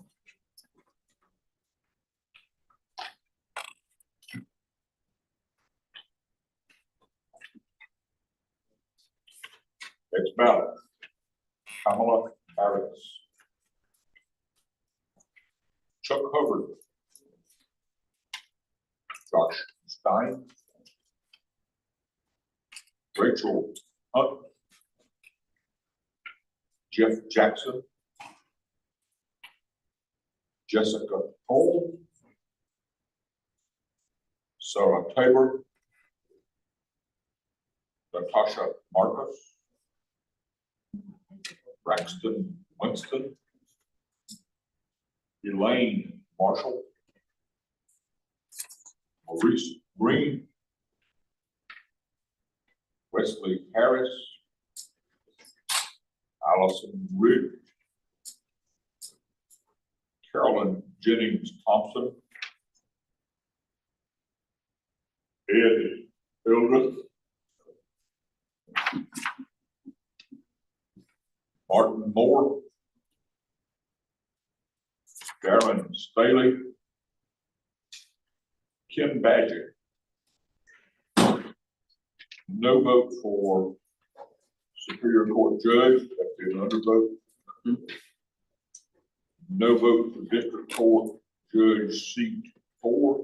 Next ballot, Kamala Harris. Chuck Hubbard. Josh Stein. Rachel Hunt. Jeff Jackson. Jessica Cole. Sarah Tabor. Natasha Marcus. Braxton Winston. Elaine Marshall. Maurice Green. Wesley Harris. Allison Ridge. Carolyn Jennings Thompson. Ed Hildreth. Martin Moore. Darren Staley. Kim Badger. No vote for Superior Court Judge, that'd be an undervote. No vote for District Court Judge Seat 4,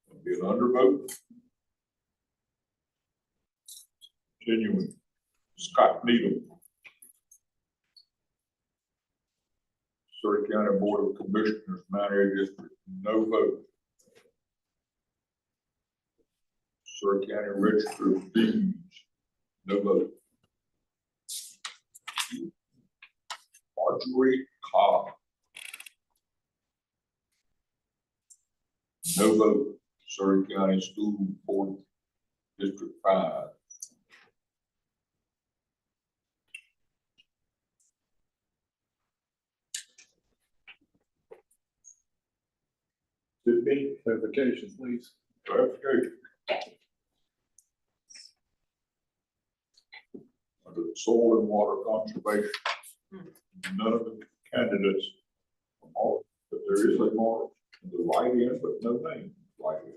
that'd be an undervote. Continuing, Scott Needham. Surrey County Board of Commissioners, Mount Airy District, no vote. Surrey County Register of Deeds, no vote. Marjorie Cobb. No vote. Surrey County School Board, District 5. Sydney, clarification, please. Clarification. Under the Soil and Water Conservation, none of the candidates are marked, but there is a mark in the right end, but no name right end.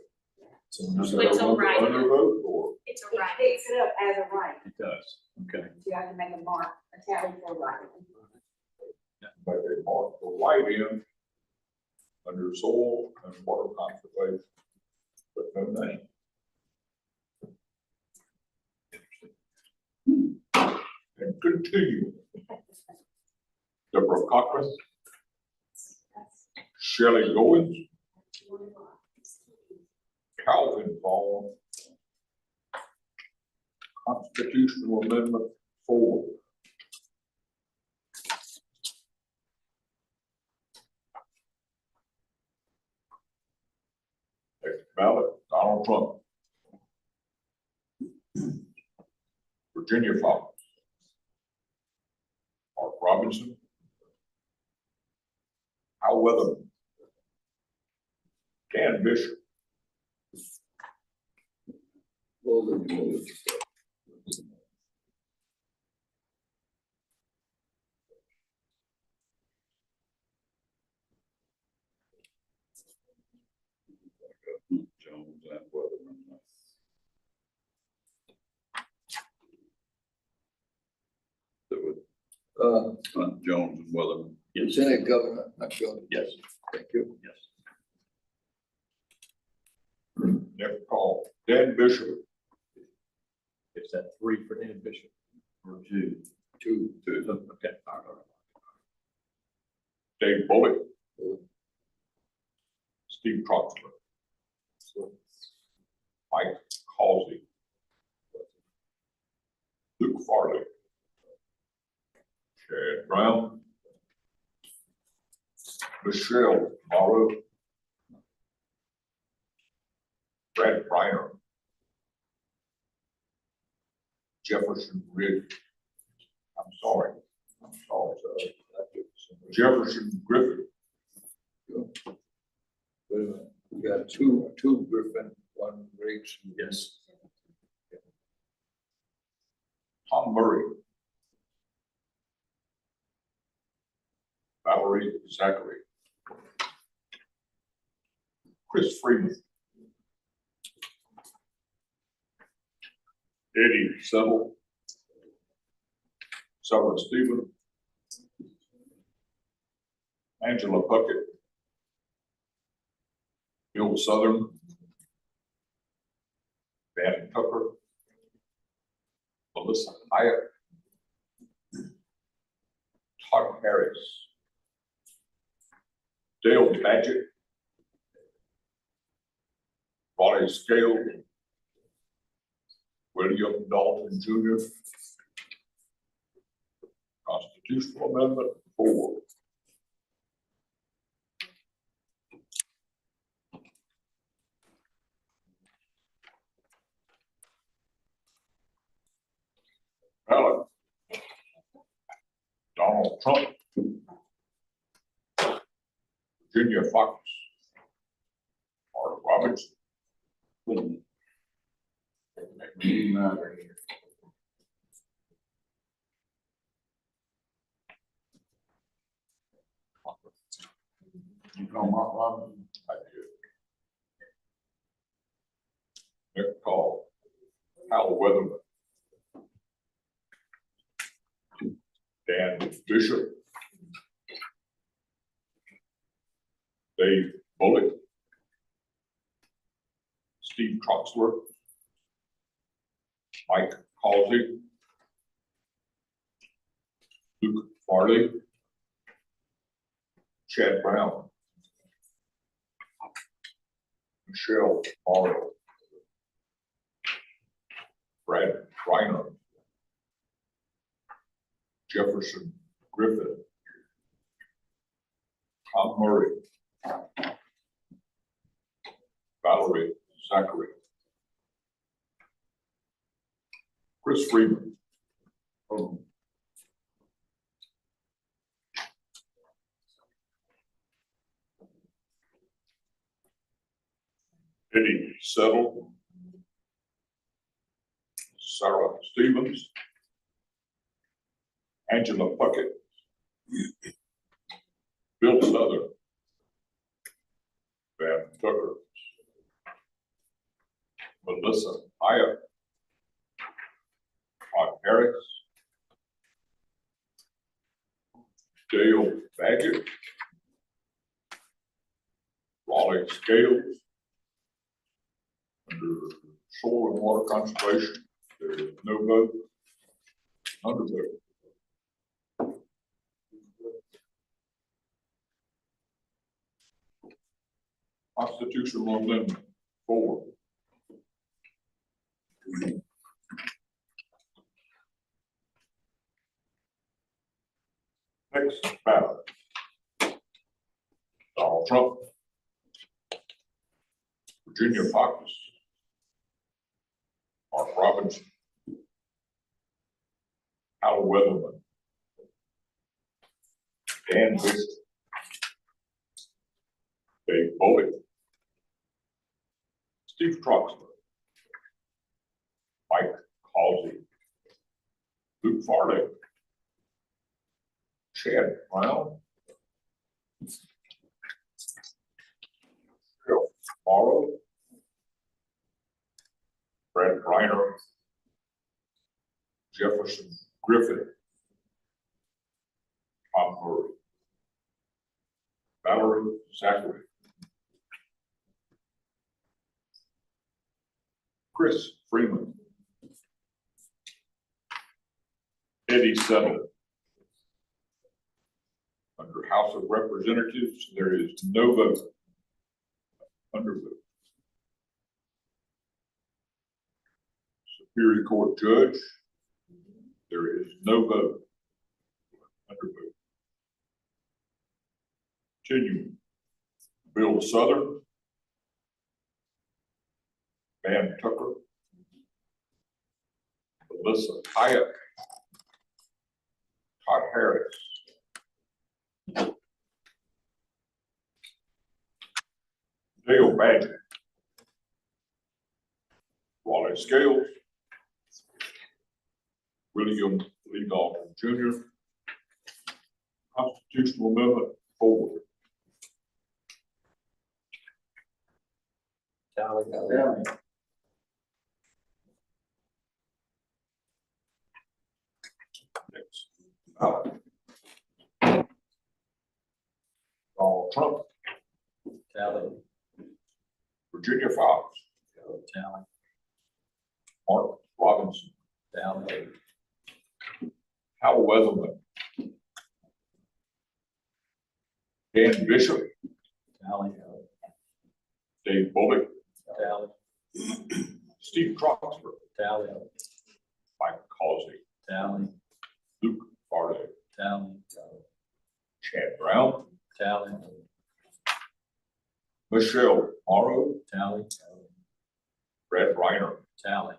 So is that It's a a write-in. undervote or? It's a It right. picks it up as a right. It does, okay. You have to make a mark, a tally for right. Make a mark for right end under soil and water conservation, but no name. And continue. Deborah Cochran, Shelley Goins, Calvin Vaughn, Constitutional Amendment 4. Next ballot, Donald Trump. Virginia Fox. Mark Robinson. Al Weatherman. Dan Bishop. Jones and Weatherman. That would, Jones and Weatherman. Senate Governor, not Governor. Yes. Thank you. Yes. Next call, Dan Bishop. Is that 3 for Dan Bishop or 2? Two. Okay. All right. Dave Bullock. Steve Troxler. Mike Halsey. Luke Farley. Chad Brown. Michelle Morrow. Brad Briner. Jefferson Ridge. I'm sorry. Jefferson Griffin. Wait a minute, we got two Griffin, one Reeves. Yes. Tom Murray. Valerie Zachary. Chris Freeman. Eddie Settle. Sarah Stephen. Angela Puckett. Bill Southern. Van Tucker. Melissa Hyatt. Todd Harris. Dale Badgett. Ronnie Scale. William Dalton Jr. Constitutional Amendment 4. Ballot. Donald Trump. Virginia Fox. Mark Roberts. You call Mark Robbins? I did. Nick Call. Hal Weatherman. Dan Bishop. Dave Bullock. Steve Troxler. Mike Halsey. Luke Farley. Chad Brown. Michelle Morrow. Brad Reiner. Jefferson Griffin. Tom Murray. Valerie Zachary. Chris Freeman. Eddie Settle. Sarah Stevens. Angela Puckett. Bill Southern. Van Tucker. Melissa Hyatt. Todd Harris. Dale Badgett. Raleigh Scales. Under Soil and Water Conservation, there is no vote. Undervote. Constitutional Amendment 4. Next ballot. Donald Trump. Virginia Fox. Mark Robbins. Hal Weatherman. Dan Bishop. Dave Bullock. Steve Troxler. Mike Halsey. Luke Farley. Chad Brown. Bill Morrow. Brad Reiner. Jefferson Griffin. Tom Murray. Valerie Zachary. Chris Freeman. Eddie Settle. Under House of Representatives, there is no vote. Undervote. Superior Court Judge, there is no vote. Undervote. Continuing. Bill Southern. Van Tucker. Melissa Hyatt. Todd Harris. Dale Badgett. Raleigh Scales, William Lee Dalton Jr., Constitutional Amendment 4. Tally. Next. Donald Trump, Tally. Virginia Fox, Tally. Mark Robinson, Tally. Hal Weatherman, Dan Bishop, Tally. Dave Bullock, Tally. Steve Troxler, Tally. Mike Causey, Tally. Luke Farley, Tally. Chad Brown, Tally. Michelle Morrow, Tally. Brad Reiner, Tally.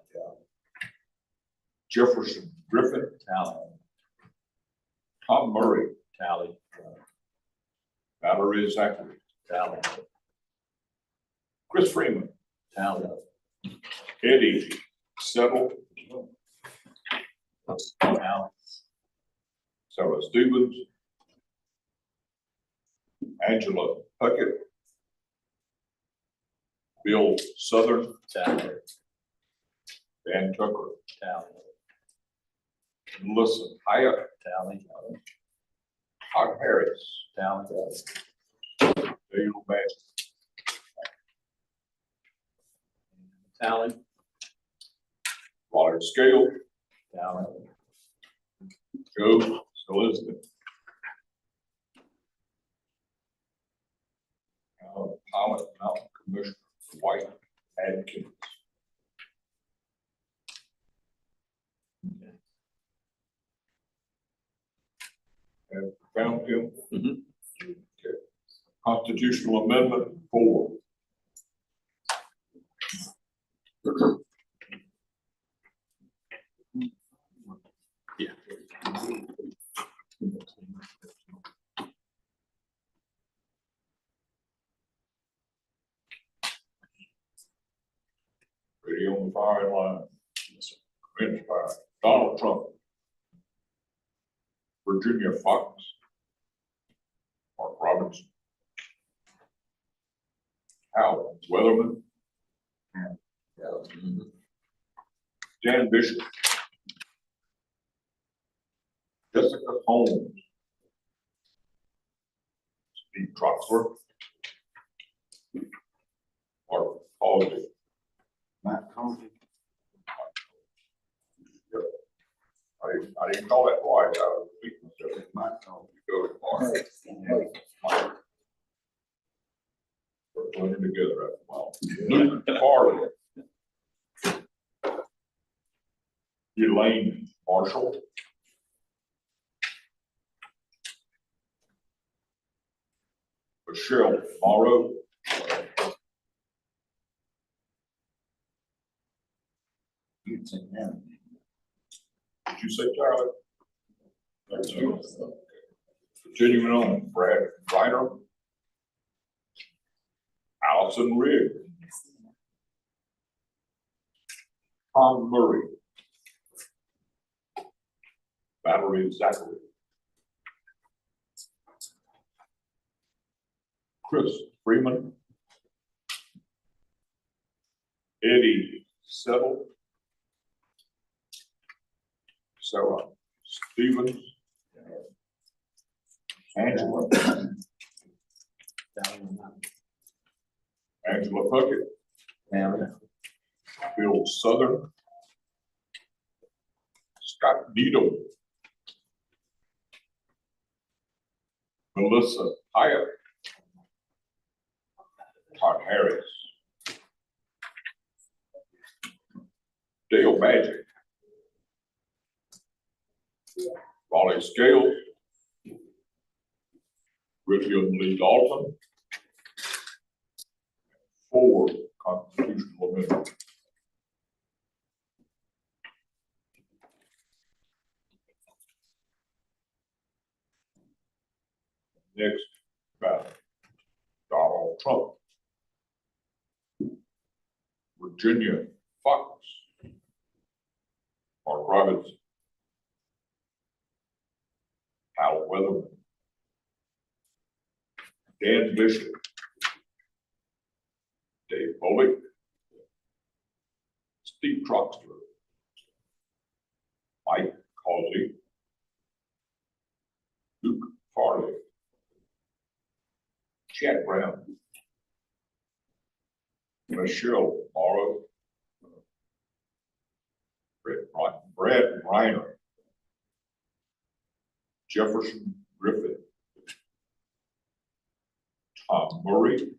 Jefferson Griffin, Tally. Tom Murray, Tally. Valerie Zachary, Tally. Chris Freeman, Tally. Eddie Settle, Tally. Sarah Stevens, Angela Puckett, Bill Southern, Tally. Dan Tucker, Tally. Melissa Hyatt, Tally. Todd Harris, Tally. Dale Bass, Tally. Raleigh Scale, Tally. Joe Elizabeth. Pilot Mountain Commissioner White Adkins. Have you found him? Mhm. Okay. Constitutional Amendment 4. Yeah. Ready on the firing line. Commence fire. Donald Trump. Virginia Fox. Mark Robinson. Hal Weatherman. Dan Bishop. Jessica Holmes. Steve Troxler. Mark Causey. Matt Combs. I didn't call that twice. I was speaking to it. Matt Combs. Go to Mark. We're putting together after a while. Luke Farley. Elaine Marshall. Michelle Morrow. You'd say him. Did you say Charlie? Thank you. Continuing on, Brad Reiner. Allison Rigg. Tom Murray. Valerie Zachary. Chris Freeman. Eddie Settle. Sarah Stevens. Angela. Angela Puckett. Tally. Bill Southern. Scott Needle. Melissa Hyatt. Todd Harris. Dale Badger. Raleigh Scales. William Lee Dalton. 4 constitutional amendments. Next, Donald Trump. Virginia Fox. Mark Roberts. Hal Weatherman. Dan Bishop. Dave Foley. Steve Troxler. Mike Causey. Luke Farley. Chad Brown. Michelle Morrow. Brad Reiner. Jefferson Griffin. Tom Murray.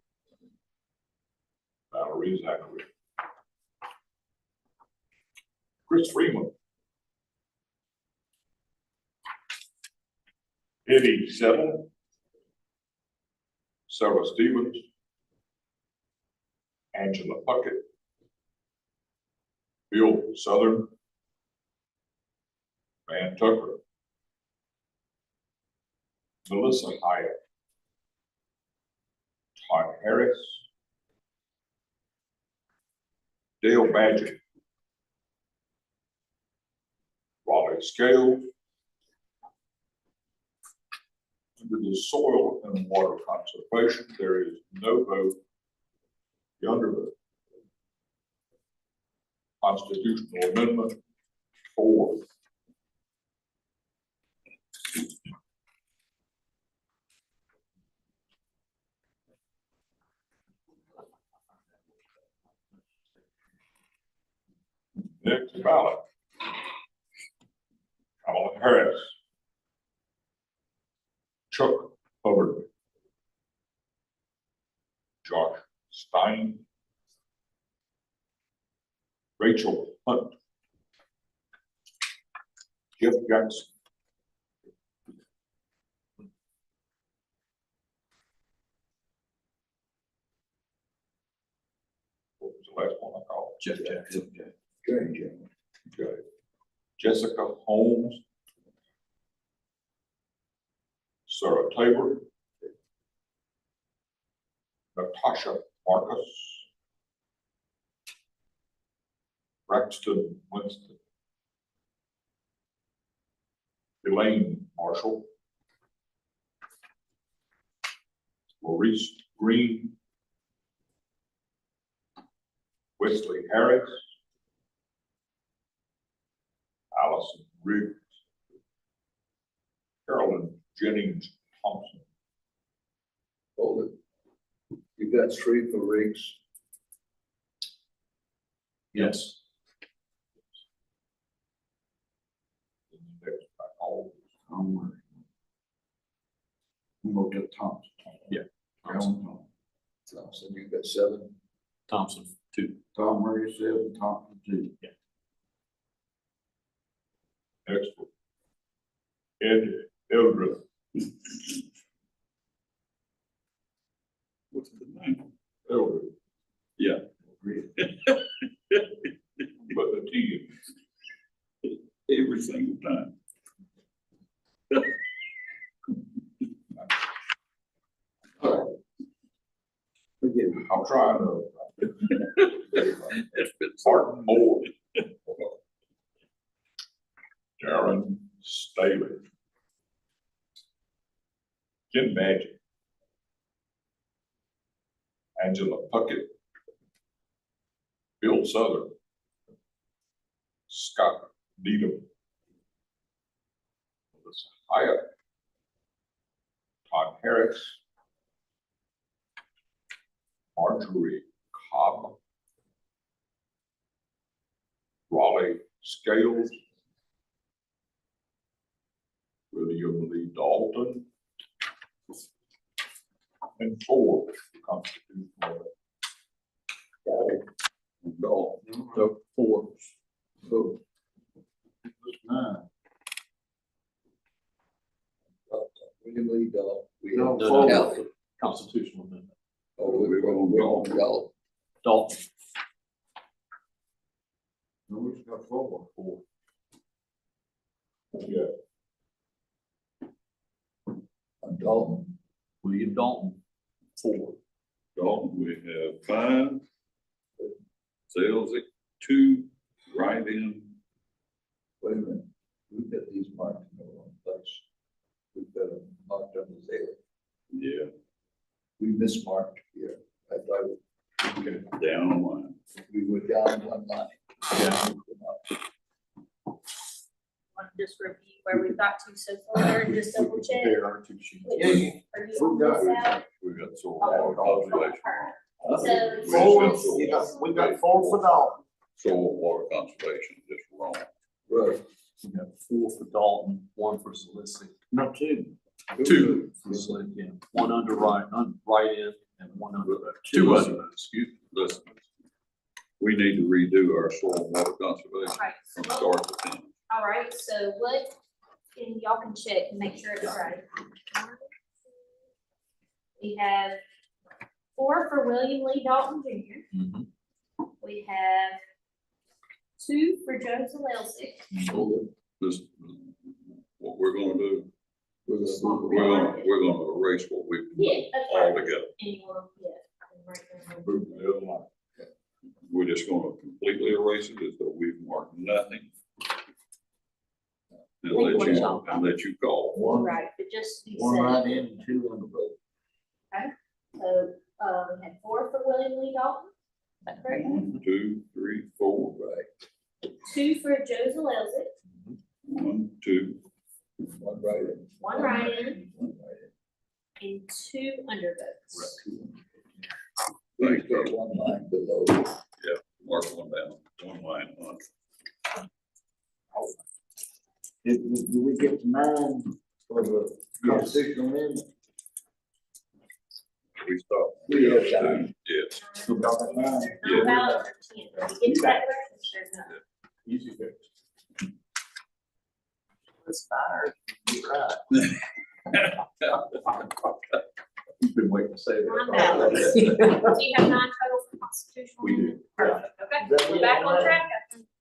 Valerie Zachary. Chris Freeman. Eddie Settle. Sarah Stevens. Angela Puckett. Bill Southern. Van Tucker. Melissa Hyatt. Todd Harris. Dale Badger. Raleigh Scales. Under the soil and water conservation, there is no vote. The undervote. Constitutional Amendment 4. Next ballot. Kamala Harris. Chuck Hubbard. Josh Stein. Rachel Hunt. Jeff Jackson. What was the last one I called? Jeff Jackson. Okay. Jessica Holmes. Sarah Tabor. Natasha Marcus. Braxton Winston. Elaine Marshall. Maurice Green. Wesley Harris. Allison Riggs. Carolyn Jennings Thompson. Hold it. You got three for Riggs. Yes. I'm gonna get Thompson. Yeah. Thompson. Thompson, you got 7. Thompson, 2. Tom Murray 7, Thompson 2. Yeah. Next one. Ed Eldred. What's the name? Eldred. Yeah. But the T. Every single time. I'm trying to. Martin Moore. Darren Staley. Ken Magic. Angela Puckett. Bill Southern. Scott Needham. Melissa Hyatt. Todd Harris. Marjorie Cobb. Raleigh Scales. William Lee Dalton. And 4, constitutional. Dalton. So 4. So 9. William Lee Dalton. No, No, no. Kelly. Constitutional amendment. Oh, we're gonna go Dalton. No, we just got 4. Yeah. Dalton. William Dalton, 4. Dalton, we have 5. Sales, 2 write-in. Wait a minute, we've got these marked in the wrong place. We've got them marked on the table. Yeah, We mismarked here. I thought down on line. we were down one line. Yeah. Want to just review where we got to so far and just double check? There are 2 sheets. Which- Yeah, yeah. Are you on this out? We got soil Oh, water conservation. So. Four, we got 4 for Dalton. Soil water conservation, just wrong. Right. We got 4 for Dalton, 1 for Solicitor. No, 2. 2 for Solicitor, yeah. 1 under write-in and 1 under, 2 under, excuse me. Listen, we need to redo our soil water conservation Right, from so start to finish. all right, so what, and y'all can check and make sure it's right. We have 4 for William Lee Dalton Jr. Mhm. We have 2 for Joe Zalesik. So this, what we're gonna do, We're we're gonna erase what we've Yeah, done that's right. altogether. Anyone, yeah. I can write that down. Move the other line. We're just gonna completely erase it as though we've marked nothing. And Like what let you, y'all and let you call. One, Right, but just be one safe. write-in and 2 on the vote. So, we had 4 for William Lee Dalton. Is that correct? 2, 3, 4, Right. 2 for Joe Zalesik, 1, 2, One write-in. 1 write-in, One write-in. and 2 undervotes. Thank We've got you. 1 line below. Mark one down, 1 line on. Did we get to 9 for the constitutional amendment? We stopped. We have time. Yes. We got that 9. There's no ballots or 10. Did we get to that right? There's not. Easy fix. It's fire. You're right. You've been waiting to say Nine that. ballots. So you have 9 total for constitutional? We do, amendment? Perfect, okay, Is that we're it? back on track.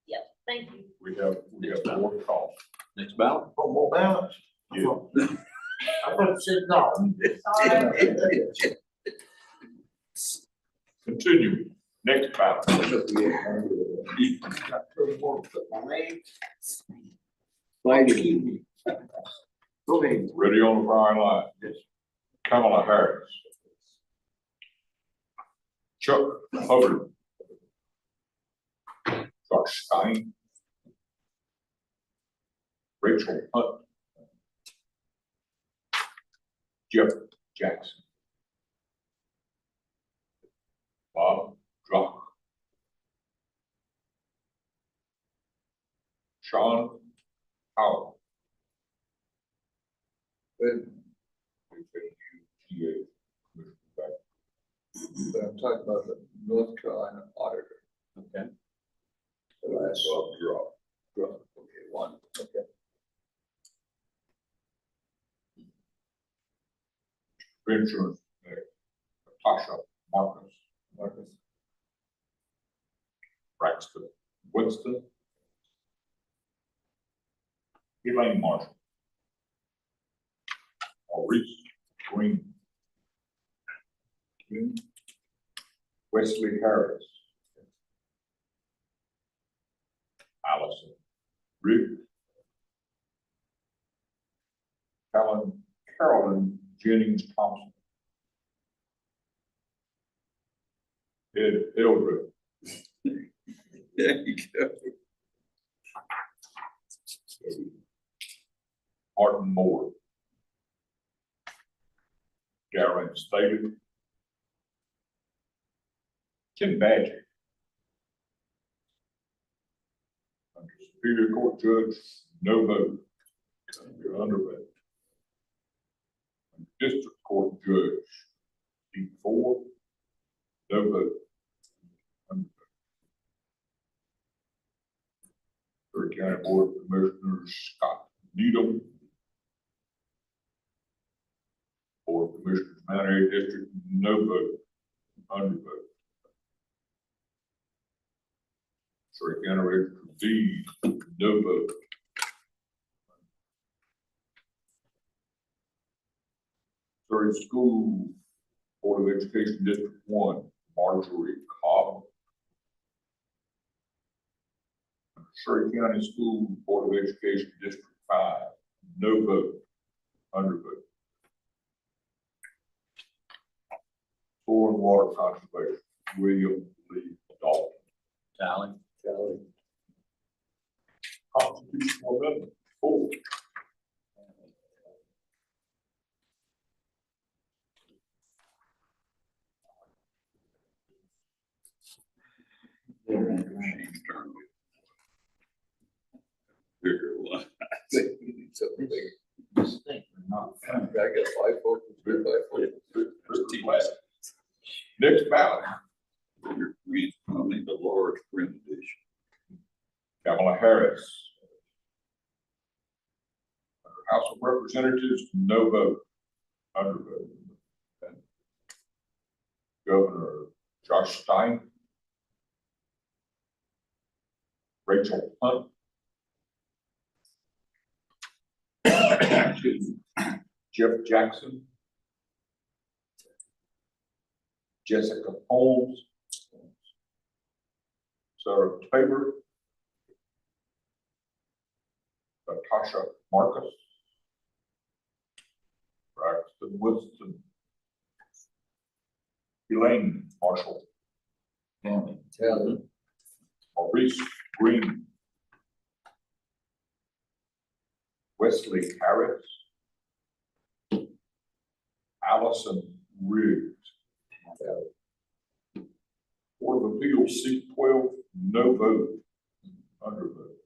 Yep, thank you. We have 4 to call. Next ballot? One more balance. Yeah. I thought you said no. Sorry. Continue, next ballot. Go ahead. Ready on the fire line. Yes. Kamala Harris. Chuck Hubbard. Josh Stein. Rachel Hunt. Jeff Jackson. Bob Drock. Sean Howell. But I'm talking about the North Carolina auditor. Okay. The last Bob Drop. drop. Okay, 1, okay. Insurance, Tasha Marcus. Braxton Winston. Elaine Marshall. Maurice Green. Wesley Harris. Allison Riggs. Carolyn Jennings Thompson. Ed Eldred. There you go. Martin Moore. Darren Staley. Ken Badger. Under Superior Court Judge, no vote. You're under vote. District Court Judge, seat 4, no vote. Under vote. Curry County Board of Commissioners, Scott Needham. Board of Commissioners, Mount Airy District, no vote. Under vote. Surrey County Register of Deeds, no vote. Surrey School Board of Education District 1, Marjorie Cobb. Surrey County School Board of Education District 5, no vote, undervote. Soil and Water Conservation, William Lee Dalton. Tally. Tally. Constitutional Amendment 4. She's turned it. Bigger line. Something big. Not. I got 5 votes, 3 votes. Next ballot, Bigger green, only the large print edition. Kamala Harris. House of Representatives, no vote, undervote. Governor Josh Stein. Rachel Hunt. Excuse me. Jeff Jackson. Jessica Holmes. Sarah Tabor. Natasha Marcus. Braxton Winston. Elaine Marshall. Tally. Maurice Green. Wesley Harris. Allison Riggs. Board of Appeals, seat 12, no vote, undervote.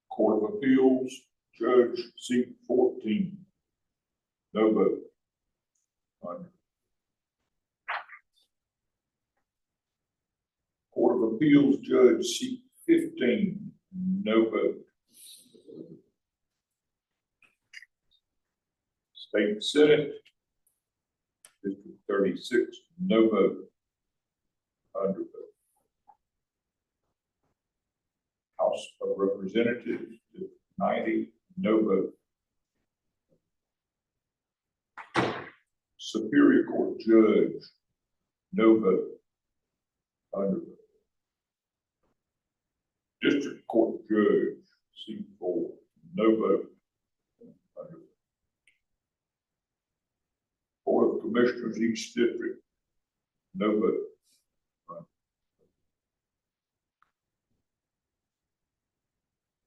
Court of Appeals, Judge, seat 14, no vote, under. Court of Appeals, Judge, seat 15, no vote. State Senate, District 36, no vote, undervote. House of Representatives, District 90, no vote. Superior Court Judge, no vote, undervote. District Court Judge, seat 4, no vote, undervote. Board of Commissioners, each district, no vote.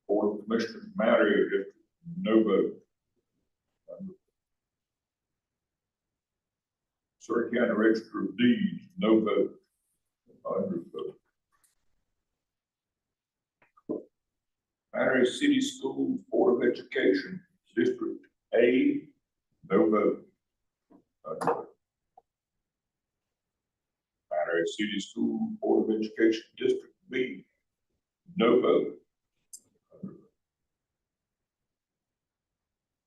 Board of Commissioners, Marietta District, no vote. Surrey County Register of Deeds, no vote. Undervote. Marietta City Schools Board of Education, District A, no vote. Marietta City School Board of Education, District B, no vote.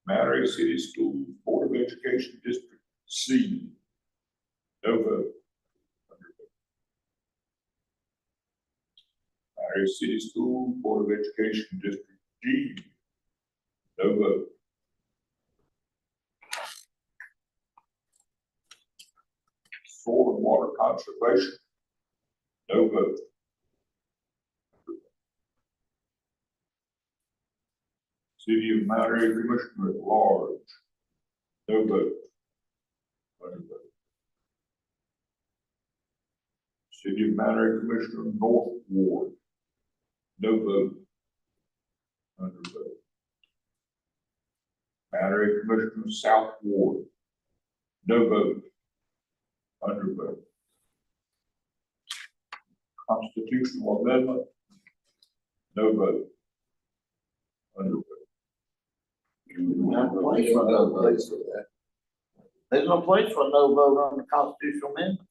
Marietta City School Board of Education, District C, no vote. Marietta City School Board of Education, District G, no vote. Soil and Water Conservation, no vote. City of Marietta Commissioner at Large, no vote. Undervote. City of Marietta Commissioner North Ward, no vote. Undervote. Marietta Commissioner South Ward, no vote. Undervote. Constitutional Amendment, no vote. Undervote. No place for no vote for that. There's no place for no vote on the constitutional amendment.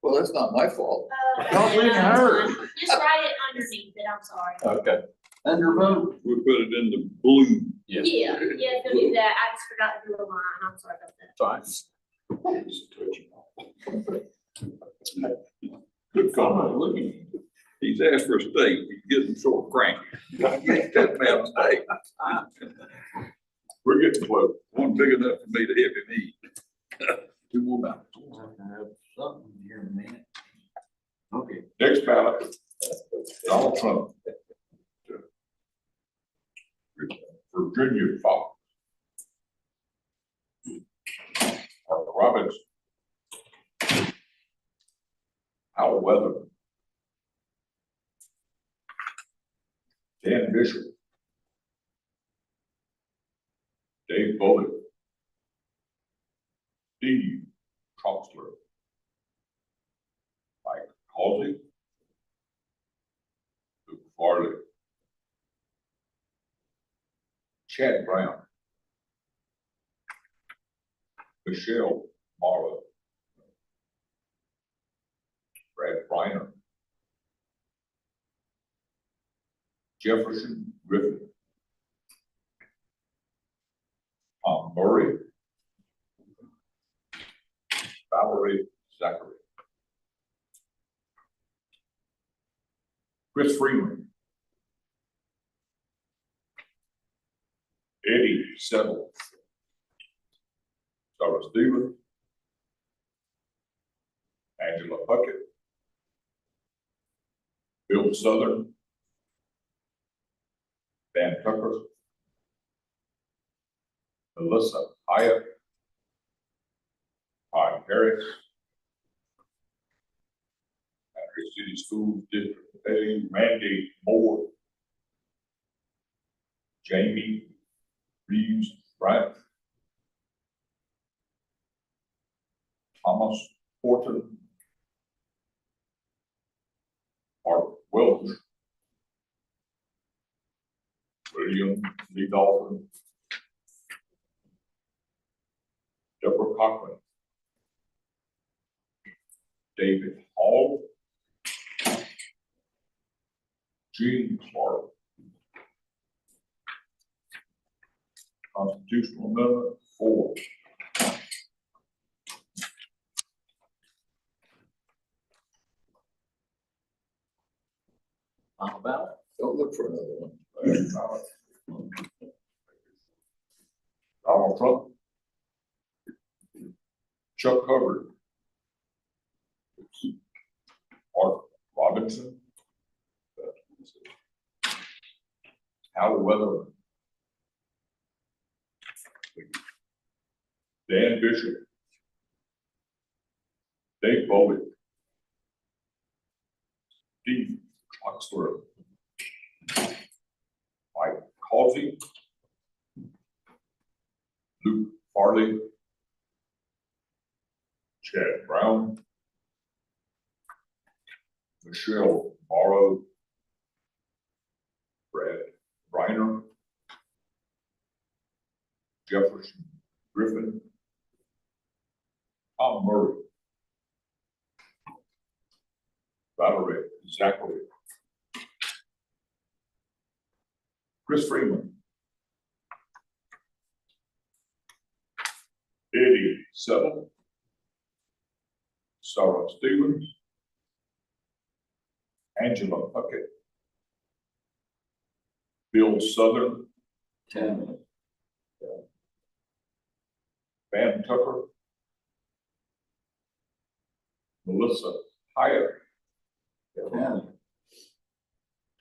Well, that's not my fault. Don't leave her. Just write it underneath it, I'm sorry. Okay. Under vote. We put it in the blue. Yeah, go do that. I just forgot to do a line. I'm sorry about that. Good call. He's asked for a steak, he's getting sort of cranky. That man's steak. We're getting close. One big enough for me to help him eat. Two more ballots. We'll have to have something here in a minute. Virginia Fox. Mark Robbins. Hal Weather. Dan Bishop. Dave Bullock. Steve Troxler. Mike Halsey. Luke Farley. Chad Brown. Michelle Morrow. Brad Reiner. Jefferson Griffin. Tom Murray. Valerie Zachary. Chris Freeman. Eddie Settle. Sarah Stevens. Angela Puckett. Bill Southern. Dan Tucker. Melissa Hyatt. Todd Harris. Patrick City Schools District A, Mandy Moore. Jamie Reeves Bryant. Thomas Horton. Mark Welch. William Lee Dalton. Deborah Cochran. David Hall. Gene Clark. Constitutional Amendment 4. Final ballot. Don't look for another one. Donald Trump. Chuck Hubbard. Mark Robinson. Hal Weatherman. Dan Bishop. Dave Bowie. Steve Troxler. Mike Halsey. Luke Farley. Chad Brown. Michelle Morrow. Brad Reiner. Jefferson Griffin. Tom Murray. Valerie Zachary. Chris Freeman. Eddie Settle. Sarah Stevens. Angela Puckett. Bill Southern. Van Tucker. Melissa Hyatt.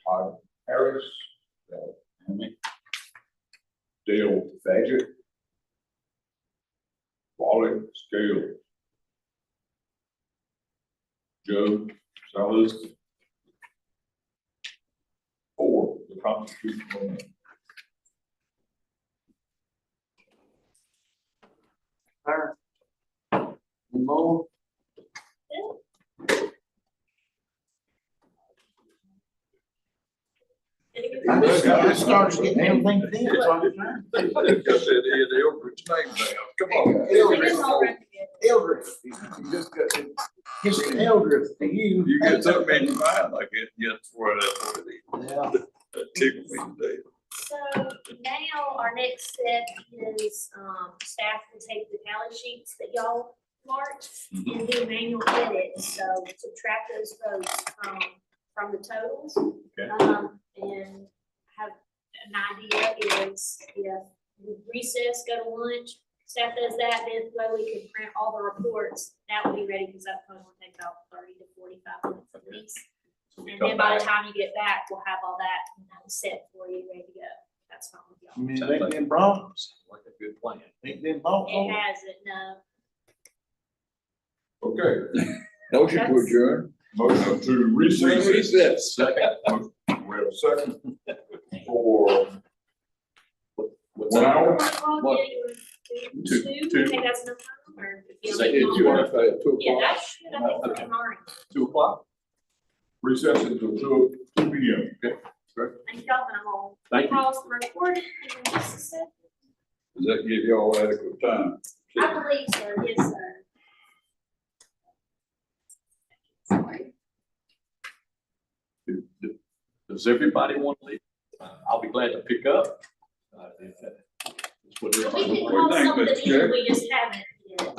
Todd Harris. Dale Faggot. Wally Scales. Joe Salas. 4, the Constitutional Amendment. More? It starts getting everything fixed all the time. Got that Eldridge name down. Come on. Eldridge, you just got, Mr. Eldridge, to you. You get something in your mind like it, that's what it is. Yeah. That tickled me today. So now our next step is, staff will take the tally sheets that y'all marked and do manual edits, so subtract those votes, from the totals. Okay. And have an idea is if we recess, go to lunch, staff does that, then way we can print all the reports, that will be ready, because that probably will take about 30 to 45 minutes at least. So we And come then by the back. time you get back, we'll have all that, set for you, ready to go. That's fine with y'all. I mean, Sounds ain't like- them Broncos, Like a good plan. ain't them Broncos. It hasn't, no. Okay, Motion to That's- adjourn. motion to recess. Recess. Second. We have a second for 1 hour. What? Two. Two, I think that's enough time, or if you. Say make it, it you longer. want to At 2 Yeah, o'clock. that should, I think, Okay. tomorrow. 2 o'clock? Recess until 2 p.m. Thank y'all, and I'm on. Thank you. Pause the recording, and then just a sec. Does that give y'all adequate time? I believe so, yes, sir. Sorry. Does everybody want to leave? I'll be glad to pick up. If that's what We everybody can wants. call think, something Mr. in, Chair? we just haven't yet.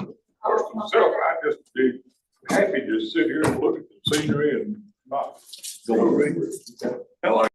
Myself, I just be happy to sit here and look at the scenery and not. Go on. Hell, I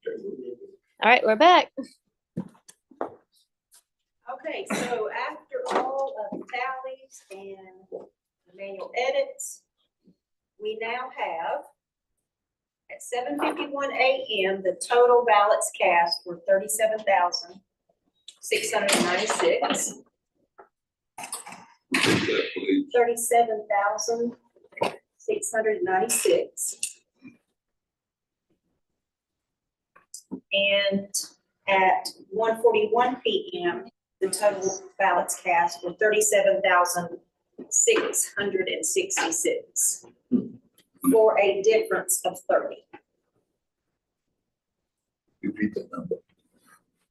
All right, we're back. Okay, so after all of the tallies and the manual edits, we now have at 7:51 a.m., the total ballots cast were 37,696. Take that, please. 37,696. And at 1:41 p.m., the total ballots cast were 37,666 for a difference of 30. Repeat that number.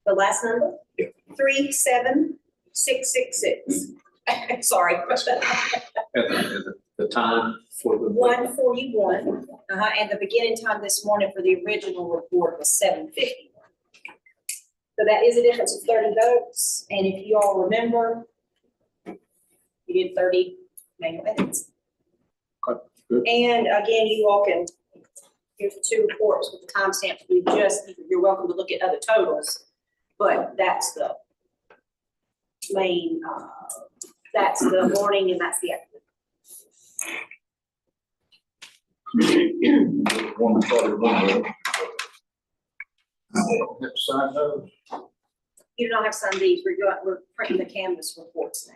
The last number? Yeah. 37666. Sorry. At the time for the. 1:41, and the beginning time this morning for the original report was 7:50. So that is a difference of 30 votes, and if you all remember, you did 30 manual edits. Okay, good. And again, you all can, here's the two reports with the timestamps. You're welcome to look at other totals, but that's the main, that's the morning and that's the afternoon. One started one way. Have to sign those. You do not have signed these, we're printing the Canvas reports now.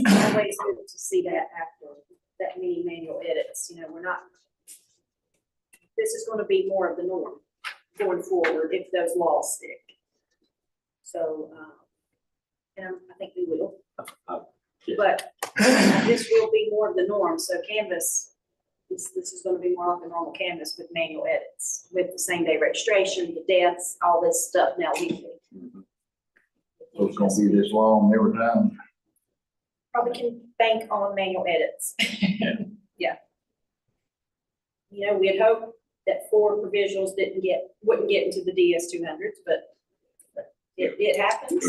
Always good to see that after that many manual edits, we're not, this is gonna be more of the norm going forward if those laws stick. So, and I think we will. But this will be more of the norm, so Canvas, this is gonna be more like a normal Canvas with manual edits, with the same day registration, the deaths, all this stuff now weekly. So it's gonna be this long every time. Probably can bank on manual edits. Yeah. We had hoped that 4 provisionals wouldn't get into the DS-200s, but it happens.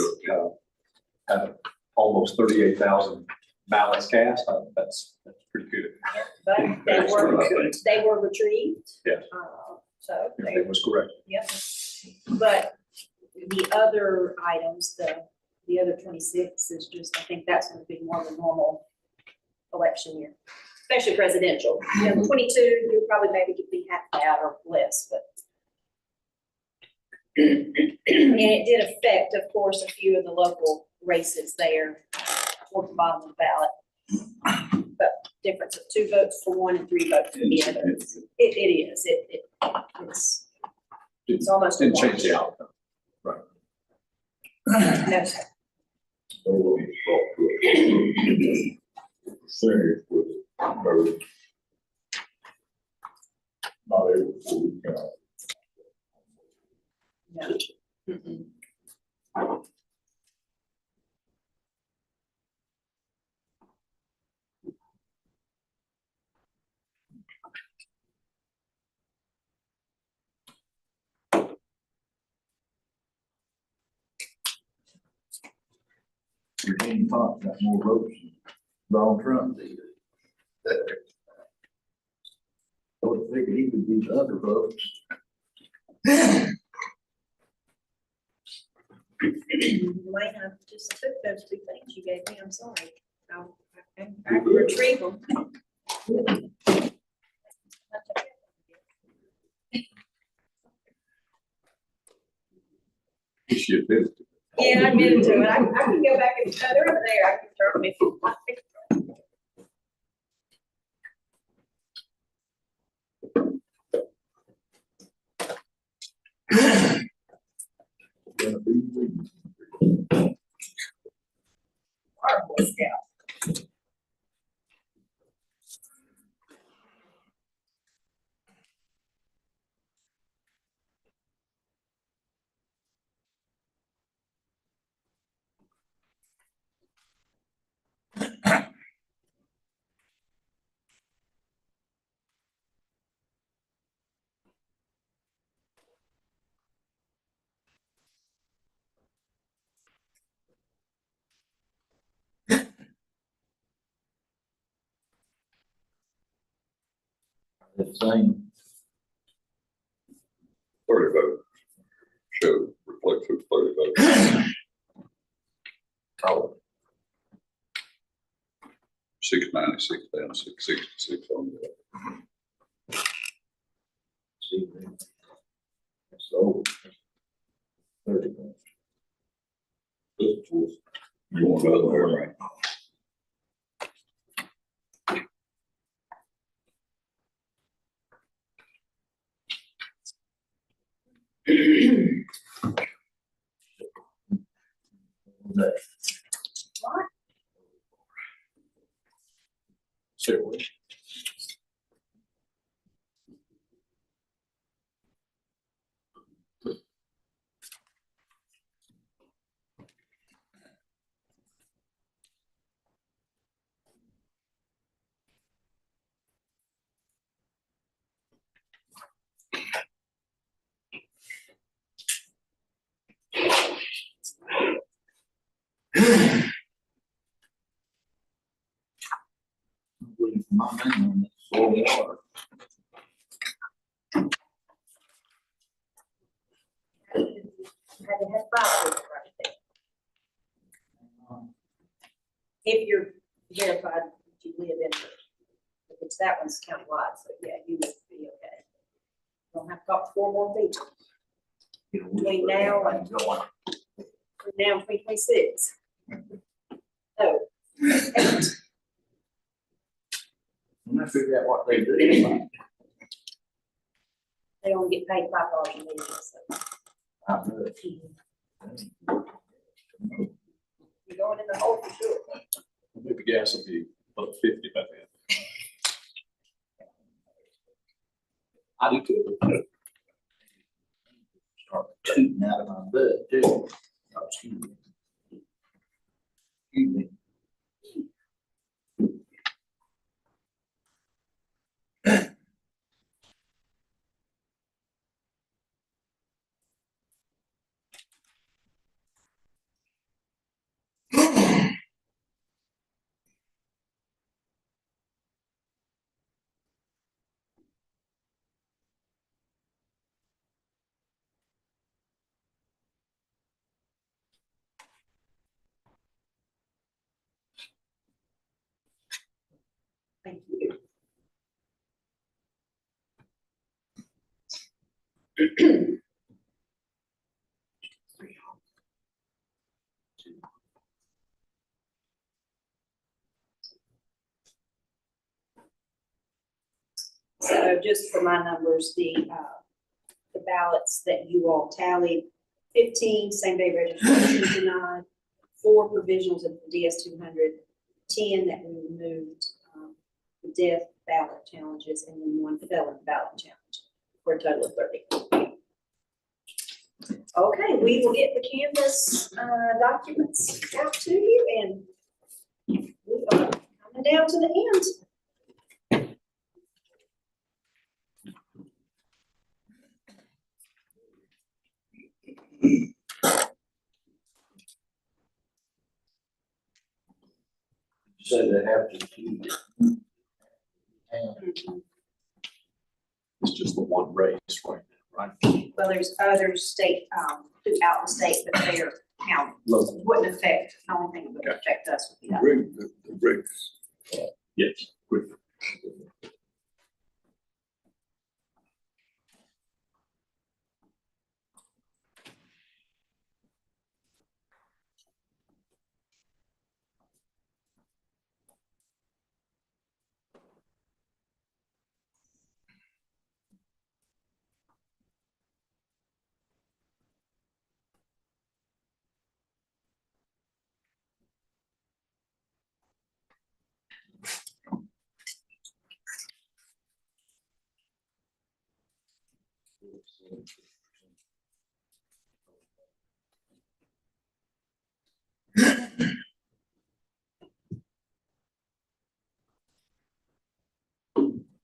Almost 38,000 ballots cast. That's pretty good. But they were retrieved. Yes. So. Everything was correct. Yep. But the other items, the other 26 is just, I think that's gonna be more of a normal election year, especially presidential. 22, you'll probably maybe be half that or less, but. And it did affect, of course, a few of the local races there toward the bottom of the ballot. But difference of 2 votes for one and 3 votes for the other. It is, it's almost. Didn't change the outcome. No, sir. So we'll be brought to a percentage with vote. Not able to count. No. Mm-mm. Virginia Fox got more votes than Donald Trump did. I would figure he would beat the other votes. Wayne, I just took those 2 things you gave me, I'm sorry. I can retrieve them. You should do. Yeah, I did too, and I can go back and, they're over there, I can throw them if you like. Gonna be winning. Our Boy Scout. The same, 30 votes. Show reflects those 30 votes. oh, 696 down, 666 on the. see, that's over. 30 votes. You want another one, right? So, Waiting for my name on it, soil water. Had to have five people right there. If you're verified, that you live in, if it's that one's countywide, so yeah, you would be okay. Don't have to talk to 4 more people. Between now and 2026. So, When I figure out what they do, they only get paid $5 a minute, so I know. you're going in the hole for sure. maybe gas will be about 50 by then. I do too. Start tooting out of my butt too. Oh, excuse me. Excuse me. Thank you. So just for my numbers, the ballots that you all tallied, 15 same-day registrations denied, 4 provisionals of the DS-200, 10 that we removed, the death ballot challenges, and then 1 felon ballot challenge, for a total of 30. Okay, we will get the Canvas documents out to you, and we are coming down to the end. You say they have to keep it. It's just the one race right now, right? Well, there's other state, throughout the state, but their count wouldn't affect, the only thing that would affect us would be that. The bricks. Yes. Quick.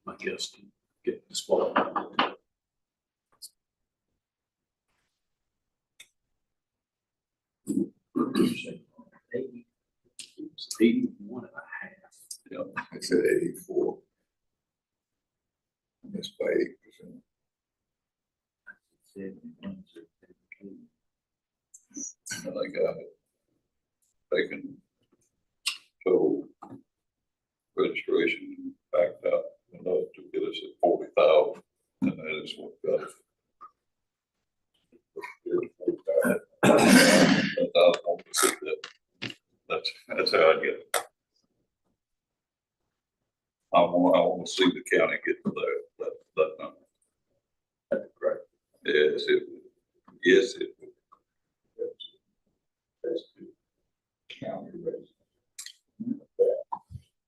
My guess can get disqualified. It's 81 and a half. Yeah, I said 84. Missed by 8%. And I got it. Taken total registration backed up enough to get us at 40,000, and that is what got it. I want to see that. That's how I get it. I want to see the county get to that number. That's great. Yes, it would. Yes, it would. That's good. County raise.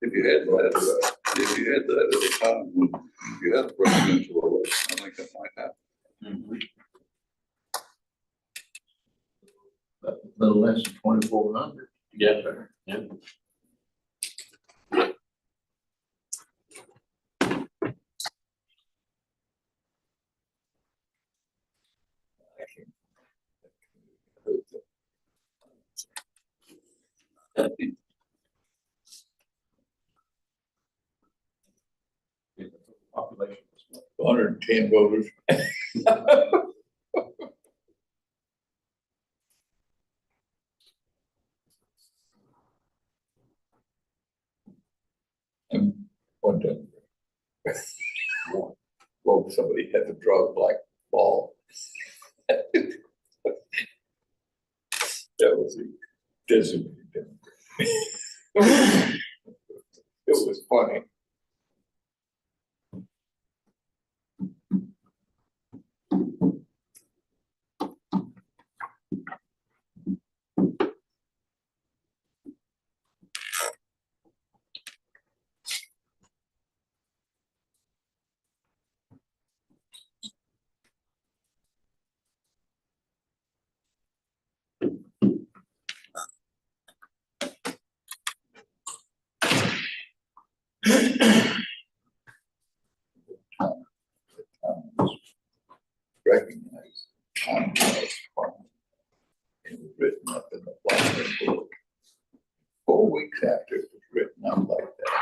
If you had that, if you had that at a time when you had a presidential election, I think that might happen. A little less than 2,400. Yeah. Yeah. Population. 110 voters. And one time, well, somebody had to draw a black ball. That was the designated. It was funny. Recognized time was fun. It was written up in the Blackburn book. 4 weeks after it was written up like that,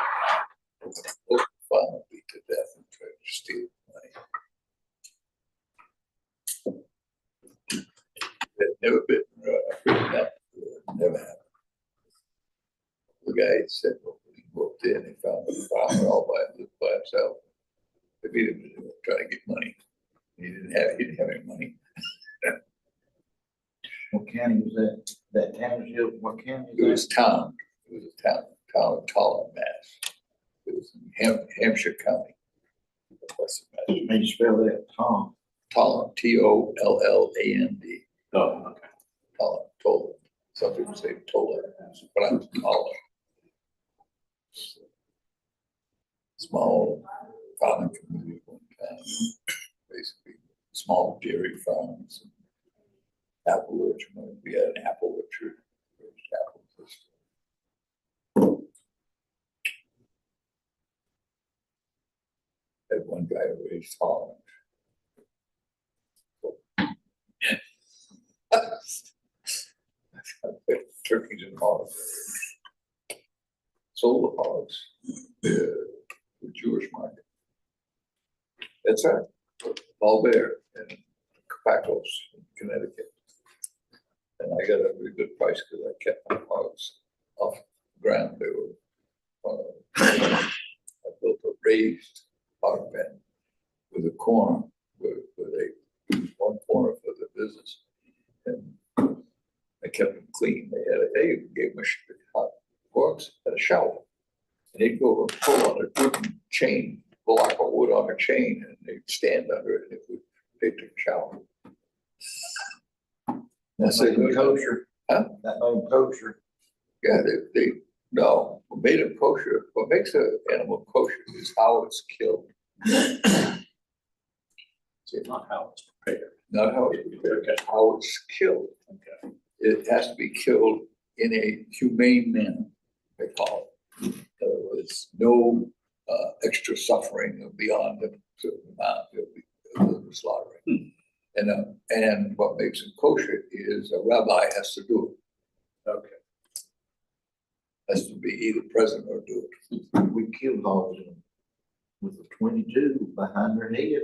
the book finally beat to death and tried to steal money. It had never been written up. Never happened. The guy said, well, he walked in and found the farmer all by himself. If he didn't try to get money. He didn't have any money. What county was that? That township, what county It was was town. It was a town of Tolland, Mass. It was in Hampshire County. Western that? Mass. May you spell that, Tom? Tolland, Tolland. Oh, okay. Tolland. Some people say Toland, but I'm Tolland. Small farming community one time. Basically, small dairy farms. Apple orchard, we had an apple orchard. Had one guy who raised hogs. Turkeys and hogs. Sold the hogs, the Jewish market. That's right, all there in Pacos, Connecticut. And I got a really good price because I kept my hogs off the ground. They were, I built a raised hog pen with a corner where they, one corner for the business. And I kept them clean. They gave them hogs had a shower. And they'd go over and pull on a wooden chain, block of wood on a chain, and they'd stand under it and they'd take a shower. That's a good Kosher. Huh? That made kosher. Yeah, no, what made it kosher, what makes an animal kosher is how it's killed. See, not how it's prepared. Not how it's prepared, Okay. how it's killed. Okay. It has to be killed in a humane manner, they call it. There was no extra suffering beyond a certain amount of slaughtering. And what makes it kosher is a rabbi has to do it. Okay. Has to be either present or do it. We killed hogs in with a 22 behind their head,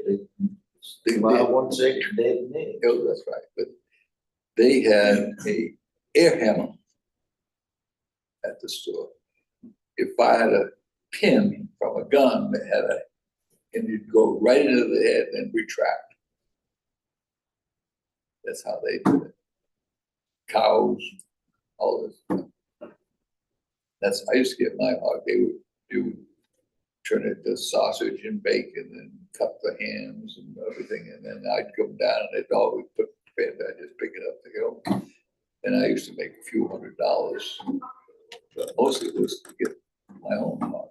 they buy one section dead and dead. Oh, that's right, but they had a air hammer at the store. You fired a pin from a gun that had and you'd go right into the head and retract. That's how they did it. Cows, all this. That's, I used to get my hog, they would turn it to sausage and bacon and cut the hams and everything, and then I'd come down and the dog would put the bed, I'd just pick it up to go. And I used to make a few $100s, but mostly it was to get my own hog.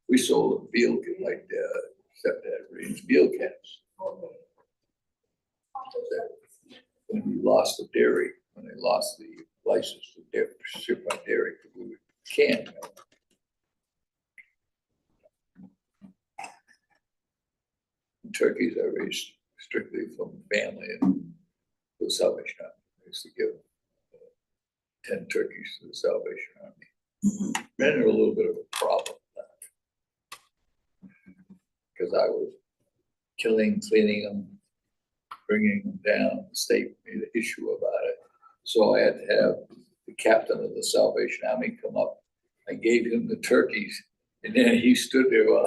We sold a veal, like, stepdad raised veal calves. When we lost the dairy, when they lost the license to ship by dairy, we would can milk. Turkeys I raised strictly from family and the Salvation Army. I used to give 10 turkeys to the Salvation Army. Men are a little bit of a problem with that. Because I was killing, cleaning them, bringing them down. The state made an issue about it. So I had to have the captain of the Salvation Army come up. I gave him the turkeys, and then he stood there while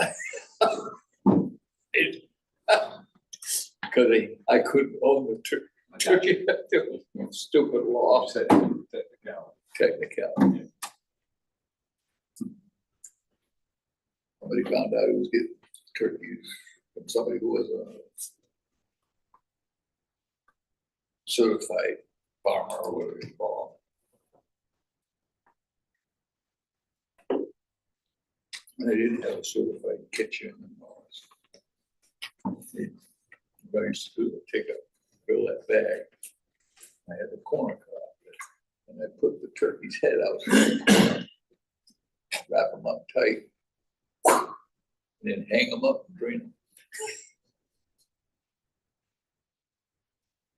because I couldn't own the turkey. It was stupid law. Technicality. Somebody found out he was getting turkeys from somebody who was a certified farmer or whatever you call them. And they didn't have a certified kitchen and all this. What I used to do, fill that bag. I had the corner cut off, and I put the turkey's head out, wrap them up tight, and then hang them up and drain them.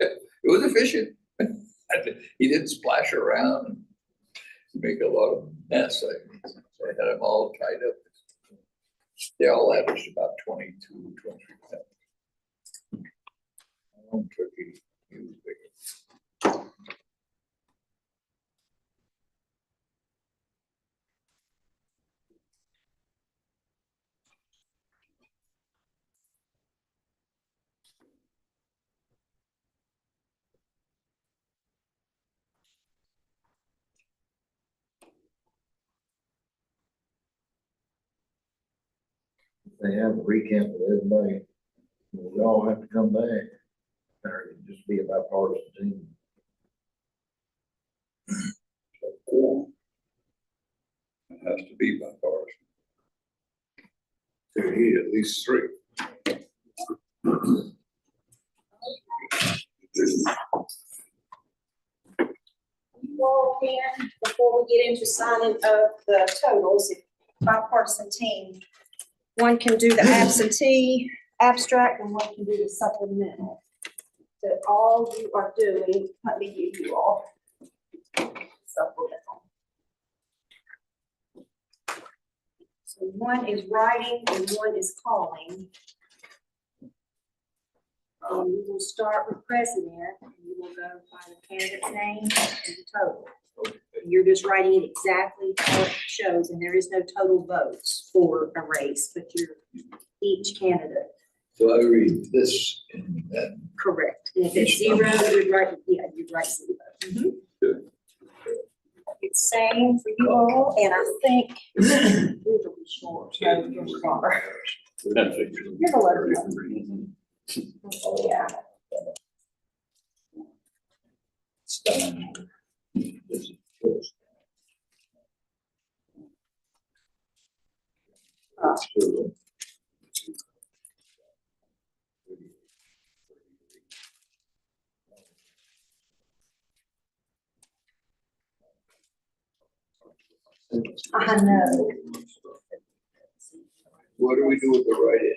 It was efficient. He didn't splash around and make a lot of mess. I had them all tied up. They all averaged about 22, 23 pounds. My own turkey, he was bigger. They have a recount with everybody. We all have to come back. Or it'd just be a bipartisan team. Cool. It has to be bipartisan. There he at least 3. You all can, before we get into signing of the totals, if bipartisan team, one can do the absentee abstract and one can do the supplemental. So all you are doing, let me give you all supplemental. So one is writing and one is calling. We will start with president, and you will go by the candidate's name and the total. You're just writing it exactly how it shows, and there is no total votes for a race, but you're each candidate. So I read this and then. Correct. And if it's 0, you'd write, yeah, you'd write 0. Good. It's same for you all, and I think these will be short. So yours are. You're the letter. Oh, yeah. I know. What do we do with the write-in?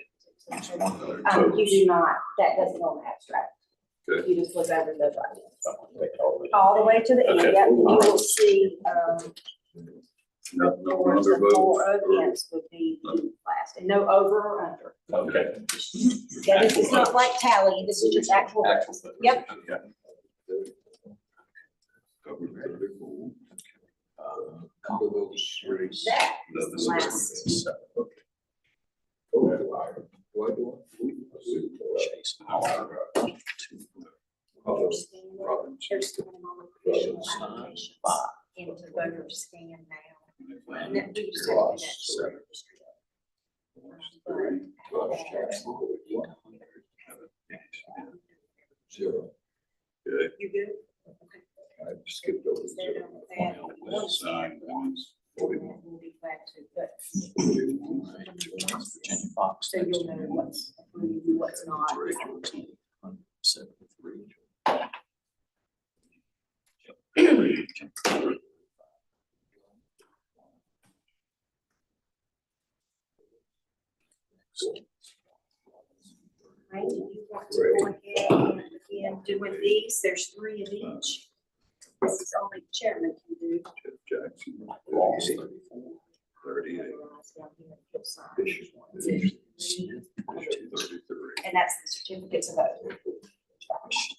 You do not, that doesn't go on the abstract. Good. You just look over the writing. All the way to the end, Okay. yep, and you will see, Nothing Four on to undervote. four against would be the last, and no over or under. Okay. Yeah, this is not like tally, this is just actual votes. Yep. Covered 34. Undervotes, three. That is Nothing. the last. Why do I? They're scanning, they're scanning all the official applications into voter scan now. And then we just have to do that. Zero. Okay. You good? I skipped over They're zero. done with that. One Sign once. and then we'll be back to, but, Virginia Fox. so you'll know what's approved, what's not. 73. Right, if you want to go ahead and begin doing these, there's 3 of each. This is only the chairman can do. Jeff Jackson. Lost 38. 34. 38. Otherwise, down here, you'll sign. Bishop. Bishop. 33. And that's the certificates of vote.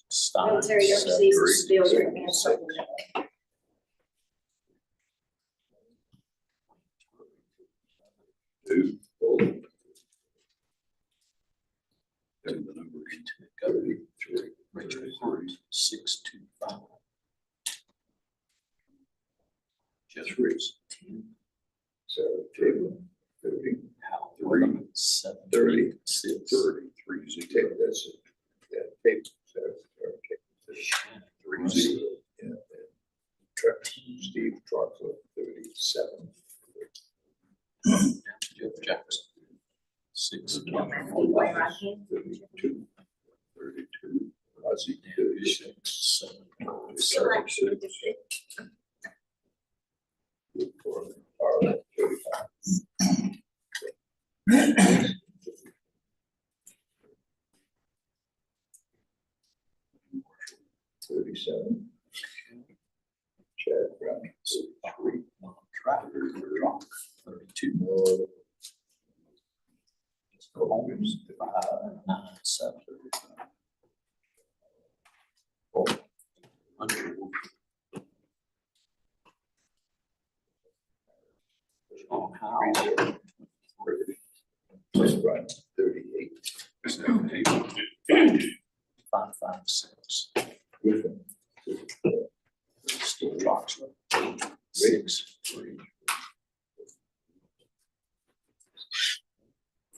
Stein, Military overseas and 73. civilian and supplemental. Two. And the number is 33. Richard Hart, 625. Jeffries, 10. So table 30, Hal, 3. 7. 30, 6. 33. take Zero. this, yeah, take, so, okay. Shannon, 3 0. Yeah. and Steve Troxler, 37. Jeff Jackson, 6. Where I can. 32, 32. Ozzie, Dan 36. Bishop, 7. Feel like you need to 36. fit. For Harlan, 35. 37. Chad Brown, 33. Driver, Rock, 32. Holmes, 5, 9, 7. Underwood. John Howell, 30. Brown, 38. 556. Griffin, Steve Troxler, 6, 3.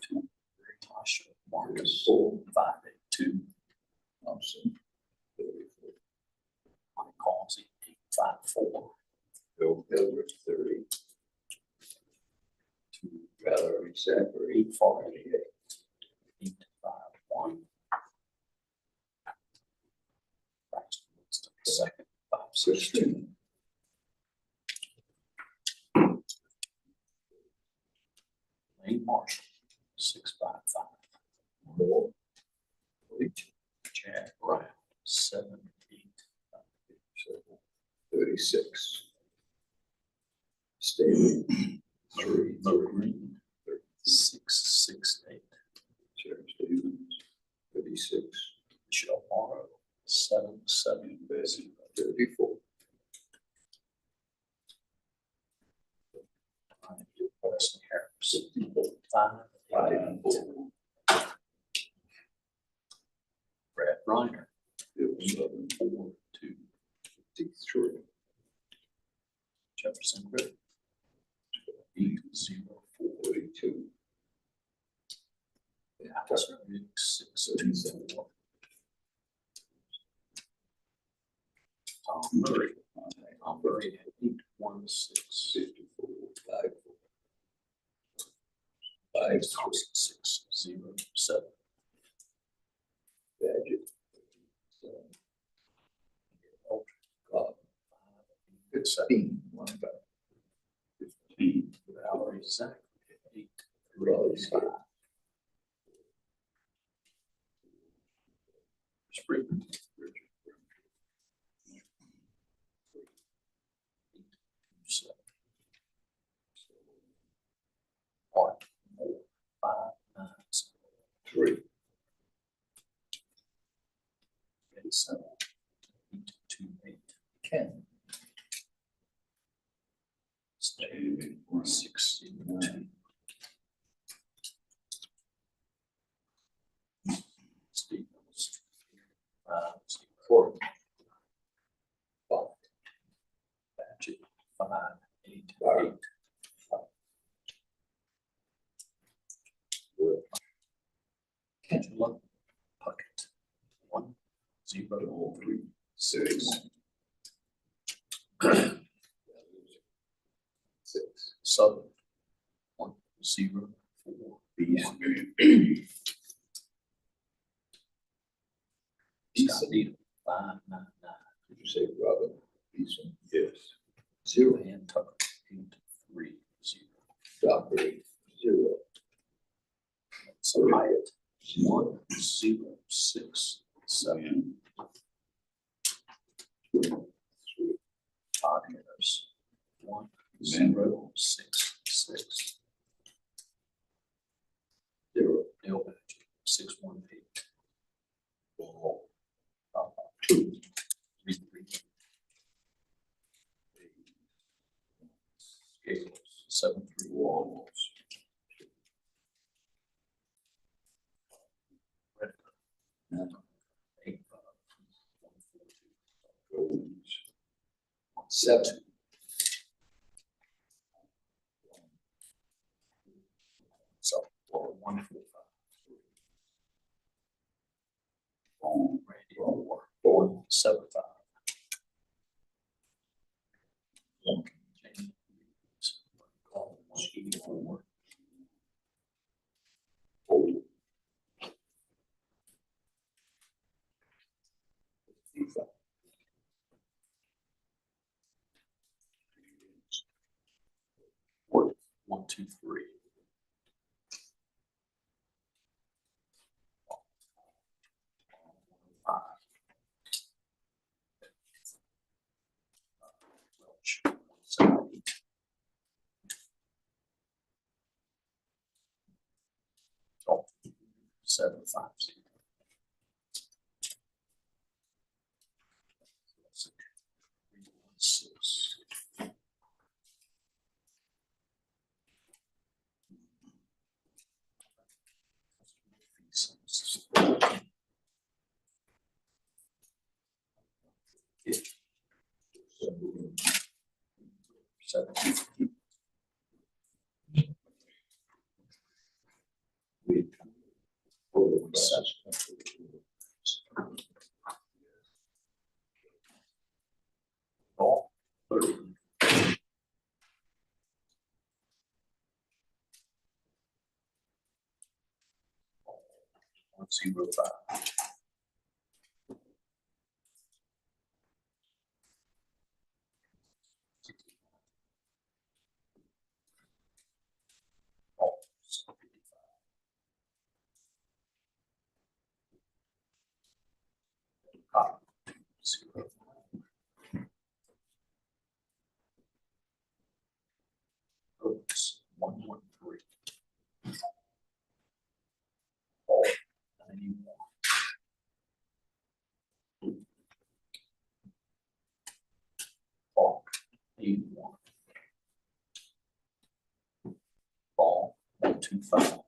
2. Tasha Marcus, 4. 582. Thompson, 34. Mike Causey, 854. Bill Hildreth, 30. 2. Valerie Zachary, 848. 851. Braxton Winston, second, 562. Christine, Lane Marshall, 655. Moore, 8. Chad Brown, 7, 8. 36. Staley, 3. Mo Green, 668. Sharon Stevens, 36. Michelle Morrow, 7, 7. Bessie, 34. Wesley Harris, 5, 8. Brad Reiner, Bill Southern. 4, 2. 53. Jefferson Griffin, 8, 0, 4. 42. Alice Riggs, 6, 2, 4. Tom Murray, at 8, 1, 6. 54. 5. 5, 6, 0, 7. Badgett. 7. Cobb, 15. 1. 15. Valerie Zach, 8. Raleigh Scott, Spring. Ken. Stay 62. Stevens. 4. Patchett, 5, 8, 5. 8. Angela Puckett, 1, 0, 3, 6. 6. Southern, 1, 0, 4, Beason. Scott Needham, 5, 9, 9. Did you say Robin Beeson? Yes. 0. And Tucker, 8, 3, 0. Dockery, 0. So Hyatt, 1, 0, 6, 7. Todd Harris, 1, 0, 6, 6. 0. Dale Badger, 6, 1, 8. Ball, 2, 3, 3. Scales, 7, 3. Walls, 8, 5. 1, 4, 2. Goins, 7. So, 1, 4, 5. Randy Moore, 4, 7, 5. Jamie Reeves, 184. 1, 2, 3. 5. Welch, 7, 8. 7, 5, 0. 6. Seven. Ball, 30. 1, 0, 5. Ball, 55. Cotton, 0. Oaks, 1, 1, 3. Ball, 91. Ball, 81. Ball, 1, 2, 5.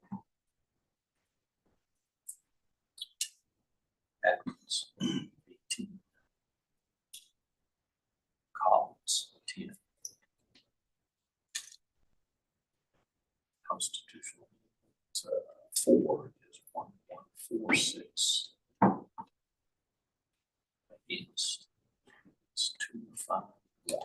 Adams, 18. Collins, 10. Constitutional, 4 is 1, 1, 4, 6. Against, it's 2, 5, 1.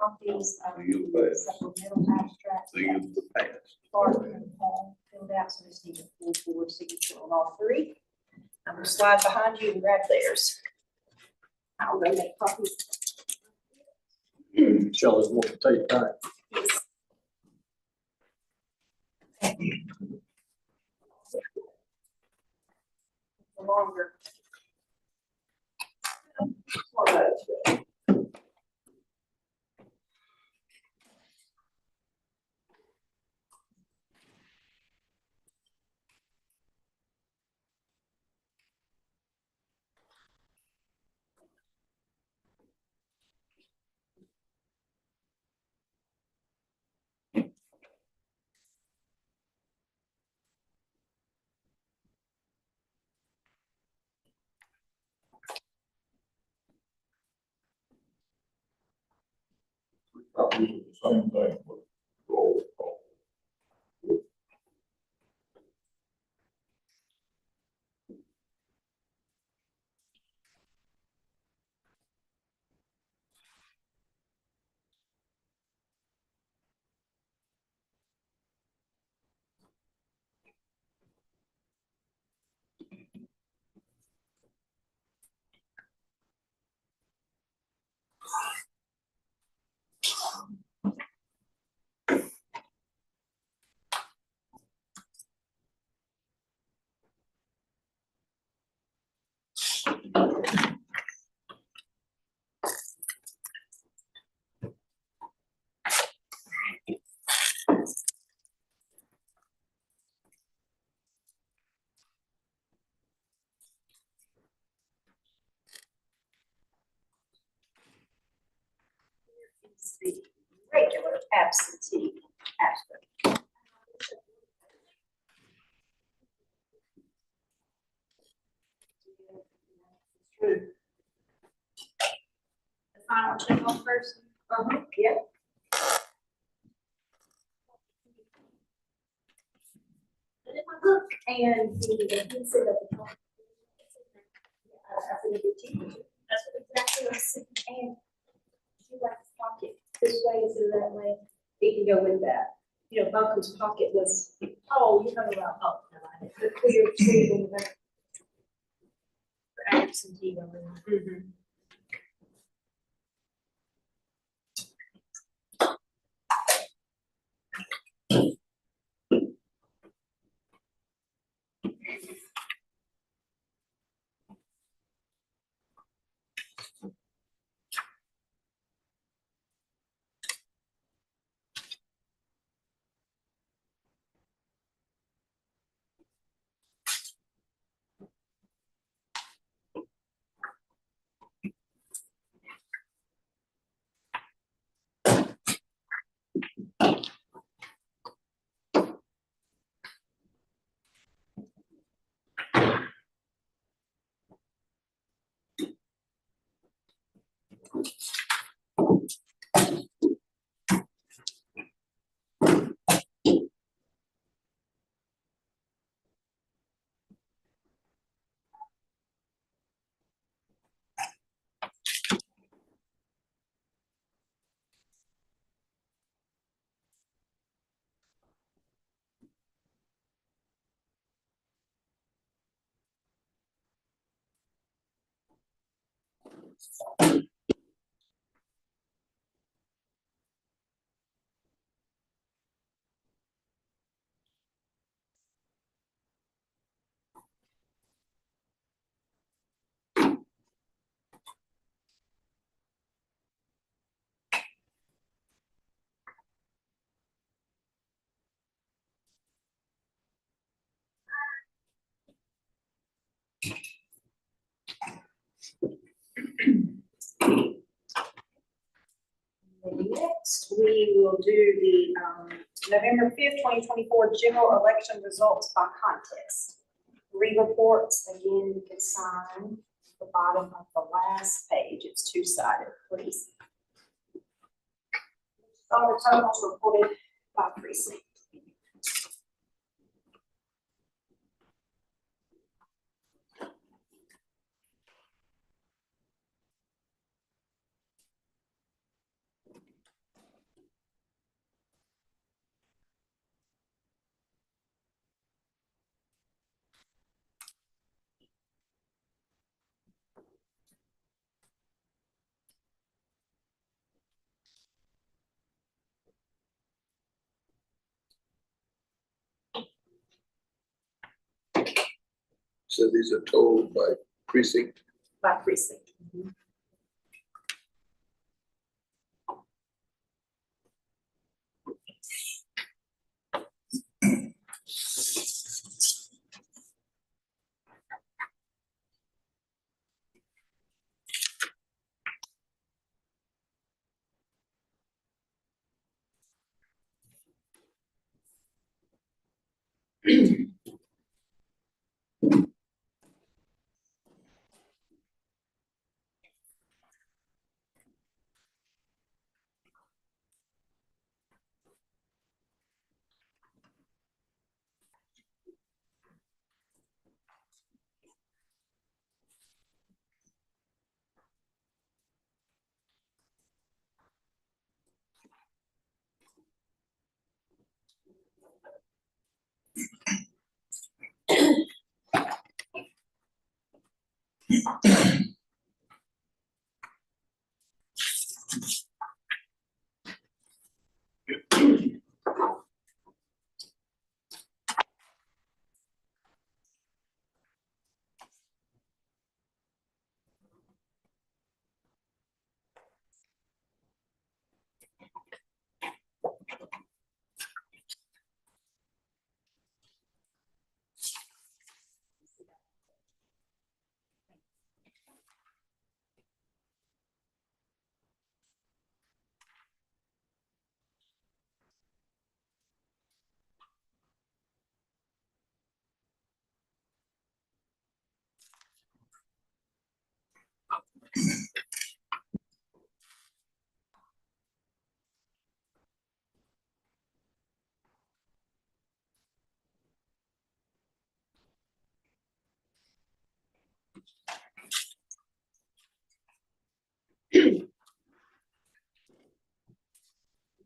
Copies of Thing of the past. supplemental abstract. Thing of the past. Clark and Paul filled out, so just need a full board signature on all 3. I'm gonna slide behind you and grab theirs. I'll go make copies. Shelley's want to take that. Longer. More votes. Copies of the same thing, but roll call. Is the regular absentee aspect. True. The final check on person. Yep. And he said that the. I said, "Did you?" That's what exactly what I said. And she likes his pocket this way instead of that way. He can go with that. You know, Malcolm's pocket was, oh, you're talking about, oh, never mind. The clear tube in the back. For absentee. Mhm. Next, we will do the November 5th, 2024 general election results by contest. Re-reports, again, you can sign the bottom of the last page. It's two-sided, please. All the totals reported by precinct. So these are told by precinct. by precinct.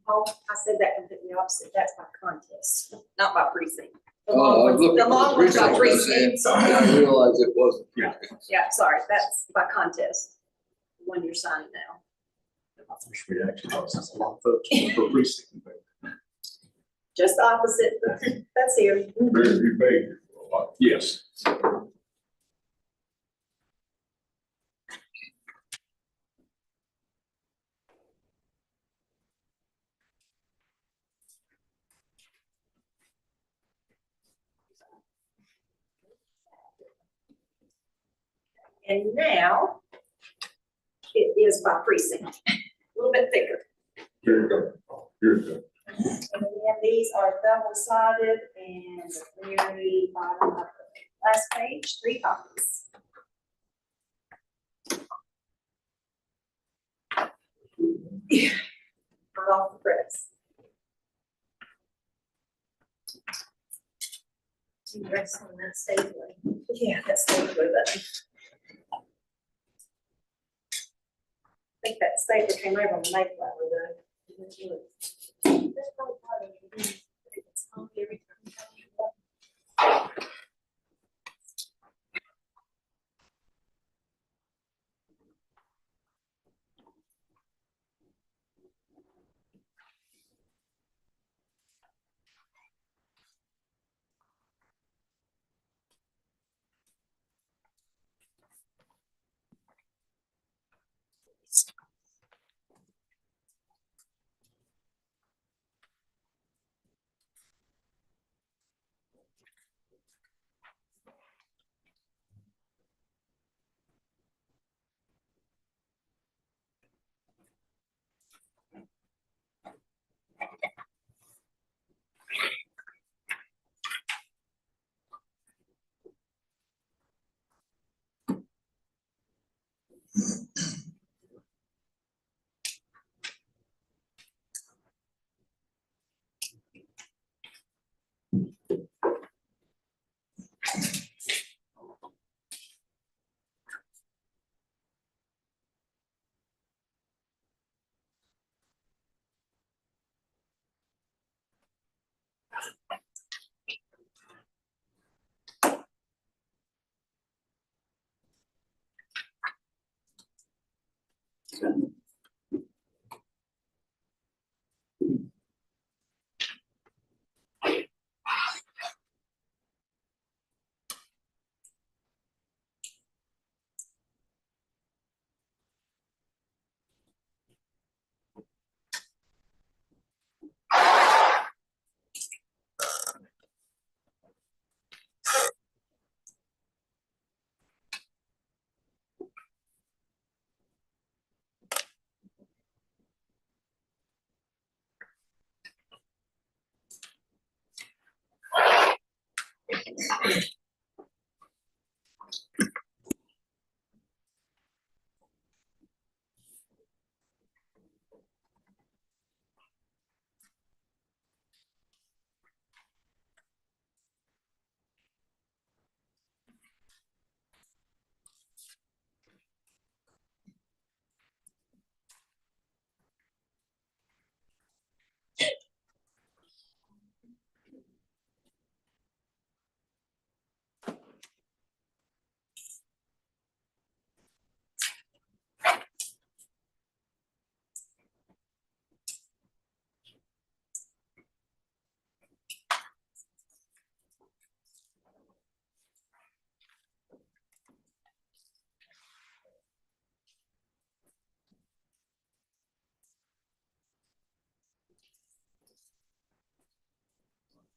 Oh, I said that completely opposite. That's by contest, not by precinct. The long I ones, looked the at long ones by precinct, precincts. I realized it wasn't. Yeah. Yeah, sorry, that's by contest, the one you're signing now. I wish we actually thought since a lot of folks for precinct. Just the opposite, but that's here. Very few pages for a lot. Yes. And now it is by precinct, a little bit thicker. Here you go. Here's the, And then these are double sided and the very bottom of the last page, 3 copies. Right off the press. See the rest on that stapler. Yeah, that's stapler, but I think that stapler came over on the Mayflower though. That's probably part of it. It's on every time.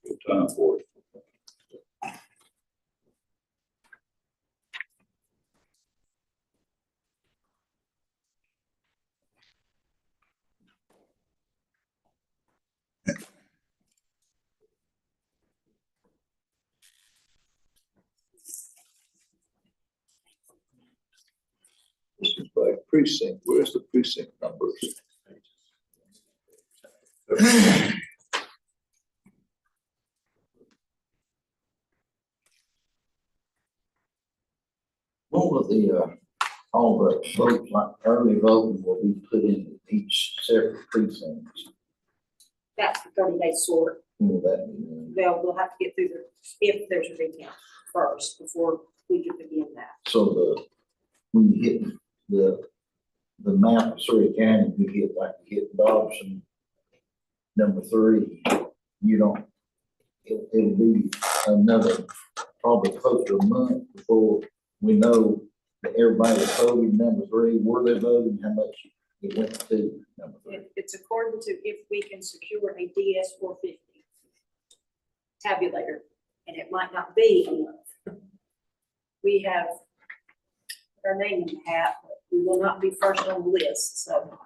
Good time for it. This is by precinct. Where's the precinct numbers? What will all the votes, like early voting will be put in each separate precinct? That's the 30-day sort. Will that be? We'll have to get through if there's a recount first before we can begin that. So when you hit the map of Surrey County, you hit Dobson, number 3, you don't, it'll be another, probably close to a month before we know that everybody that voted number 3, where they voted, how much it went to number 3. It's according to if we can secure a DS 450 tabulator, and it might not be enough. We have our name in the hat, but we will not be first on the list, so.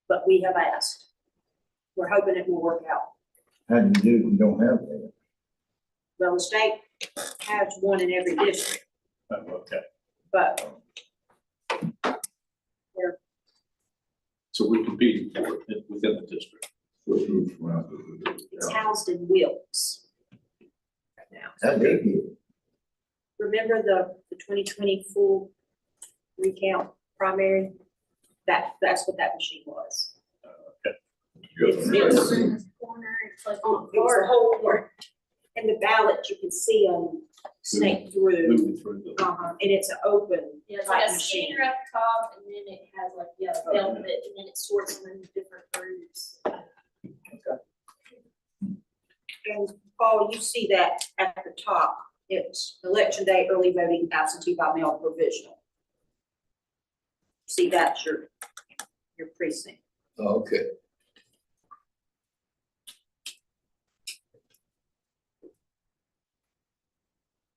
But we have asked. We're hoping it will work out. How do you do if you don't have that? Well, the state has one in every district, Okay. but So we're competing for it within the district. it's housed in Wilkes right now. How big is it? Remember the 2020 full recount primary? That's what that machine was. It's Corner, it's like it was the whole corner. And the ballot you can see them snake through, Moving through the. and it's an open Yeah, it's type like a machine. scanner at the top, and then it has like, yeah, velvet, and then it sorts them into different groups. And Paul, you see that at the top, it's election day, early voting, absentee by mail, provisional. See, that's your precinct. Okay.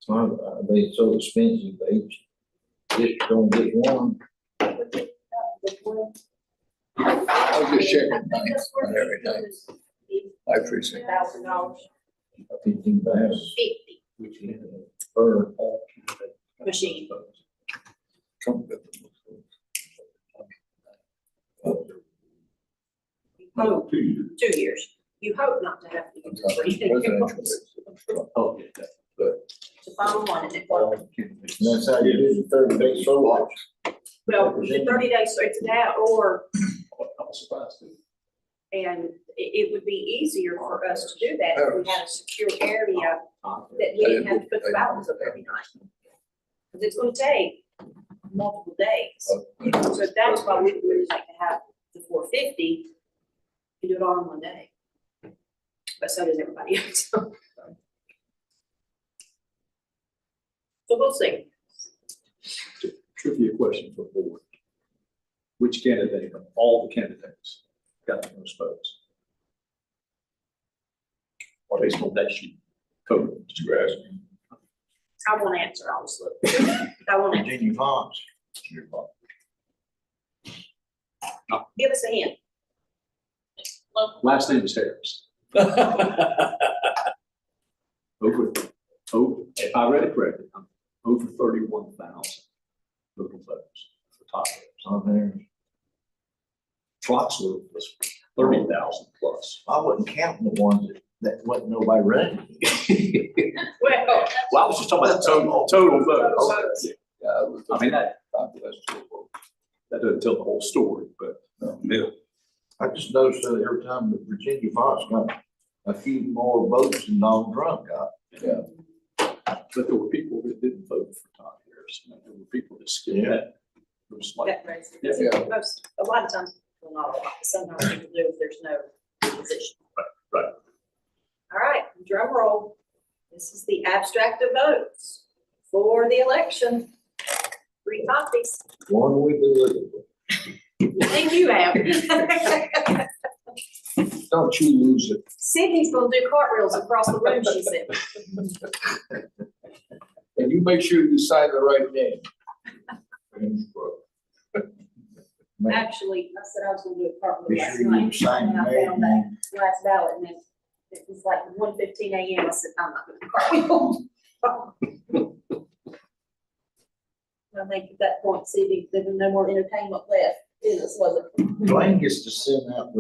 So are they so expensive, they each district don't get one? I was just checking on everything. My precinct, $1,000, 15,000 50 per machine. trumpet. Oh, 2 years. You hope not to have to use it. Oh, yeah, that- It's the final one, and it worked. And that's how you do the 30-day solar. Well, the 30 days, so it's that, or, I was surprised too. and it would be easier for us to do that if we had a secure area that we didn't have to put the ballots up every night. Because it's gonna take multiple days. So that's why we would like to have the 450, you do it all in one day. But so does everybody else. So we'll see. Trivia question for the board. Which candidate of all the candidates got the most votes? Or based on that sheet? Total. You're asking. I won't answer, honestly. I won't answer. Virginia Fox. Give us a hint. Local. Last name is Harris. Over. Oh, if I read it correctly, over 31,000 total votes for Todd Harris. On there. Troxler was 30,000 plus. I wasn't counting the ones that wasn't nobody running. Well, Well, I was just talking about the total votes. Yeah, it was. I mean, that Population. doesn't tell the whole story, but Yeah, I just noticed that every time that Virginia Fox got a few more votes than Donald Trump got. Yeah. but there were people that didn't vote for Todd Harris. And there were people that skipped that. It was like, That race. Yeah. Most, a lot of times, well, not a lot, but sometimes people do if there's no position. right. All right, drum roll. This is the abstract of votes for the election. 3 copies. One we've been looking for. Thank you, Al. Don't you lose it. Sydney's gonna do cartwheels across the room, she said. And you make sure you sign the right name. Actually, I said I was gonna do a cartwheel Be last sure you night. sign And your I name. found that last ballot and it was like 1:15 a.m. I said, I'm not doing a cartwheel. I think at that point, Sydney, there was no more entertainment left in us, was it? Dwayne gets to send out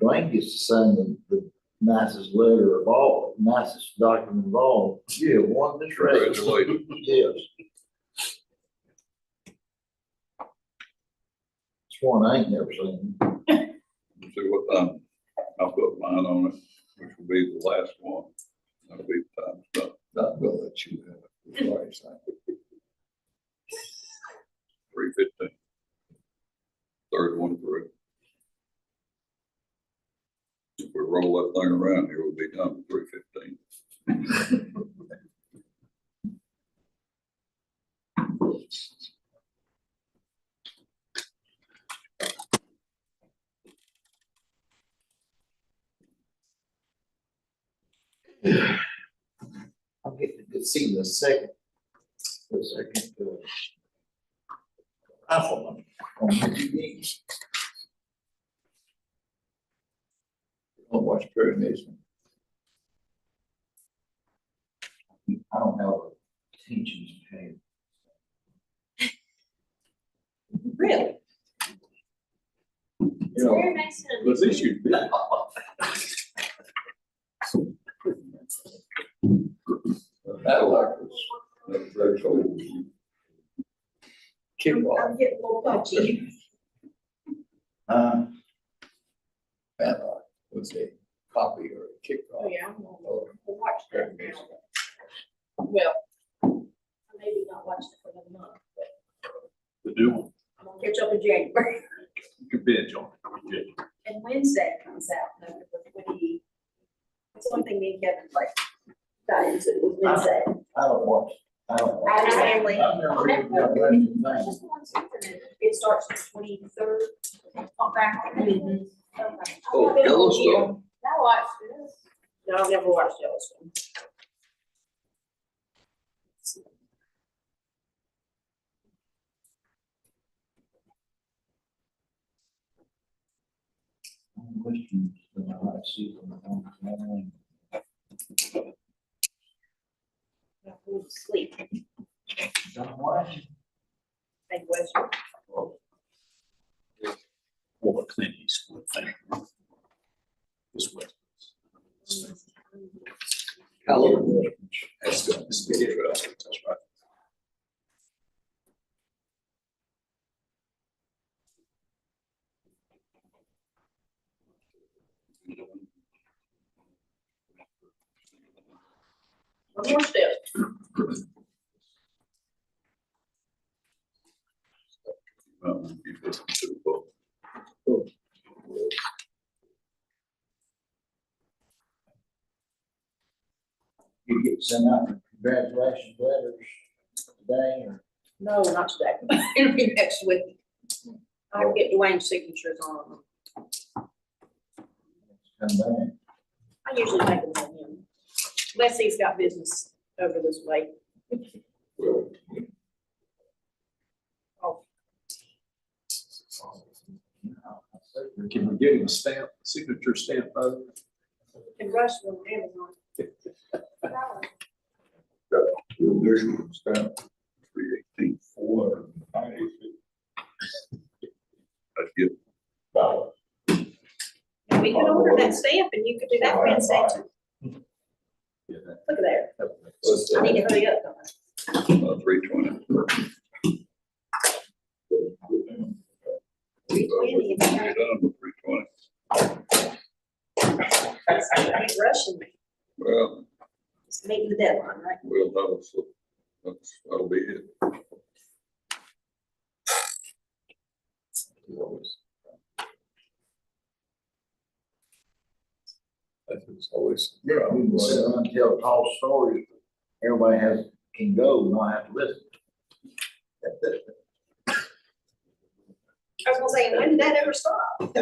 Dwayne gets to send the nicest letter of all, nicest document of all. Yeah, won this race. congratulations. Yes. It's one I ain't never seen. See what time I'll put mine on it, which will be the last one. That'll be the time stuff. Not gonna let you have it. It's already signed. 3:15. Third one through. If we roll that thing around here, we'll be done at 3:15. I'll get to see the second rifleman on TV. Don't watch Perry Mason. I don't have a teaching pay. Really? You know, Very nice. But at least you did. that like was very cool. Kickoff. I'm getting a little touchy. That was a copy or a kickoff. Oh, yeah, I'm gonna watch that now. Well, I maybe not watch it for another month, but The new one, I'm gonna catch up in January. you can binge on it. And Wednesday comes out, it's one thing me and Kevin like, got into, it was Wednesday. I don't watch. Adam's Family. I've never really got that thing. It starts the 23rd. Back on it. Oh, Yellowstone. I watched this. No, I've never watched Yellowstone. Questions that I might see from the online. I went to sleep. Don't watch. Thank you. Or Clint Eastwood thing. This was. Hello. That's good. This is the that's right. One more step. You listen to the book. You get sent out congratulations letters today or? No, not today. It'll be next week. I'll get Dwayne's signatures on them. Come back. I usually make them on him. Unless he's got business over this way. Well, Oh, Can we get him a stamp, signature stamp vote? and Rush will Amazon. Got the initial stamp, 318. 496 I'd get ballot. We could order that stamp and you could do that Wednesday too. Yeah, that- Look at there. What's I need that? to hurry up. don't I? 320. 320, Get done with 320. He's rushing me. Well, Just meeting the deadline, right? we'll know, so that'll be it. That's always. Yeah, we can sit around and tell tall stories, everybody can go, not have to listen. I was gonna say, when did that ever stop?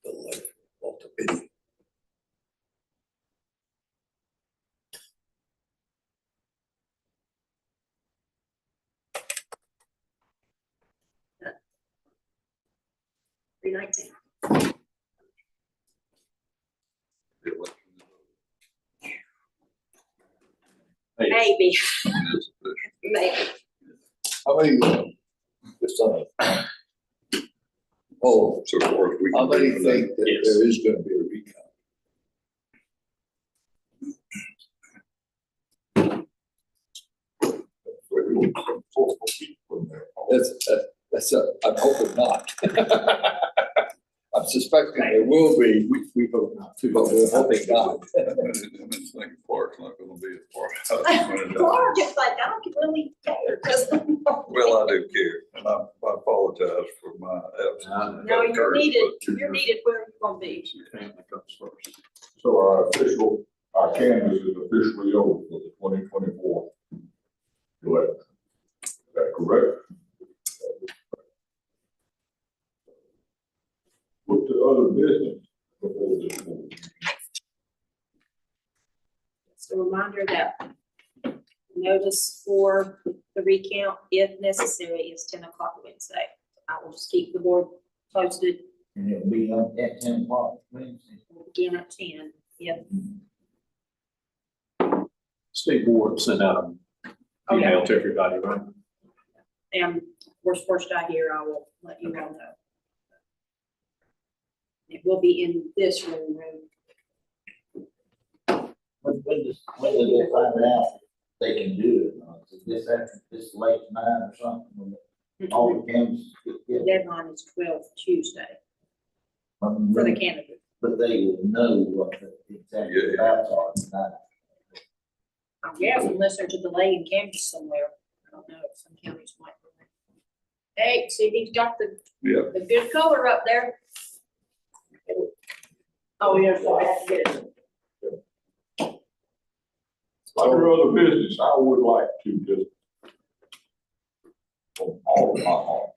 The life Walter Pitty. $3.19. The election Maybe, is official. maybe. How many, just on, oh, So far as we how can many do today. think that Yes. there is gonna be a recount? I'm hoping not. I'm suspecting there will be, we hope not too, but we're hoping not. And it's like Clark's not gonna be a part. Laura just like, I don't really care, 'cause- Well, I do care, and I apologize for my absence. No, you're needed, you're needed where you're gonna be. Family comes first. So our canvas is officially over for the 2024 election. Is that correct? What's the other business before this board? Just a reminder that notice for the recount, if necessary, is 10 o'clock Wednesday. I will just keep the board posted, And it'll be on at 10 o'clock Wednesday. we'll begin at 10, yep. State board sent out an Oh, yeah. email to everybody, right? And first I hear, I will let you all know. It will be in this room. When does they find out they can do it? Is this after, this late tonight or something? When all the canvases The get deadline is 12 Tuesday for the together? candidate. But they will know what the exact Yeah. ballots are tonight. I guess unless there's a delay in Kansas somewhere. I don't know, some counties might. Hey, see, he's got Yeah. the good color up there. Oh, yeah, so I have to get it. Under other business, I would like to just, from all of my heart,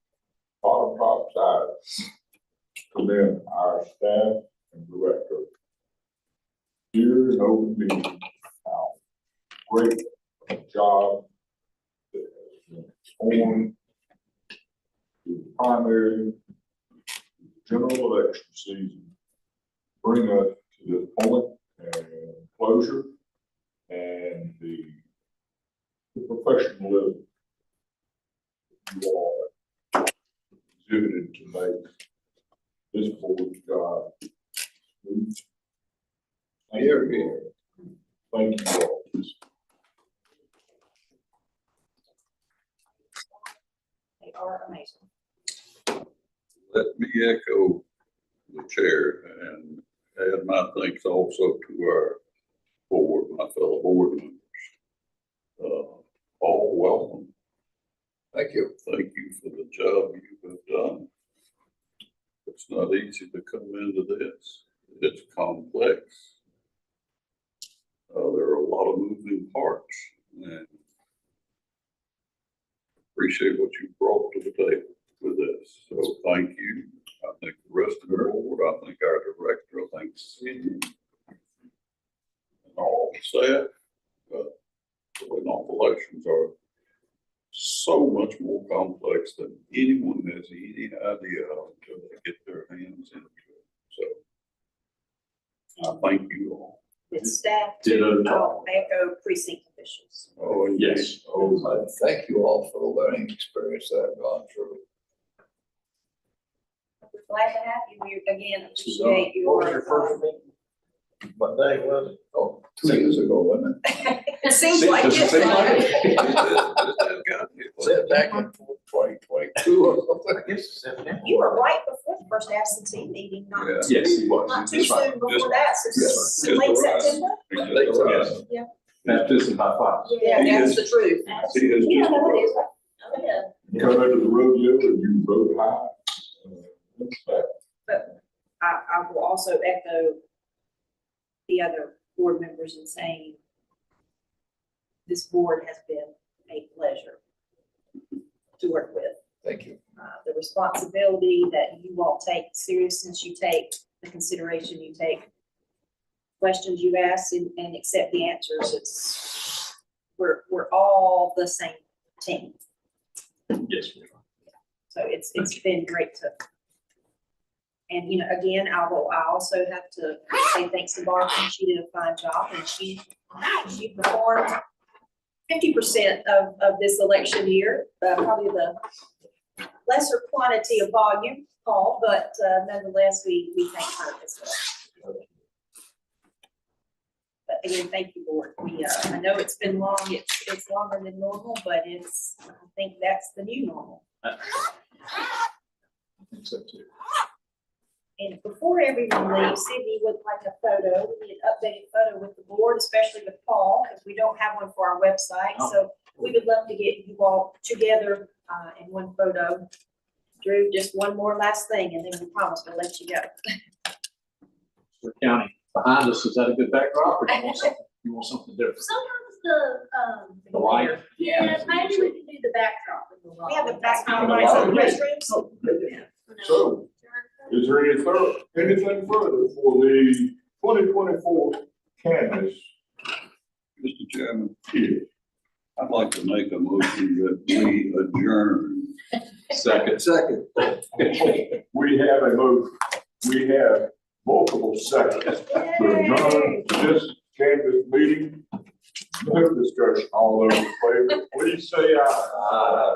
bottom top side, commend our staff and director here in open meeting, how great a job that has been performed through the primary, general election season, bring us to this point and closure and the professionalism you all have exhibited to make this board's job smooth. Thank you all. Thank you all. They are amazing. Let me echo the chair and add my thanks also to our board, my fellow board members. All welcome. Thank you. Thank you for the job you have done. It's not easy to come into this. It's complex. There are a lot of moving parts and appreciate what you brought to the table with this. So thank you. I think the rest of the board, I think our director, I think Cindy, and all the staff, elections are so much more complex than anyone has any idea of until they get their hands into it. So I thank you all. With staff Ditto. to, I'll echo precinct officials. Oh, Yes. Oh, I thank you all for the learning experience that I've gone through. We're glad to have you. We again So, appreciate your. what was your first meeting? What day was it? Oh, 2 years ago, wasn't it? It seems like Does it seem like it. Was it back in 2022 or something? I guess September. You were right before the first absentee meeting, not Yeah. too, Yes, he was. not too That's right. soon before Just- that, so just late arrived. September. Yes. Baptism by fire. Yeah, He that's is- the truth. He has You just know what it arrived. is, right? Oh, yeah. Come into the rodeo and you rode high. But I will also echo the other board members in saying this board has been a pleasure to work with. Thank you. The responsibility that you all take, the seriousness you take, the consideration you take, questions you ask and accept the answers, we're all the same team. Yes, we are. So it's been great to. And, you know, again, I also have to say thanks to Barbara. She did a fine job and she performed 50% of this election year, probably the lesser quantity of volume, Paul, but nonetheless, we thank her as well. But again, thank you, board. I know it's been long, it's longer than normal, but I think that's the new normal. I think so too. And before everyone leaves, Sydney would like a photo, we need an updated photo with the board, especially with Paul, because we don't have one for our website. So we would love to get you all together in one photo. Drew, just one more last thing, and then we promise we'll let you go. We're counting behind us. Is that a good backdrop or you want something different? Sometimes The light? yeah, maybe we can do the backdrop. with the We have the light. background lights on the restrooms. So, is there anything further for the 2024 canvas Mr. Chairman, here? I'd like to make a motion that we adjourn. Second. We have multiple seconds to adjourn this canvas meeting. No discussion, all those in favor, please say aye.